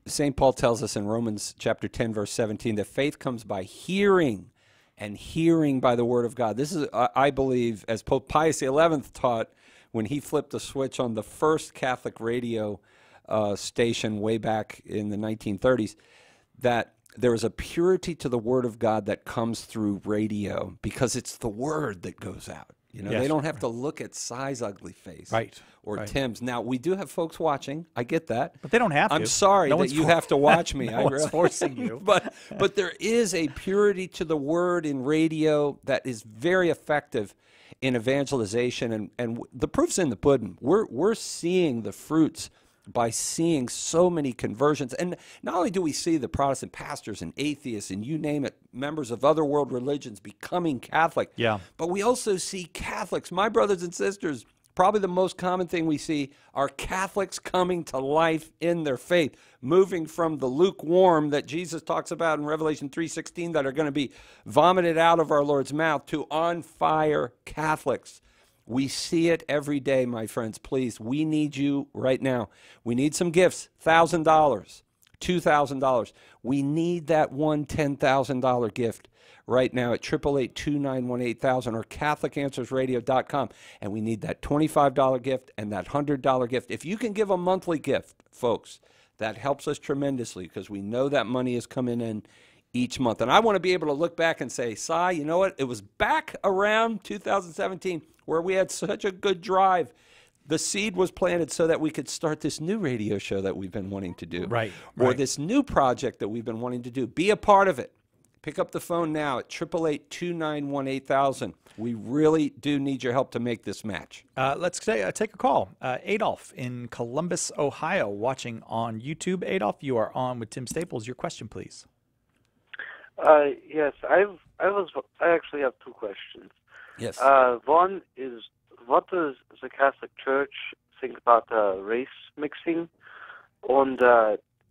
St. Paul tells us in Romans chapter 10, verse 17, that faith comes by hearing, and hearing by the Word of God. This is, I believe, as Pope Pius XI taught when he flipped the switch on the first Catholic radio station way back in the 1930s, that there is a purity to the Word of God that comes through radio because it's the Word that goes out. You know, they don't have to look at Cy's ugly face, or Tim's. Now, we do have folks watching. I get that, but they don't have to. I'm sorry that you have to watch me. No one's forcing you. But there is a purity to the Word in radio that is very effective in evangelization, and the proof's in the pudding. We're seeing the fruits by seeing so many conversions. And not only do we see the Protestant pastors and atheists and you name it, members of other world religions becoming Catholic, but we also see Catholics, my brothers and sisters, probably the most common thing we see are Catholics coming to life in their faith, moving from the lukewarm that Jesus talks about in Revelation 3:16 that are going to be vomited out of our Lord's mouth to on fire Catholics. We see it every day, my friends. Please, we need you right now. We need some gifts, $1,000, $2,000. We need that one $10,000 gift right now at 888-291-8000 or CatholicAnswersRadio.com. And we need that $25 gift and that $100 gift. If you can give a monthly gift, folks, that helps us tremendously because we know that money is coming in each month. And I want to be able to look back and say, Cy, you know what? It was back around 2017 where we had such a good drive. The seed was planted so that we could start this new radio show that we've been wanting to do. Or this new project that we've been wanting to do. Be a part of it. Pick up the phone now at 888-291-8000. We really do need your help to make this match. Let's take a call. Adolph in Columbus, Ohio, watching on YouTube. Adolph, you are on with Tim Staples. Your question, please. Yes, I actually have two questions. Yes. One is, what does the Catholic Church think about race mixing? And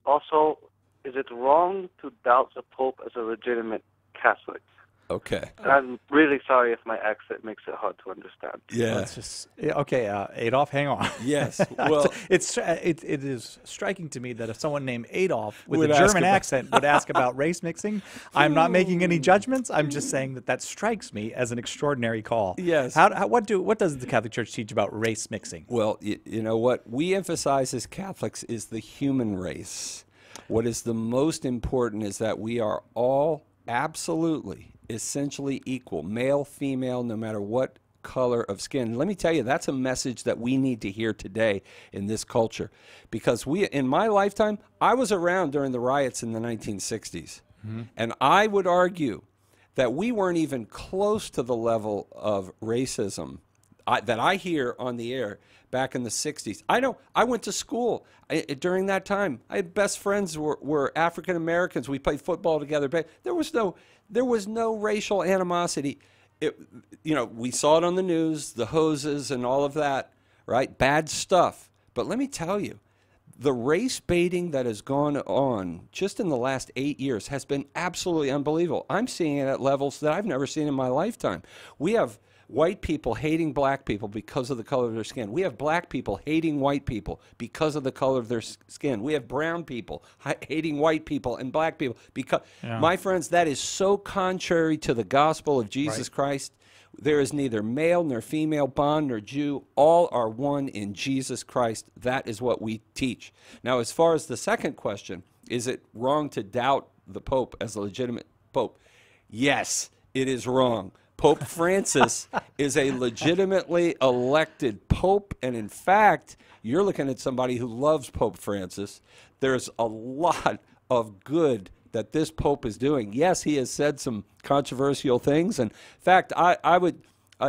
also, is it wrong to doubt the Pope as a legitimate Catholic? Okay. And I'm really sorry if my accent makes it hard to understand. Yeah. Let's just, okay, Adolf, hang on. Yes. Well, it is striking to me that if someone named Adolf with a German accent would ask about race mixing, I'm not making any judgments. I'm just saying that strikes me as an extraordinary call. Yes. What does the Catholic Church teach about race mixing? Well, you know what we emphasize as Catholics is the human race. What is the most important is that we are all absolutely essentially equal, male, female, no matter what color of skin. Let me tell you, that's a message that we need to hear today in this culture. Because in my lifetime, I was around during the riots in the 1960s. And I would argue that we weren't even close to the level of racism that I hear on the air back in the 60s. I know I went to school during that time. I had best friends were African Americans. We played football together. But there was no racial animosity. We saw it on the news, the hoses and all of that, right? Bad stuff. But let me tell you, the race baiting that has gone on just in the last 8 years has been absolutely unbelievable. I'm seeing it at levels that I've never seen in my lifetime. We have white people hating black people because of the color of their skin. We have black people hating white people because of the color of their skin. We have brown people hating white people and black people because, my friends, that is so contrary to the gospel of Jesus Christ. There is neither male nor female, bond nor Jew. All are one in Jesus Christ. That is what we teach. Now, as far as the second question, is it wrong to doubt the Pope as a legitimate Pope? Yes, it is wrong. Pope Francis is a legitimately elected Pope, and in fact, you're looking at somebody who loves Pope Francis. There's a lot of good that this Pope is doing. Yes, he has said some controversial things. And in fact, I would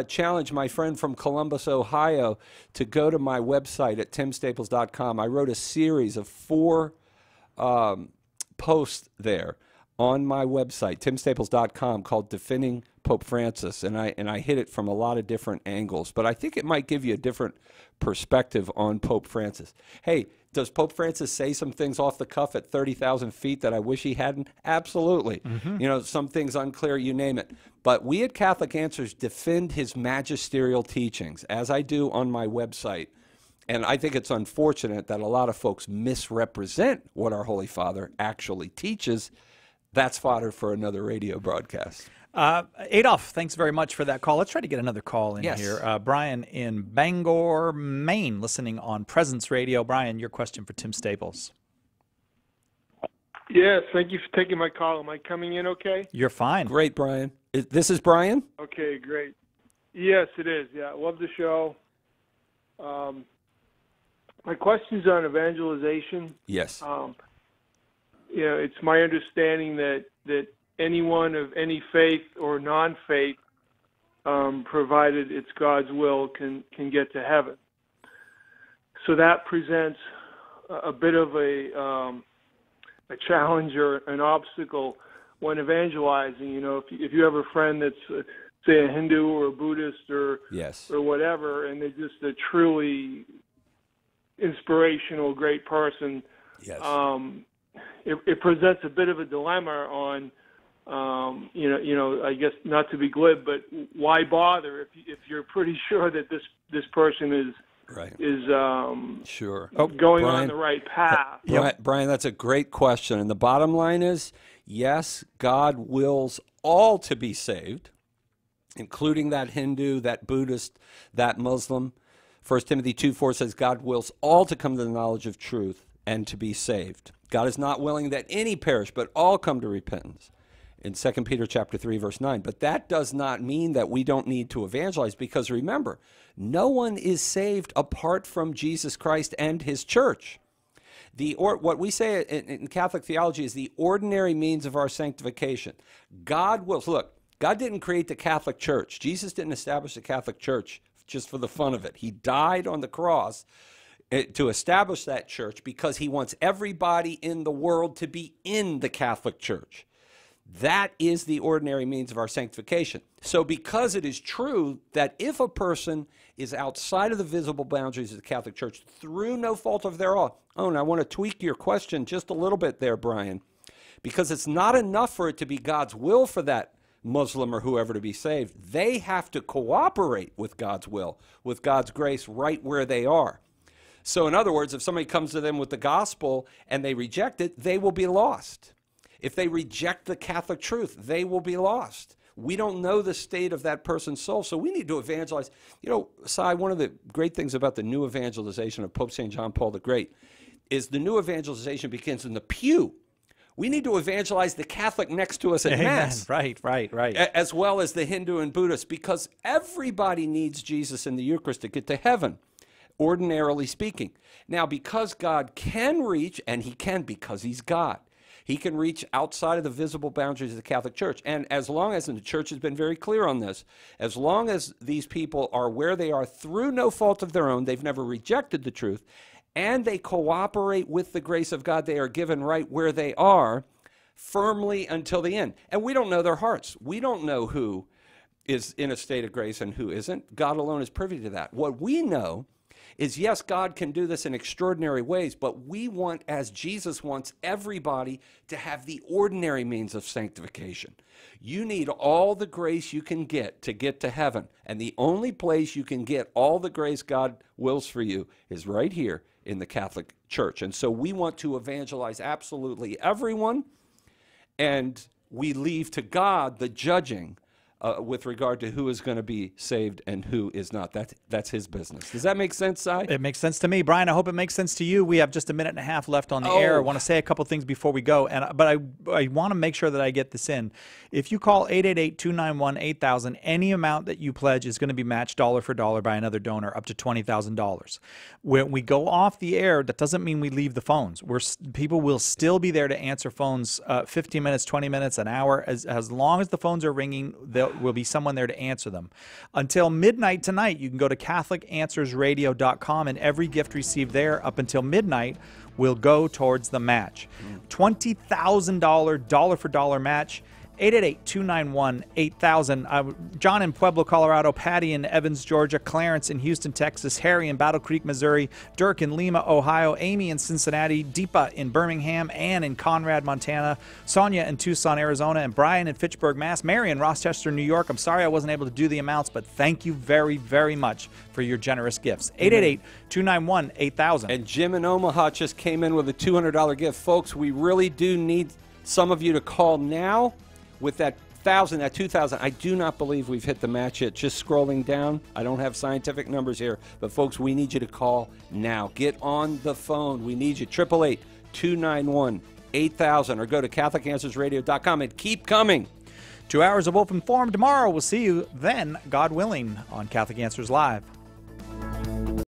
challenge my friend from Columbus, Ohio, to go to my website at timstaples.com. I wrote a series of 4 posts there on my website, timstaples.com, called Defending Pope Francis, and I hit it from a lot of different angles. But I think it might give you a different perspective on Pope Francis. Hey, does Pope Francis say some things off the cuff at 30,000 feet that I wish he hadn't? Absolutely. Some things unclear, you name it. But we at Catholic Answers defend his magisterial teachings, as I do on my website. And I think it's unfortunate that a lot of folks misrepresent what our Holy Father actually teaches. That's fodder for another radio broadcast. Adolf, thanks very much for that call. Let's try to get another call in here. Brian in Bangor, Maine, listening on Presence Radio. Brian, your question for Tim Staples. Yes, thank you for taking my call. Am I coming in okay? You're fine. Great, Brian. This is Brian? Okay, great. Yes, it is. Yeah, I love the show. My question's on evangelization. Yes. It's my understanding that anyone of any faith or non-faith, provided it's God's will, can get to heaven. So that presents a bit of a challenge or an obstacle when evangelizing. If you have a friend that's say a Hindu or a Buddhist or whatever, and they're just a truly inspirational, great person. Yes. It presents a bit of a dilemma on, I guess not to be glib, but why bother if you're pretty sure that this person is sure going on the right path. Brian, that's a great question. And the bottom line is, yes, God wills all to be saved, including that Hindu, that Buddhist, that Muslim. 1 Timothy 2:4 says God wills all to come to the knowledge of truth and to be saved. God is not willing that any perish, but all come to repentance. In 2 Peter chapter 3, verse 9. But that does not mean that we don't need to evangelize, because remember, no one is saved apart from Jesus Christ and his church. What we say in Catholic theology is the ordinary means of our sanctification. God wills. Look, God didn't create the Catholic Church. Jesus didn't establish the Catholic Church just for the fun of it. He died on the cross to establish that church because he wants everybody in the world to be in the Catholic Church. That is the ordinary means of our sanctification. So because it is true that if a person is outside of the visible boundaries of the Catholic Church through no fault of their own, and I want to tweak your question just a little bit there, Brian, because it's not enough for it to be God's will for that Muslim or whoever to be saved. They have to cooperate with God's will, with God's grace right where they are. So in other words, if somebody comes to them with the gospel and they reject it, they will be lost. If they reject the Catholic truth, they will be lost. We don't know the state of that person's soul, so we need to evangelize. Sai, one of the great things about the new evangelization of Pope St. John Paul the Great is the new evangelization begins in the pew. We need to evangelize the Catholic next to us at Mass. Right. As well as the Hindu and Buddhist, because everybody needs Jesus in the Eucharist to get to heaven, ordinarily speaking. Now, because God can reach, and he can because he's God, he can reach outside of the visible boundaries of the Catholic Church. And as long as, and the Church has been very clear on this, as long as these people are where they are through no fault of their own, they've never rejected the truth, and they cooperate with the grace of God, they are given right where they are firmly until the end. And we don't know their hearts. We don't know who is in a state of grace and who isn't. God alone is privy to that. What we know is, yes, God can do this in extraordinary ways, but we want, as Jesus wants, everybody to have the ordinary means of sanctification. You need all the grace you can get to heaven, and the only place you can get all the grace God wills for you is right here in the Catholic Church. And so we want to evangelize absolutely everyone, and we leave to God the judging with regard to who is going to be saved and who is not. That's his business. Does that make sense, Si? It makes sense to me. Brian, I hope it makes sense to you. We have just a minute and a half left on the air. I want to say a couple things before we go, but I want to make sure that I get this in. If you call 888-291-8000, any amount that you pledge is going to be matched dollar for dollar by another donor up to $20,000. When we go off the air, that doesn't mean we leave the phones. People will still be there to answer phones 15 minutes, 20 minutes, an hour. As long as the phones are ringing, there will be someone there to answer them. Until midnight tonight, you can go to CatholicAnswersRadio.com, and every gift received there up until midnight will go towards the match. $20,000 dollar for dollar match. 888-291-8000. John in Pueblo, Colorado, Patty in Evans, Georgia, Clarence in Houston, Texas, Harry in Battle Creek, Missouri, Dirk in Lima, Ohio, Amy in Cincinnati, Deepa in Birmingham, Ann in Conrad, Montana, Sonia in Tucson, Arizona, and Brian in Fitchburg, Mass, Mary in Rochester, New York. I'm sorry I wasn't able to do the amounts, but thank you very, very much for your generous gifts. 888-291-8000. And Jim in Omaha just came in with a $200 gift. Folks, we really do need some of you to call now with that 1,000, at 2,000. I do not believe we've hit the match yet. Just scrolling down. I don't have scientific numbers here. But, folks, we need you to call now. Get on the phone. We need you. 888-291-8000 or go to CatholicAnswersRadio.com and keep coming. 2 hours of Open Forum tomorrow. We'll see you then, God willing, on Catholic Answers Live.